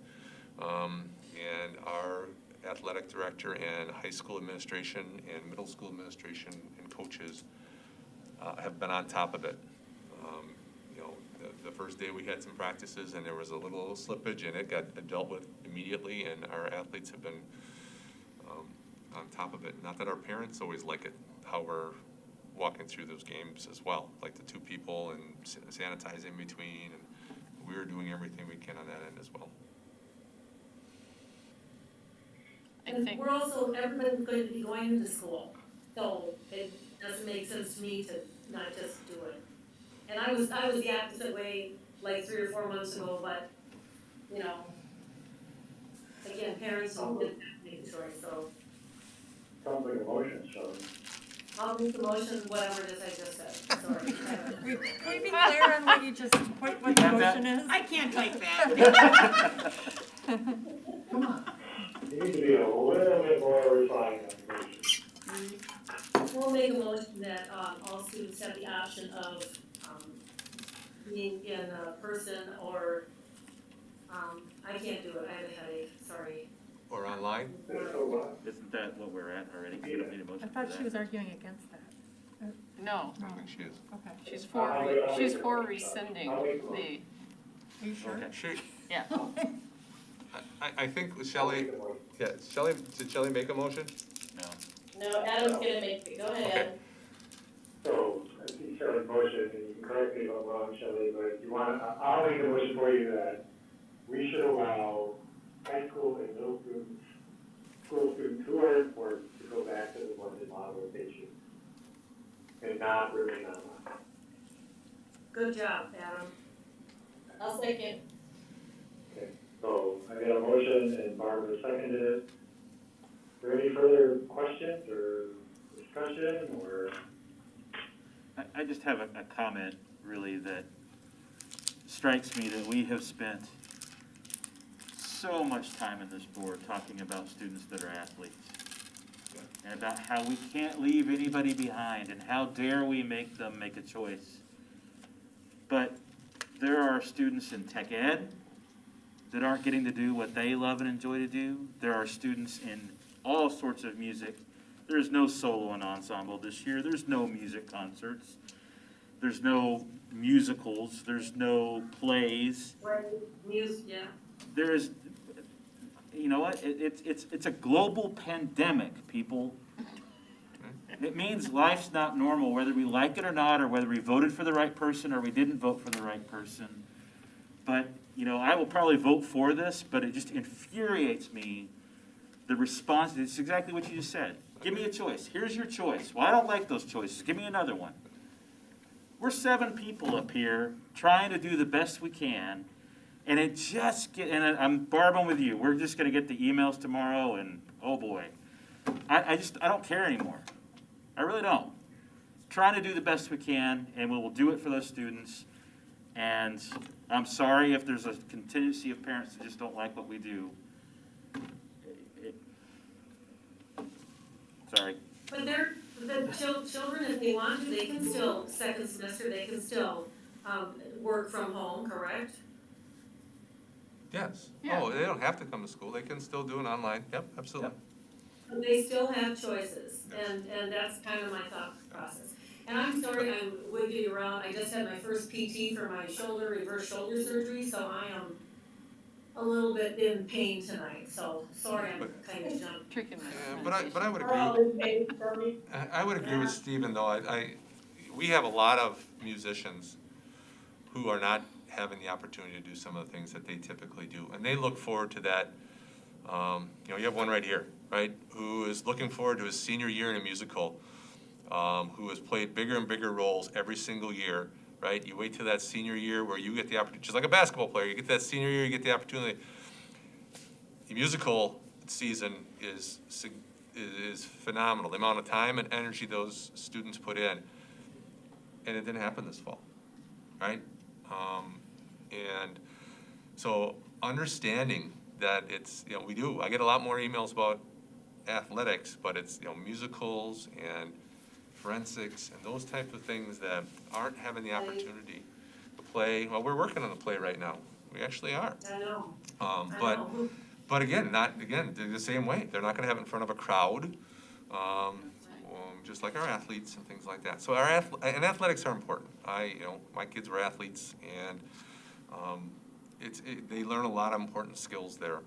And our athletic director and high school administration and middle school administration and coaches have been on top of it. You know, the first day we had some practices and there was a little slippage and it got dealt with immediately, and our athletes have been on top of it. Not that our parents always like it, how we're walking through those games as well, like the two people and sanitizing in between, and we're doing everything we can on that end as well. And we're also, everybody's going to be going into school, so it doesn't make sense to me to not just do it. And I was the opposite way like 3 or 4 months ago, but, you know, again, parents don't get to make a choice, so. Sounds like a motion, so. I'll make the motion, whatever it is I just said, sorry. Can we be clear on what what the motion is? I can't type that. Come on. You need to be a little bit more refined on the motion. We'll make a motion that all students have the option of being in person or, I can't do it, I have a headache, sorry. Or online? Isn't that what we're at already? You don't need a motion I for thought that. she was arguing against that. No, I think she is. Okay. she's for rescinding the, Are you sure? Okay. She, yeah. I think Shelley, yeah, did Shelley make a motion? No. No, Adam's gonna make it, go ahead, Okay. Adam. So, I see Shelley's motion, and you can correct me if I'm wrong, Shelley, but if you want, I'll make a motion for you that we should allow high school and middle students, school students who are in sports to go back to the blended model if they choose, and not remain online. Good job, Adam. I'll second. Okay, so I got a motion and Barbara seconded it. Is there any further questions or discussion or? I just have a comment, really, that strikes me that we have spent so much time in this board talking about students that are athletes, and about how we can't leave anybody behind, and how dare we make them make a choice. But there are students in tech ed that aren't getting to do what they love and enjoy to do. There are students in all sorts of music. There's no solo and ensemble this year. There's no music concerts. There's no musicals. There's no plays. Right, music, yeah. There is, you know what, it's a global pandemic, people. It means life's not normal, whether we like it or not, or whether we voted for the right person or we didn't vote for the right person. But, you know, I will probably vote for this, but it just infuriates me, the response. It's exactly what you just said. Give me a choice. Here's your choice. Well, I don't like those choices. Give me another one. We're 7 people up here trying to do the best we can, and it just and I'm Barb, I'm with you. We're just going to get the emails tomorrow, and oh boy, I don't care anymore. I really don't. Trying to do the best we can, and we will do it for those students. And I'm sorry if there's a contingency of parents that just don't like what we do. Sorry. But the children, if they want to, they can still, second semester, they can still work from home, correct? Yes. Oh, they don't have to come to school. They can still do it online. Yep, absolutely. But they still have choices, and that's kind of my thought process. And I'm sorry, I'm wigging you around. I just had my first PT for my reverse shoulder surgery, so I am a little bit in pain tonight, so sorry I'm kind of jumping. But I would agree. I would agree with Stephen, though. We have a lot of musicians who are not having the opportunity to do some of the things that they typically do, and they look forward to that. You know, you have one right here, right, who is looking forward to his senior year in a musical, who has played bigger and bigger roles every single year. Right? You wait till that senior year where you get the opportunity, just like a basketball player, you get that senior year, you get the opportunity. The musical season is phenomenal, the amount of time and energy those students put in. And it didn't happen this fall, right? And so understanding that it's, you know, we do, I get a lot more emails about athletics, but it's, you know, musicals and forensics and those type of things that aren't having the opportunity to play. Well, we're working on the play right now. We actually are. I know. But again, they're the same way. They're not going to have it in front of a crowd, just like our athletes and things like that. So and athletics are important. My kids were athletes, and they learn a lot of important skills there.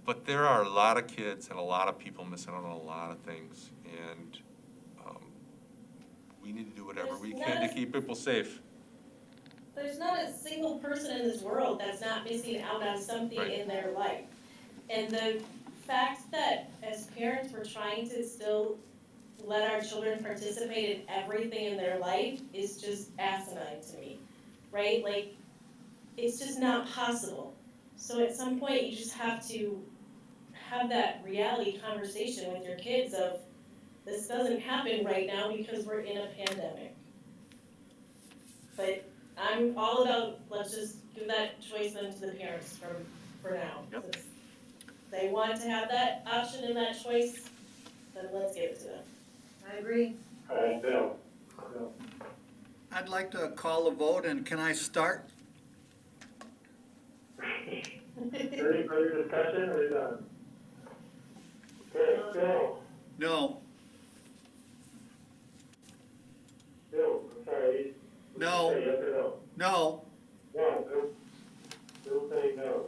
But there are a lot of kids and a lot of people missing out on a lot of things, and we need to do whatever we can to keep people safe. There's not a single person in this world that's not missing out on something in their life. And the fact that as parents we're trying to still let our children participate in everything in their life is just asinine to me, right? Like, it's just not possible. So at some point you just have to have that reality conversation with your kids of, this doesn't happen right now because we're in a pandemic. But I'm all about, let's just give that choice then to the parents for now. Yep. If they want to have that option and that choice, then let's give it to them. I agree. All right, Bill. I'd like to call a vote, and can I start? Any further discussion, or are you done? Okay, Bill. No. Bill, I'm sorry. No. Say yes or no? No. Yeah, Bill saying no.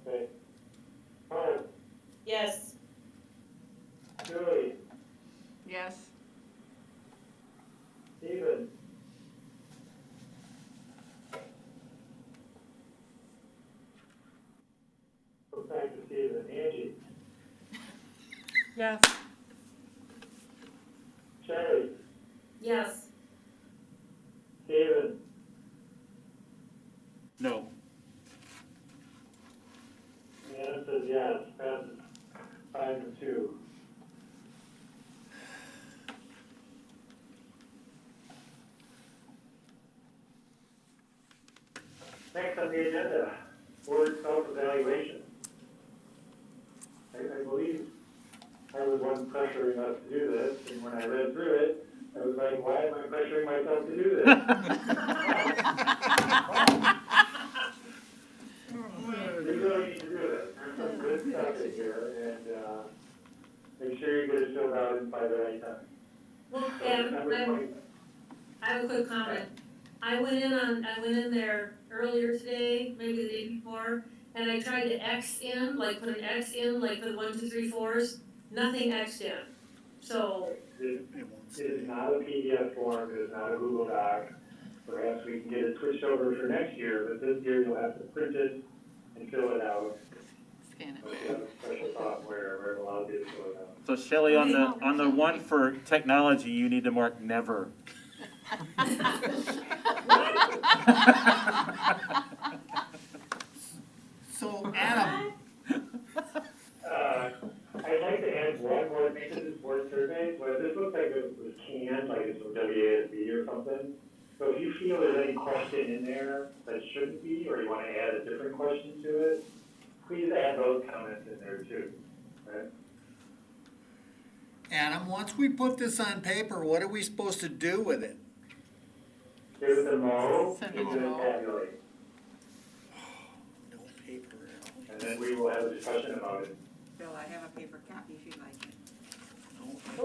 Okay. Barb, Yes. Julie, Yes. Stephen, go back to Stephen. Angie, Yes. Sherry, Yes. Stephen, No. Anna says yes, passes 5-2. Next on the agenda, board self-evaluation. I believe I was one pressuring us to do this, and when I read through it, I was like, why am I pressuring myself to do this? We really need to do this. There's some good stuff in here, and make sure you get it filled out by the right time. Well, Adam, I have a quick comment. I went in there earlier today, maybe the day before, and I tried to X in, like put an X in, like for the 1, 2, 3, 4s, nothing X'd in. So. It is not a PDF form, it is not a Google Doc. Perhaps we can get it switched over for next year, but this year you'll have to print it and fill it out. Scan it. We have a special software where it allows you to fill it out. So Shelley, on the one for technology, you need to mark never. So Adam, I'd like to add one more thing to this board survey, but this looks like it was canned, like it's from WASB or something. So if you feel there's any question in there that shouldn't be, or you want to add a different question to it, please add those comments in there too, right? Adam, once we put this on paper, what are we supposed to do with it? Give it to Mo, Send and it to then Mo. tabulate. No paper. And then we will have a discussion about it. Bill, I have a paper copy if you'd like it.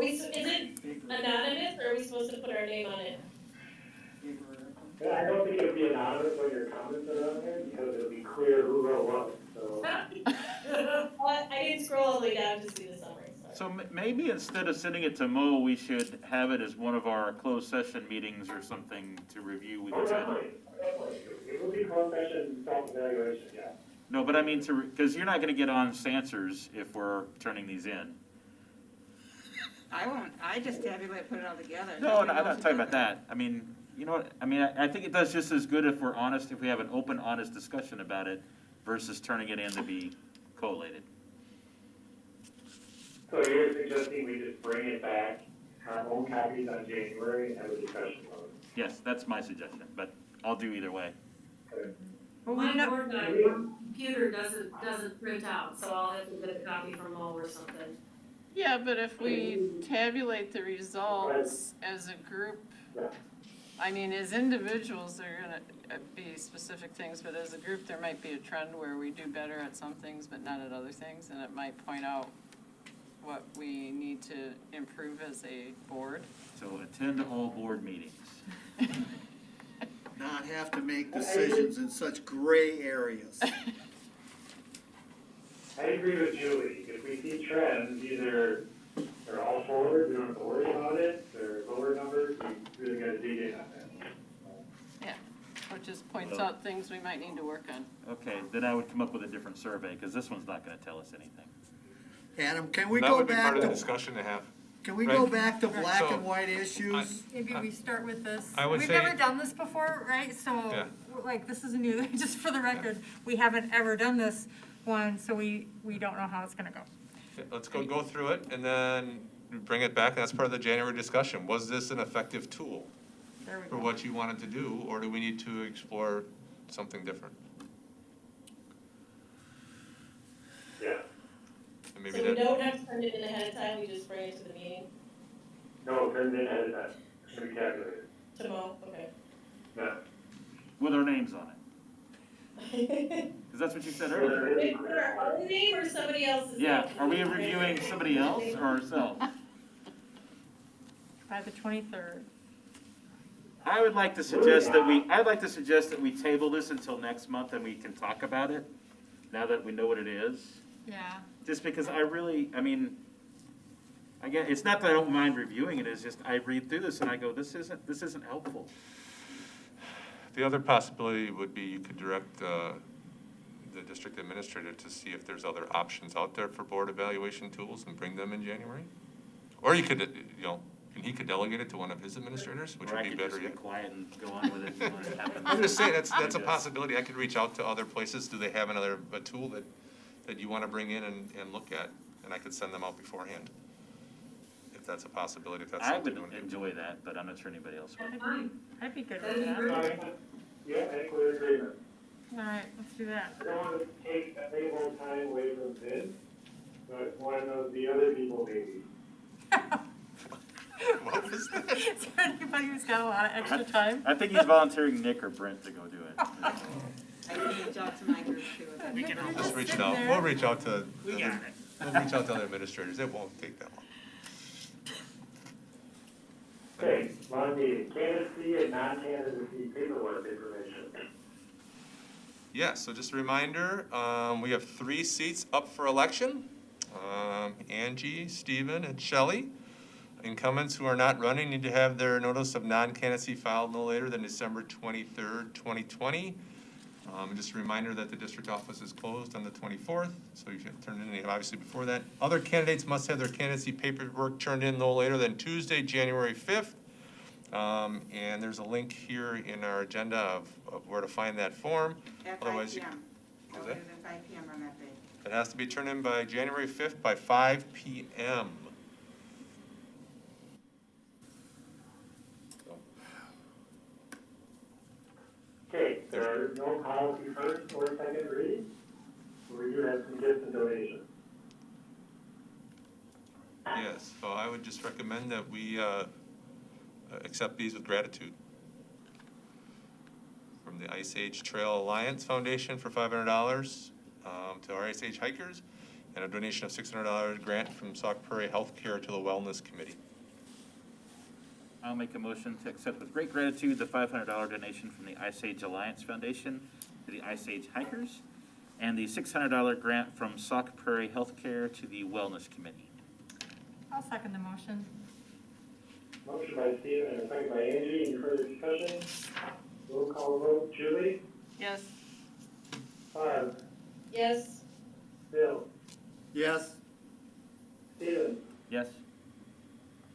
Is it anonymous, or are we supposed to put our name on it? Yeah, I don't think it'll be anonymous when your comments are on there, because it'll be clear who wrote what, so. Well, I didn't scroll all the way down to see the summary, so. So maybe instead of sending it to Mo, we should have it as one of our closed session meetings or something to review with Oh, each other. definitely. It will be closed session self-evaluation, yeah. No, but I mean because you're not gonna get honest answers if we're turning these in. I won't, I just tabulate, put it all together. No, I'm not talking about that. I mean, you know what, I mean, I think it does just as good if we're honest, if we have an open, honest discussion about it versus turning it in to be collated. So you're suggesting we just bring it back, our own copies on January, and have a discussion about it? Yes, that's my suggestion, but I'll do either way. Well, my board guy, my computer doesn't print out, so I'll have to get a copy from Mo or something. Yeah, but if we tabulate the results as a group, I mean, as individuals, they're gonna be specific things, but as a group, there might be a trend where we do better at some things, but not at other things, and it might point out what we need to improve as a board. So attend all board meetings. Not have to make decisions in such gray areas. I agree with Julie. If we see trends, either they're all forward, we don't have to worry about it, they're lower numbers, we really gotta dig in on that. Yeah, or just points out things we might need to work on. Okay, then I would come up with a different survey, because this one's not gonna tell us anything. Adam, can we That go would be part back of the to, discussion to have. can we Right. go back to black So, and white issues? Maybe we start with this. I would We've say- never done this before, right? So, Yeah. like, this is new, just for the record, we haven't ever done this one, so we don't know how it's gonna go. Okay, let's go through it and then bring it back, and that's part of the January discussion. Was this an effective tool There we for go. what you wanted to do, or do we need to explore something different? Yeah. And maybe So we that, don't have to send it in ahead of time, we just bring it to the meeting, No, turn it in ahead of time, should be calculated. to Mo, okay. No. With our names on it, because that's what you said earlier. Wait, put our own name or somebody else's name? Yeah, are we reviewing somebody else or ourselves? By the 23rd. I'd like to suggest that we table this until next month and we can talk about it, now that we know what it is. Yeah. Just because again, it's not that I don't mind reviewing it, it's just I read through this and I go, this isn't helpful. the other possibility would be you could direct the district administrator to see if there's other options out there for board evaluation tools and bring them in January. Or you could, and he could delegate it to one of his administrators, which Or would I be could better just be yet. quiet and go on with it when it happens. I'm just saying, that's a Yes. possibility. I could reach out to other places. Do they have a tool that you want to bring in and look at? And I could send them out beforehand. If that's a possibility, if that's I something would you want to do. enjoy that, but I'm not sure anybody else would. That's fine. I'd be good That'd with be that. great. Yeah, I think we're in agreement. All right, let's do that. I don't want to take valuable time away from Vin, but one of the other people maybe. What was that? Is there anybody who's got a lot of extra time? I think he's volunteering Nick or Brent to go do it. I can reach out to my group too. We can help. Just reach it out. We'll reach out to. We got it. We'll reach out to other administrators. It won't take that long. Okay, long meeting, candidacy and non-candidacy paperwork information. Yeah, so just a reminder, we have 3 seats up for election. Angie, Stephen, and Shelley. Incumbents who are not running need to have their notice of non-candidacy filed no later than December 23rd, 2020. Just a reminder that the district office is closed on the 24th, so you should turn in any, obviously before that. Other candidates must have their candidacy paperwork turned in no later than Tuesday, January 5th. And there's a link here in our agenda of where to find that form. At 5 Otherwise, p.m. What was No that? later than 5 p.m. on that day. It has to be turned in by January 5th by 5 p.m. Okay, there are no policy first or second reading. We do have some gifts and donations. Yes, so I would just recommend that we accept these with gratitude. From the Ice Age Trail Alliance Foundation for $500 to our Ice Age hikers, and a donation of $600 grant from Sauk Prairie Healthcare to the Wellness Committee. I'll make a motion to accept with great gratitude the $500 donation from the Ice Age Alliance Foundation to the Ice Age hikers, and the $600 grant from Sauk Prairie Healthcare to the Wellness Committee. I'll second the motion. Motion by Stephen and a second by Angie. Any further discussion? Roll call vote. Julie? Yes. Barb? Yes. Bill? Yes. Stephen? Yes?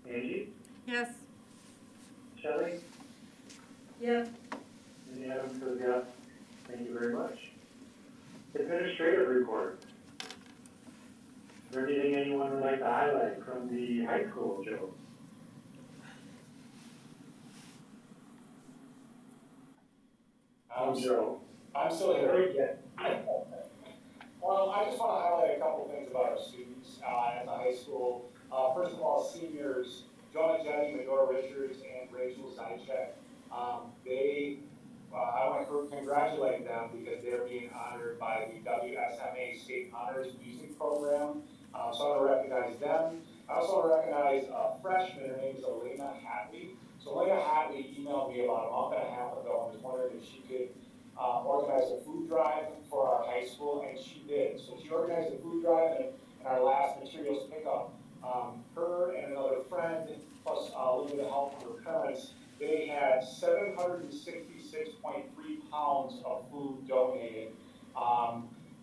Angie? Yes. Shelley? Yeah. And Adam says yes. Thank you very much. Administrative report. Is there anything anyone would like to highlight from the high school, Joe? Joe. I'm still here. Well, I just want to highlight a couple things about our students at the high school. First of all, seniors, Jonah Jenny, Medora Richards, and Rachel Zychek. I want to congratulate them because they're being honored by the WSMA State Honors Music Program. So I want to recognize them. I also want to recognize a freshman. Her name is Elena Hatley. So Elena Hatley emailed me about a month and a half ago and was wondering if she could organize a food drive for our high school, and she did. So she organized a food drive, and in our last materials pickup, her and another friend, plus a little bit of help from her parents, they had 766.3 pounds of food donated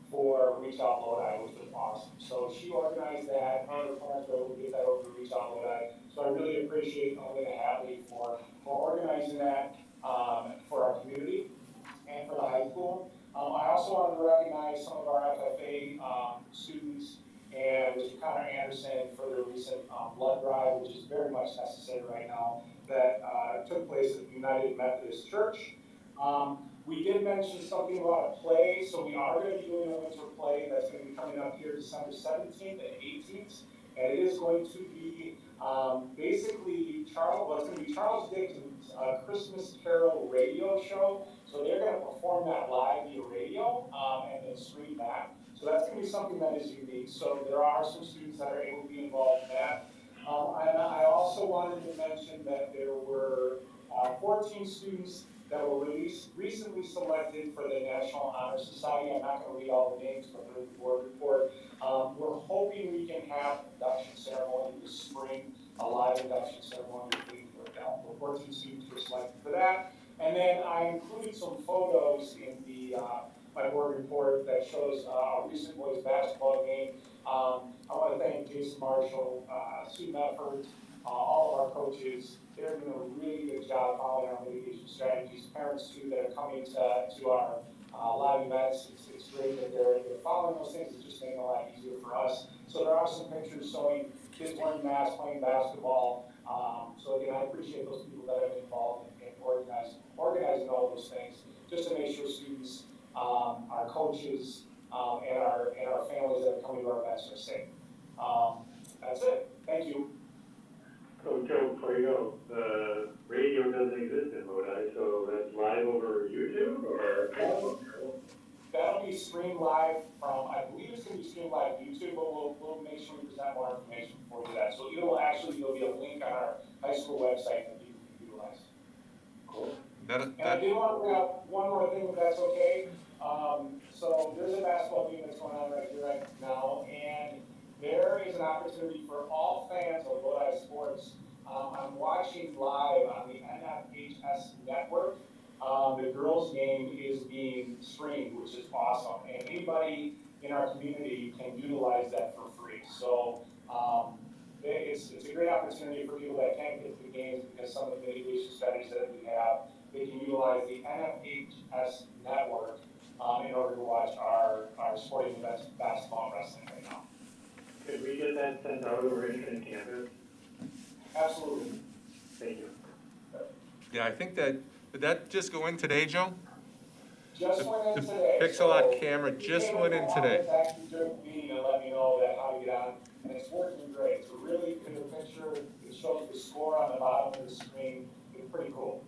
for Reach Out Lodi, which was awesome. So she organized that, her and her parents were able to get that over to Reach Out Lodi. So I really appreciate Elena Hadley for organizing that for our community and for the high school. I also wanted to recognize some of our FFA students and Mr. Connor Anderson for their recent blood drive, which is very much necessary right now, that took place at United Methodist Church. We did mention something about a play, so we are going to be doing a winter play that's going to be coming up here December 17th and 18th, and it is going to be basically it's going to be Charles Dickens' Christmas Carol radio show. So they're going to perform that live via radio and then stream that. So that's going to be something that is unique. So there are some students that are able to be involved in that. And I also wanted to mention that there were 14 students that were recently selected for the National Honor Society. I'm not going to read all the names, but they're in the board report. We're hoping we can have an induction ceremony this spring, a live induction ceremony if we can work out. 14 students were selected for that. And then I included some photos in the my board report that shows a recent boys basketball game. I want to thank Jason Marshall, student effort, all of our coaches. They're doing a really good job following our mitigation strategies. Parents too that are coming to our live events. It's great that they're following those things. It's just making it a lot easier for us. So there are some pictures showing kids wearing masks, playing basketball. So again, I appreciate those people that have been involved in organizing all those things, just to make sure students our coaches, and our families that are coming to our events are safe. That's it. Thank you. So Joe, before you go, the radio doesn't exist in Lodi, so that's live over YouTube or? That'll be streamed live from, I believe it's gonna be streamed live YouTube, but we'll make sure we present more information before we do that. So there'll be a link on our high school website that people can utilize. Cool. And I do want to bring up one more thing, if that's okay. So there's a basketball game that's going on right here right now, and there is an opportunity for all fans of Lodi sports. I'm watching live on the NFHS network. The girls' game is being streamed, which is awesome, and anybody in our community can utilize that for free. So it's a great opportunity for people that can't get to the games because some of the mitigation strategies that we have. They can utilize the NFHS network in order to watch our sporting events, basketball and wrestling right now. Could we get that sent out over Infinite Campus? Absolutely. Thank you. Yeah, I think that, did that just go in today, Joe? Just went in today. Pixel camera just went in today. Actually during the meeting and let me know that how to get on, and it's working great. It's a really good picture. It shows the score on the bottom of the screen. It's pretty cool.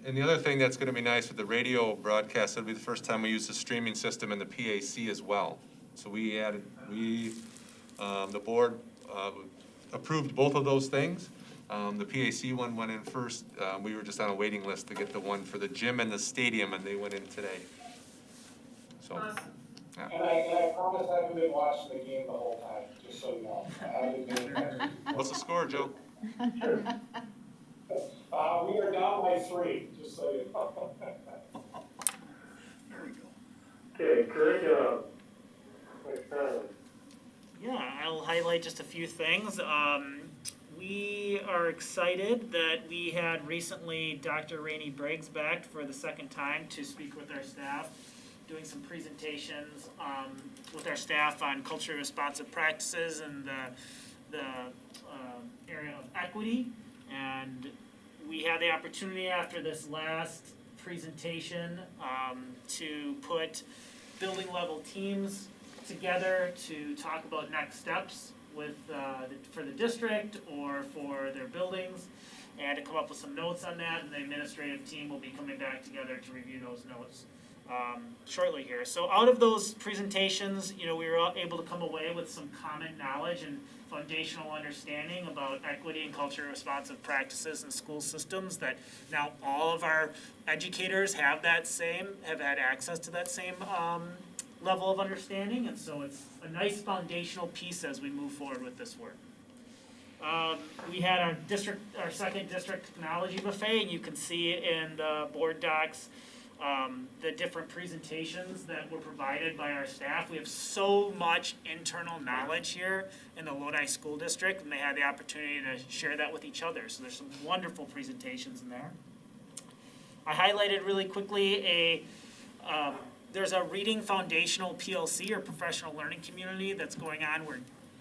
And the other thing that's gonna be nice with the radio broadcast, it'll be the first time we use the streaming system in the PAC as well. So the board approved both of those things. The PAC one went in first. We were just on a waiting list to get the one for the gym and the stadium, and they went in today. So, yeah. And I promise I haven't been watching the game the whole time, just so you know. I haven't been. What's the score, Joe? We are down by 3, just so you know. There we go. Okay, curriculum. Yeah, I'll highlight just a few things. We are excited that we had recently Dr. Renee Briggs back for the second time to speak with our staff, doing some presentations with our staff on culturally responsive practices and the area of equity. And we had the opportunity after this last presentation to put building level teams together to talk about next steps with for the district or for their buildings, and to come up with some notes on that. And the administrative team will be coming back together to review those notes shortly here. So out of those presentations, we were able to come away with some common knowledge and foundational understanding about equity and culturally responsive practices in school systems, that now all of our educators have had access to that same level of understanding, and so it's a nice foundational piece as we move forward with this work. We had our second district technology buffet, and you can see in the board docs the different presentations that were provided by our staff. We have so much internal knowledge here in the Lodi School District, and they had the opportunity to share that with each other. So there's some wonderful presentations in there. I highlighted really quickly there's a reading foundational PLC, or professional learning community, that's going on where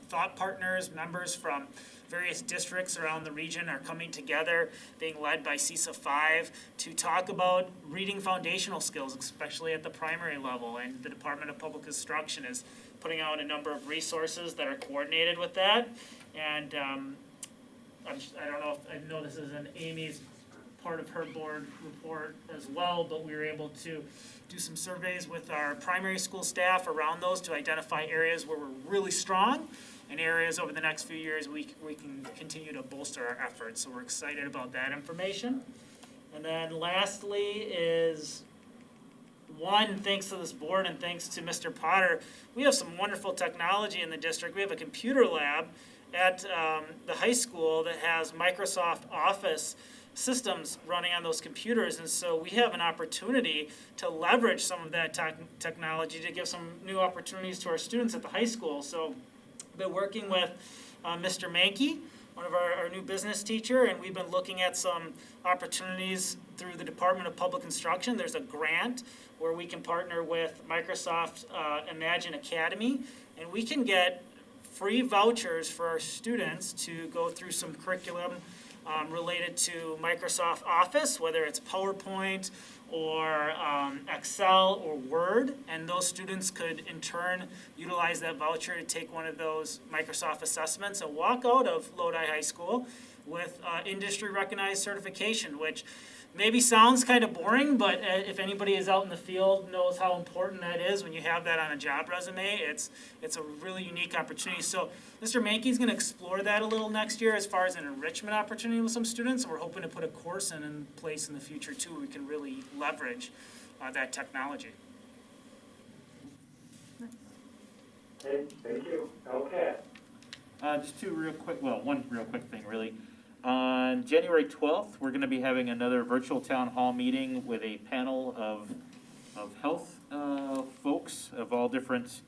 thought partners, members from various districts around the region are coming together, being led by CISA 5, to talk about reading foundational skills, especially at the primary level. And the Department of Public Instruction is putting out a number of resources that are coordinated with that. And I know this is an Amy's part of her board report as well, but we were able to do some surveys with our primary school staff around those to identify areas where we're really strong and areas over the next few years we can continue to bolster our efforts. So we're excited about that information. And then lastly is, one, thanks to this board and thanks to Mr. Potter, we have some wonderful technology in the district. We have a computer lab at the high school that has Microsoft Office systems running on those computers, and so we have an opportunity to leverage some of that technology to give some new opportunities to our students at the high school. So I've been working with Mr. Mankey, one of our new business teacher, and we've been looking at some opportunities through the Department of Public Instruction. There's a grant where we can partner with Microsoft Imagine Academy, and we can get free vouchers for our students to go through some curriculum related to Microsoft Office, whether it's PowerPoint or Excel or Word, and those students could in turn utilize that voucher to take one of those Microsoft assessments and walk out of Lodi High School with industry recognized certification, which maybe sounds kind of boring, but if anybody is out in the field knows how important that is when you have that on a job resume. It's a really unique opportunity. So Mr. Mankey's going to explore that a little next year as far as an enrichment opportunity with some students, and we're hoping to put a course in place in the future too where we can really leverage that technology. Okay, thank you. Okay. Just one real quick thing, really. On January 12th, we're going to be having another virtual town hall meeting with a panel of health folks of all different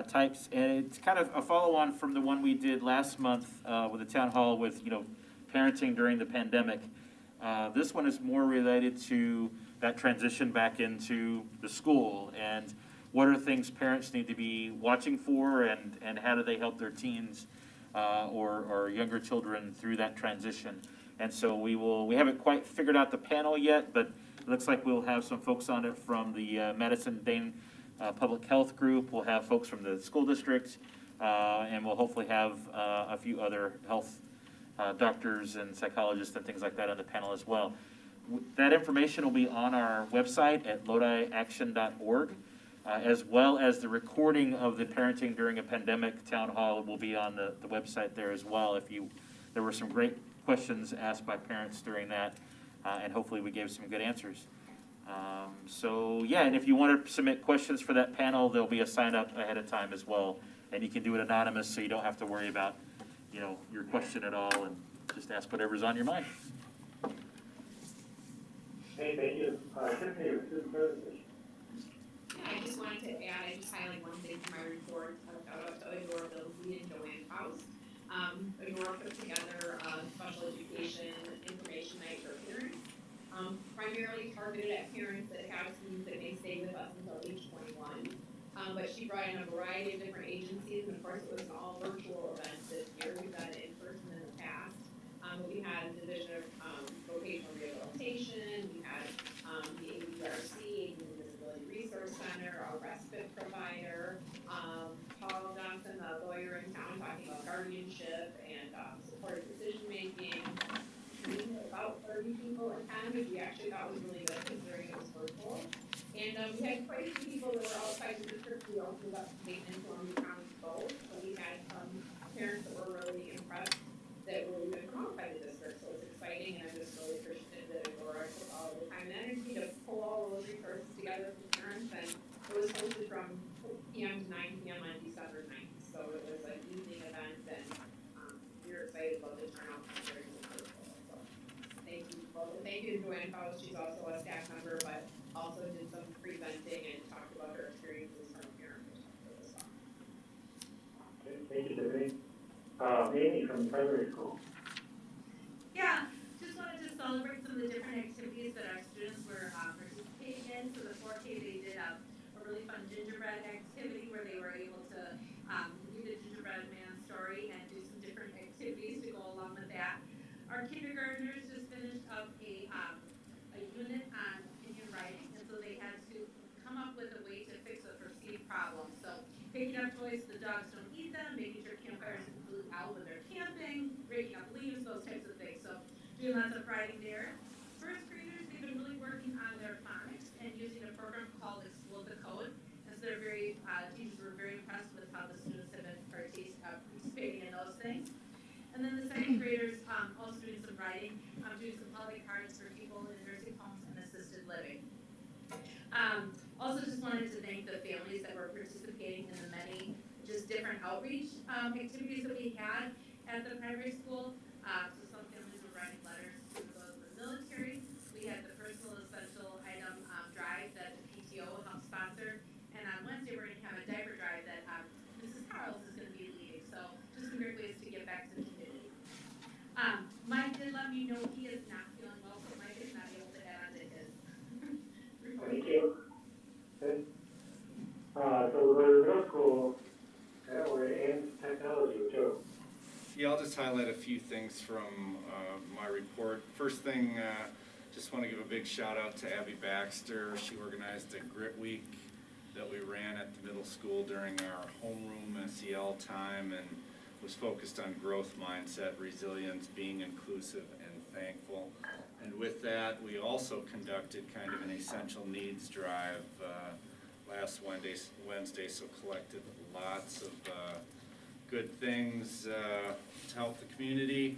types. And it's kind of a follow-on from the one we did last month with the town hall with, parenting during the pandemic. This one is more related to that transition back into the school and what are things parents need to be watching for and how do they help their teens or younger children through that transition. And so we haven't quite figured out the panel yet, but it looks like we'll have some folks on it from the Madison-Dane Public Health Group. We'll have folks from the school district, and we'll hopefully have a few other health doctors and psychologists and things like that on the panel as well. That information will be on our website at lodiaction.org. As well as the recording of the Parenting During a Pandemic Town Hall will be on the website there as well. There were some great questions asked by parents during that, and hopefully we gave some good answers. And if you want to submit questions for that panel, there'll be a sign up ahead of time as well. And you can do it anonymous so you don't have to worry about, your question at all and just ask whatever's on your mind. Hey, thank you. Tiffany, with student services. I just wanted to add, I just highlight one thing from my report, shout out to Adora Billsley and Joanne Faust. Adora put together a special education information night for parents, primarily targeted at parents that have students that may stay with us until age 21. But she brought in a variety of different agencies, and of course it was an all virtual event this year. We've done it in person in the past. But we had a division of vocational rehabilitation, we had the ABRC, Resource Center, a respite provider, Paul Johnson, a lawyer in town, talking about guardianship and supportive decision making. We had about 30 people attend, which we actually thought was really good considering it was virtual. And we had quite a few people that were outside the district. We opened up statements on the county both, so we had some parents that were really impressed that were even from outside the district. So it's exciting, and I'm just really appreciative that Aurora took all the time and energy to pull all those resources together for parents. And it was hosted from 4 p.m. to 9 p.m. on December 9th. So it was an evening event, and we were excited about the turnout during the virtual. So thank you. Well, thank you to Joanne Faust. She's also a staff member, but also did some presenting and talked about her experiences from a parent perspective as well. Okay, thank you, Tiffany. Amy from primary school. Yeah, just wanted to celebrate some of the different activities that our students were participating in. So the 4K, they did a really fun gingerbread activity where they were able to do the gingerbread man story and do some different activities to go along with that. Our kindergartners just finished up a unit on opinion writing, and so they had to come up with a way to fix a perceived problem. So picking up toys so the dogs don't eat them, making sure campfires include out when they're camping, breaking up leaves, those types of things. So doing lots of writing there. First graders, they've been really working on their phonics and using a program called Explode the Code. And so they're teachers were very impressed with how the students have been participating in those things. And then the second graders also doing some writing, doing some holiday cards for people in nursing homes and assisted living. Also just wanted to thank the families that were participating in the many just different outreach activities that we had at the primary school. So some families were writing letters to those in the military. We had the personal essential item drive that the PTO helped sponsor. And on Wednesday, we're going to have a diaper drive that Mrs. Carls is going to be leading. So just some great ways to get back to the community. Mike did let me know he is not feeling well, so Mike is not able to add on to his report. Thank you. Okay. So we're going to middle school, and technology too. Yeah, I'll just highlight highlight a few things from my report. First thing, just want to give a big shout out to Abby Baxter. She organized a Grit Week that we ran at the middle school during our homeroom SEL time, and was focused on growth mindset, resilience, being inclusive and thankful. And with that, we also conducted kind of an essential needs drive last Wednesday, so collected lots of good things to help the community.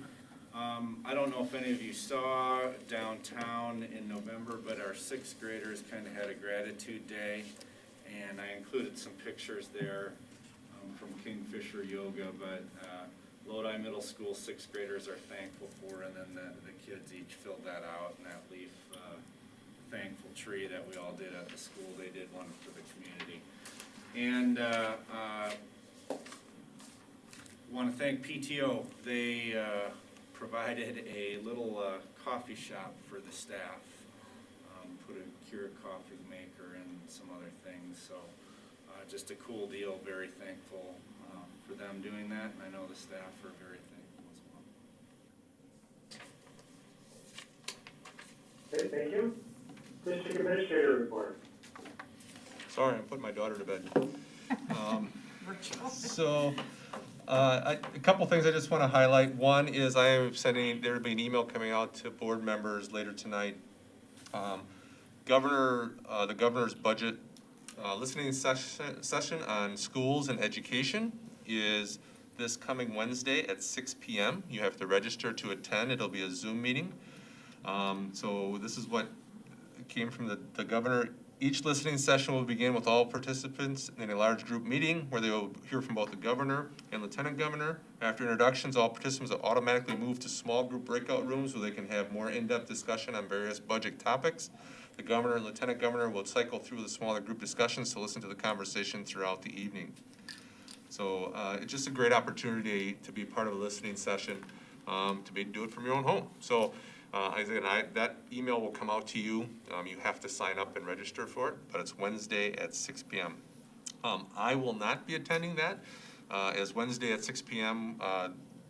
I don't know if any of you saw downtown in November, but our 6th graders kind of had a gratitude day, and I included some pictures there from Kingfisher Yoga, but Lodi Middle School 6th graders are thankful for, and then the kids each filled that out, and that leaf thankful tree that we all did at the school, they did one for the community. And want to thank PTO. They provided a little coffee shop for the staff, put a Keurig coffee maker and some other things, so just a cool deal, very thankful for them doing that, and I know the staff are very thankful as well. Okay, thank you. District Administrator report. Sorry, I'm putting my daughter to bed. So, a couple things I just want to highlight. One is I am sending, there will be an email coming out to board members later tonight. The governor's budget listening session on schools and education is this coming Wednesday at 6 p.m. You have to register to attend. It'll be a Zoom meeting. So this is what came from the governor. Each listening session will begin with all participants in a large group meeting where they will hear from both the governor and lieutenant governor. After introductions, all participants will automatically move to small group breakout rooms where they can have more in-depth discussion on various budget topics. The governor and lieutenant governor will cycle through the smaller group discussions to listen to the conversation throughout the evening. So it's just a great opportunity to be part of a listening session, do it from your own home. So that email will come out to you. You have to sign up and register for it, but it's Wednesday at 6 p.m. I will not be attending that. As Wednesday at 6 p.m.,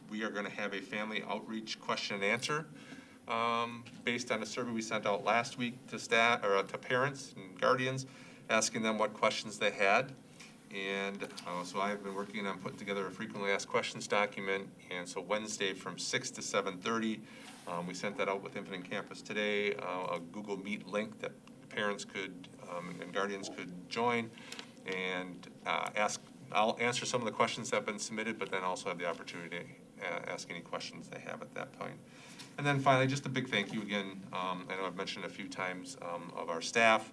we are going to have a family outreach question and answer based on a survey we sent out last week to staff or to parents and guardians, asking them what questions they had. And so I've been working on putting together a frequently asked questions document. And so Wednesday from 6 to 7:30, we sent that out with Infinite Campus today, a Google Meet link that parents could and guardians could join and I'll answer some of the questions that have been submitted, but then also have the opportunity to ask any questions they have at that point. And then finally, just a big thank you again, I know I've mentioned a few times, of our staff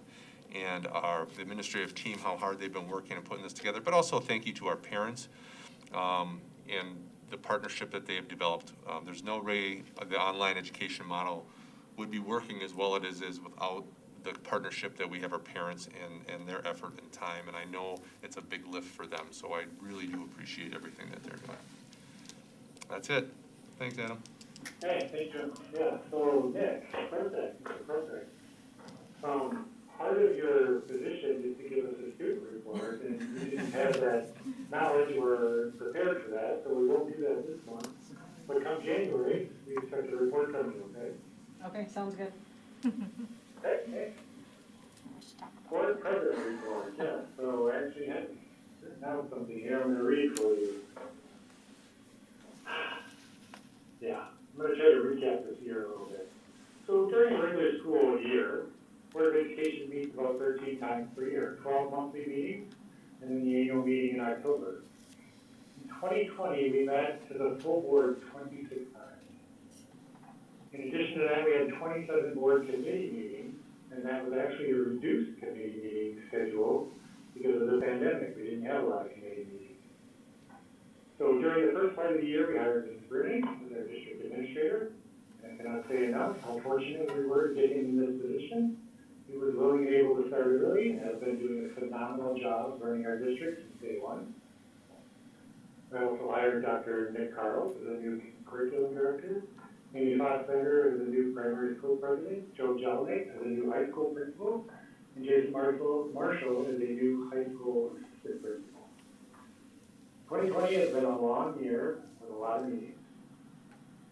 and our administrative team, how hard they've been working and putting this together, but also thank you to our parents and the partnership that they have developed. There's no way the online education model would be working as well as it is without the partnership that we have our parents and their effort and time, and I know it's a big lift for them, so I really do appreciate everything that they're doing. That's it. Thanks, Adam. Hey, thank you. Yeah, so Nick, perfect. Part of your position is to give us a student report, and you didn't have that knowledge or prepared for that, so we won't do that this month. But come January, we expect the report coming, okay? Okay, sounds good. Okay. Board president report, yeah, so actually, I written out something here I'm gonna read for you. Yeah, I'm gonna try to recap this year a little bit. So during the regular school year, Board of Education meets about 13 times per year, 12 monthly meetings, and then the annual meeting in October. In 2020, we met to the full board 26 times. In addition to that, we had 27 board committee meetings, and that was actually a reduced committee meeting schedule because of the pandemic. We didn't have a lot of committee meetings. So during the first part of the year, we hired Ms. Renee as our district administrator. And I cannot say enough how fortunate we were getting in this position. He was willing and able to start early and has been doing a phenomenal job running our district since day one. I also hired Dr. Nick Carls as a new curriculum director, Amy Foxbender as a new primary school president, Joe Jelinek as a new high school principal, and Jason Marshall as a new high school assistant principal. 2020 has been a long year with a lot of meetings.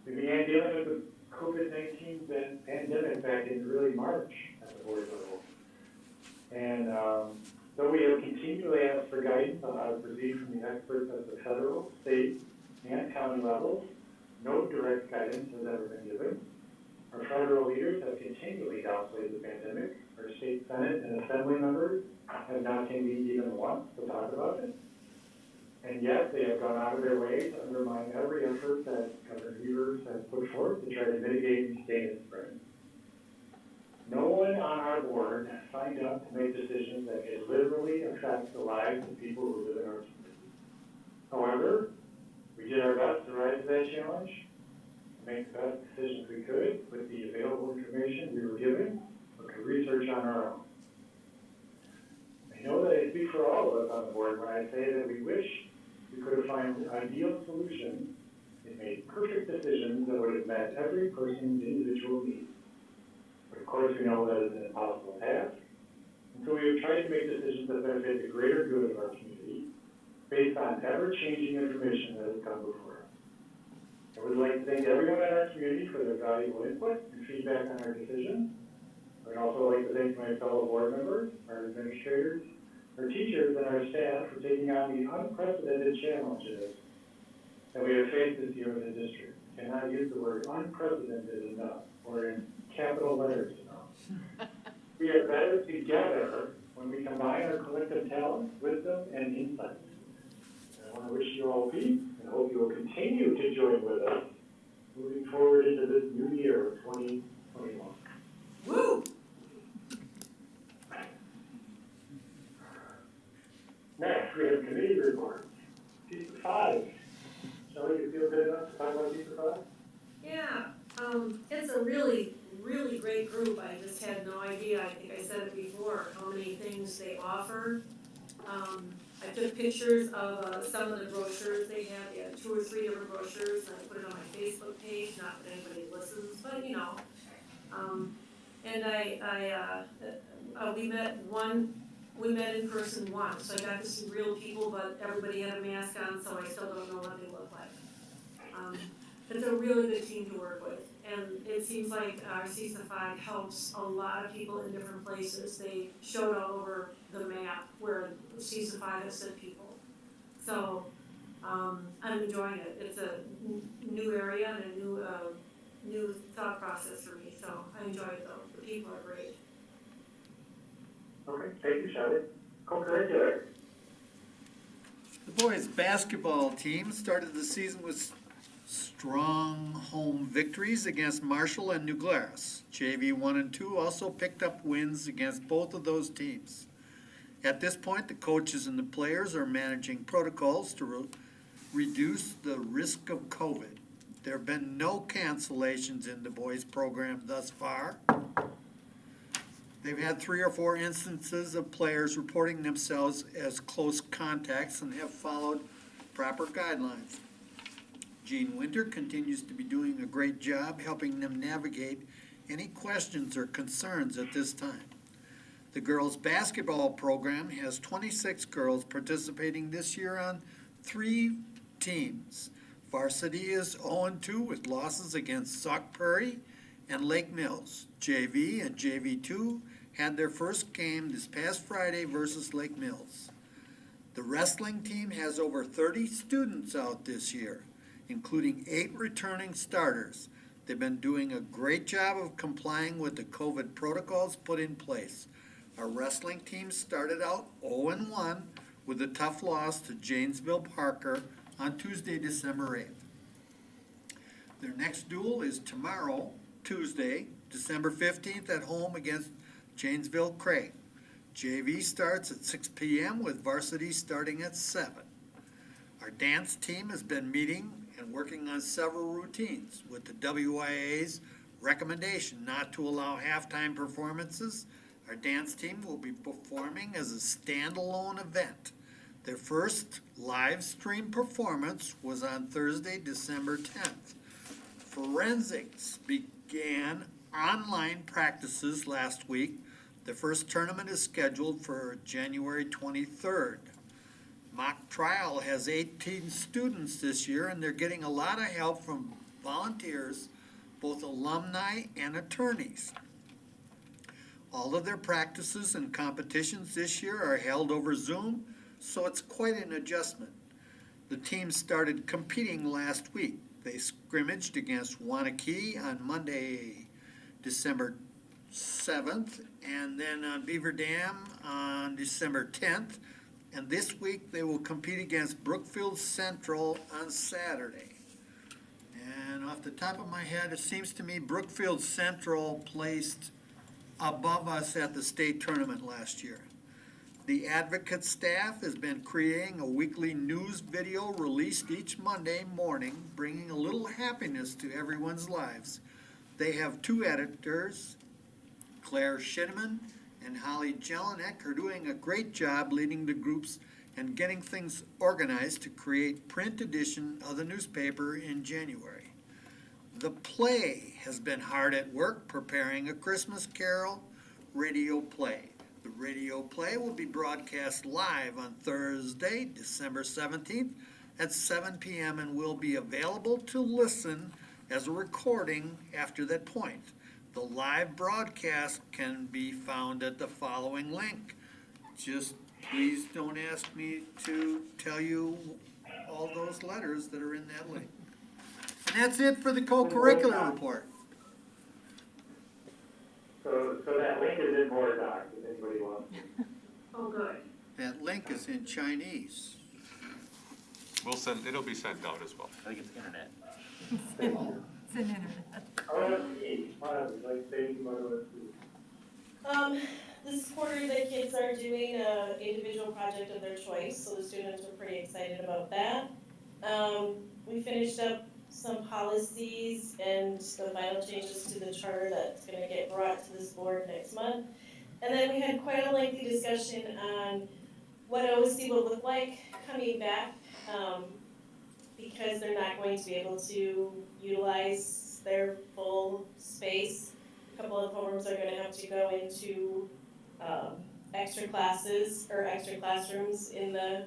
We began dealing with the COVID-19 pandemic back in early March at the board level. And though we have continually asked for guidance on how to proceed from the experts at the federal, state, and county levels, no direct guidance has ever been given. Our federal leaders have continually downplayed the pandemic. Our state senate and assembly members have not convened even once to talk about it. And yet they have gone out of their way to undermine every effort that Governor Evers has put forth to try to mitigate and stay its spread. No one on our board signed up to make decisions that could literally affect the lives of people who live in our community. However, we did our best to rise to that challenge, to make the best decisions we could with the available information we were given, or to research on our own. I know that I speak for all of us on the board when I say that we wish we could have found an ideal solution and made perfect decisions that would have met every person's individual needs. But of course, we know that is an impossible task. And so we have tried to make decisions that benefit the greater good of our community based on ever-changing information that has come before us. I would like to thank everyone in our community for their valuable input and feedback on our decisions. I would also like to thank my fellow board members, our administrators, our teachers, and our staff for taking on the unprecedented challenges that we have faced this year in the district. I cannot use the word unprecedented enough, or in capital letters enough. We are better together when we combine our collective talent, wisdom, and insight. I want to wish you all peace and hope you will continue to join with us moving forward into this new year of 2021. Woo! Next, we have committee reports. Piece 5. Shelley, you feel good enough to talk about piece 5? Yeah, it's a really, really great group. I just had no idea, I think I said it before, how many things they offer. I took pictures of some of the brochures they had. They had 2 or 3 different brochures, and I put it on my Facebook page, not that anybody listens, but you know. And we met in person once, so I got to see real people, but everybody had a mask on, so I still don't know what they look like. It's a really good team to work with, and it seems like our CISA 5 helps a lot of people in different places. They showed all over the map where CISA 5 has sent people. So I'm enjoying it. It's a new area and a new thought process for me, so I enjoy it though. The people are great. Okay, thank you, Shelley. Co-curricular. The boys' basketball team started the season with strong home victories against Marshall and New Glarus. JV 1 and 2 also picked up wins against both of those teams. At this point, the coaches and the players are managing protocols to reduce the risk of COVID. There have been no cancellations in the boys' program thus far. They've had 3 or 4 instances of players reporting themselves as close contacts and have followed proper guidelines. Gene Winter continues to be doing a great job helping them navigate any questions or concerns at this time. The girls' basketball program has 26 girls participating this year on 3 teams. Varsity is 0-2 with losses against Sauk Prairie and Lake Mills. JV and JV2 had their first game this past Friday versus Lake Mills. The wrestling team has over 30 students out this year, including 8 returning starters. They've been doing a great job of complying with the COVID protocols put in place. Our wrestling team started out 0-1 with a tough loss to Janesville Parker on Tuesday, December 8th. Their next duel is tomorrow, Tuesday, December 15th at home against Janesville Craig. JV starts at 6 p.m. with varsity starting at 7. Our dance team has been meeting and working on several routines with the WIA's recommendation not to allow halftime performances. Our dance team will be performing as a standalone event. Their first live stream performance was on Thursday, December 10th. Forensics began online practices last week. The first tournament is scheduled for January 23rd. Mock trial has 18 students this year, and they're getting a lot of help from volunteers, both alumni and attorneys. All of their practices and competitions this year are held over Zoom, so it's quite an adjustment. The team started competing last week. They scrimmaged against Wanakee on Monday, December 7th, and then on Beaver Dam on December 10th. And this week they will compete against Brookfield Central on Saturday. And off the top of my head, it seems to me Brookfield Central placed above us at the state tournament last year. The advocate staff has been creating a weekly news video released each Monday morning, bringing a little happiness to everyone's lives. They have two editors, Claire Shinneman and Holly Jelinek, are doing a great job leading the groups and getting things organized to create print edition of the newspaper in January. The play has been hard at work preparing a Christmas Carol radio play. The radio play will be broadcast live on Thursday, December 17th at 7 p.m. and will be available to listen as a recording after that point. The live broadcast can be found at the following link. Just please don't ask me to tell you all those letters that are in that link. And that's it for the co-curricular report. So that link is in Board Docs, if anybody wants it. Oh, good. That link is in Chinese. It'll be sent out as well. I think it's internet. It's an internet. This quarter, the kids are doing an individual project of their choice, so the students are pretty excited about that. We finished up some policies and the final changes to the charter that's gonna get brought to this board next month. And then we had quite a lengthy discussion on what OSC will look like coming back, because they're not going to be able to utilize their full space. A couple of homerooms are gonna have to go into extra classes or extra classrooms in the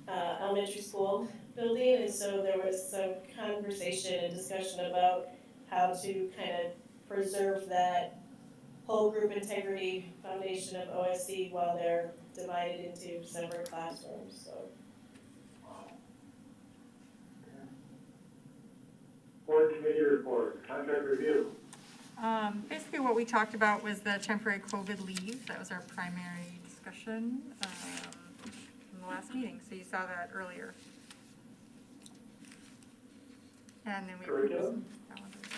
elementary school building, and so there was some conversation and discussion about how to kind of preserve that whole group integrity foundation of OSC while they're divided into separate classrooms, so. Board committee report, contract review. Basically what we talked about was the temporary COVID leave. That was our primary discussion in the last meeting, so you saw that earlier. And then we. Curriculum?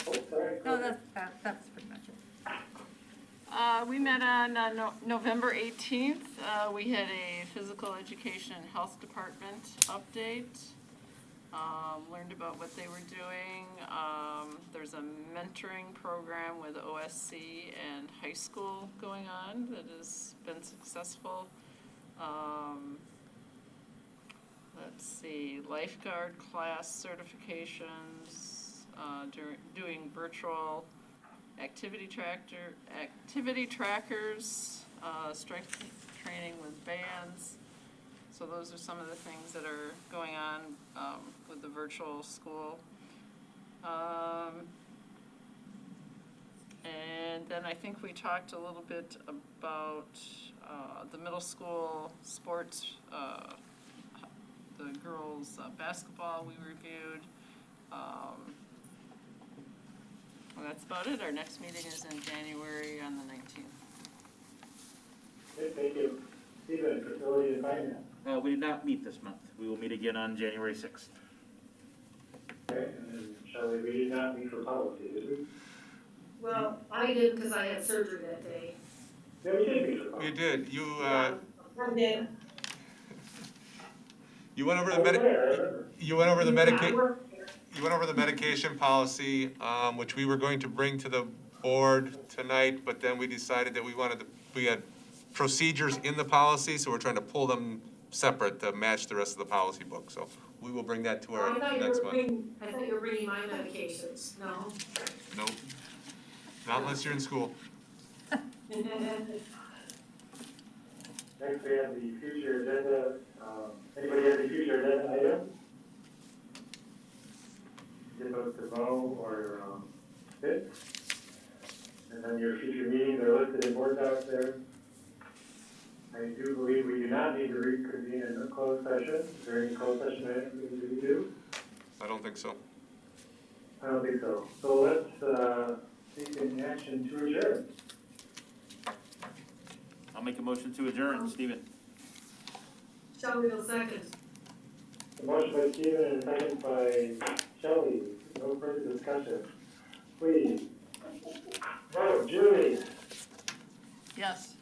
Oh, sorry. No, that's pretty much it. We met on November 18th. We had a physical education and health department update. Learned about what they were doing. There's a mentoring program with OSC and high school going on that has been successful. Let's see, lifeguard class certifications, doing virtual activity trackers, strength training with bands. So those are some of the things that are going on with the virtual school. And then I think we talked a little bit about the middle school sports, the girls' basketball we reviewed. Well, that's about it. Our next meeting is in January on the 19th. Okay, thank you. Stephen, facility and finance. We did not meet this month. We will meet again on January 6th. Okay, and then Shelley, we did not meet for policy, did we? Well, I did because I had surgery that day. Yeah, we did meet for policy. You did. You I did. you went over the you went over the medication policy, which we were going to bring to the board tonight, but then we decided that we had procedures in the policy, so we're trying to pull them separate to match the rest of the policy book. So we will bring that to our next month. I thought you were bringing my medications, no? Nope. Not unless you're in school. Next, we have the future agenda. Anybody have any future agenda items? get those to Mo or Fitz. And then your future meetings are listed in board docs there. I do believe we do not need to reconvene in a closed session. Is there any closed session items we need to do? I don't think so. I don't think so. So let's take an action to adjourn. I'll make a motion to adjourn, Stephen. Shelley will second. A motion by Stephen and a second by Shelley. No further discussion. Please. Vote. Julie. Yes.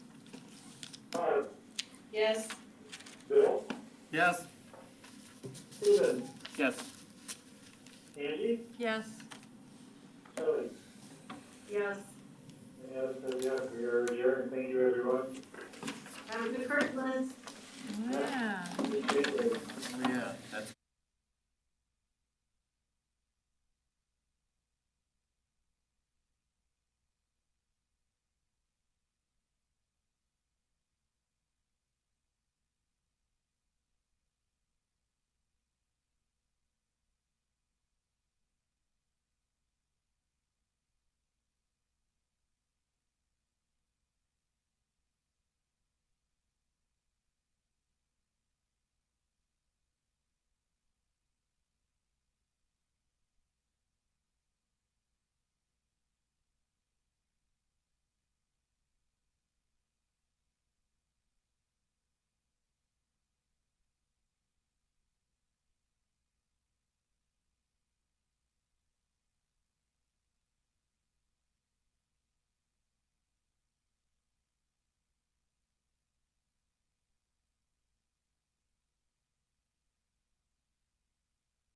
Barb. Yes. Bill. Yes. Stephen. Yes. Angie. Yes. Shelley. Yes. Any other says yes. We are adjourned. Thank you, everyone.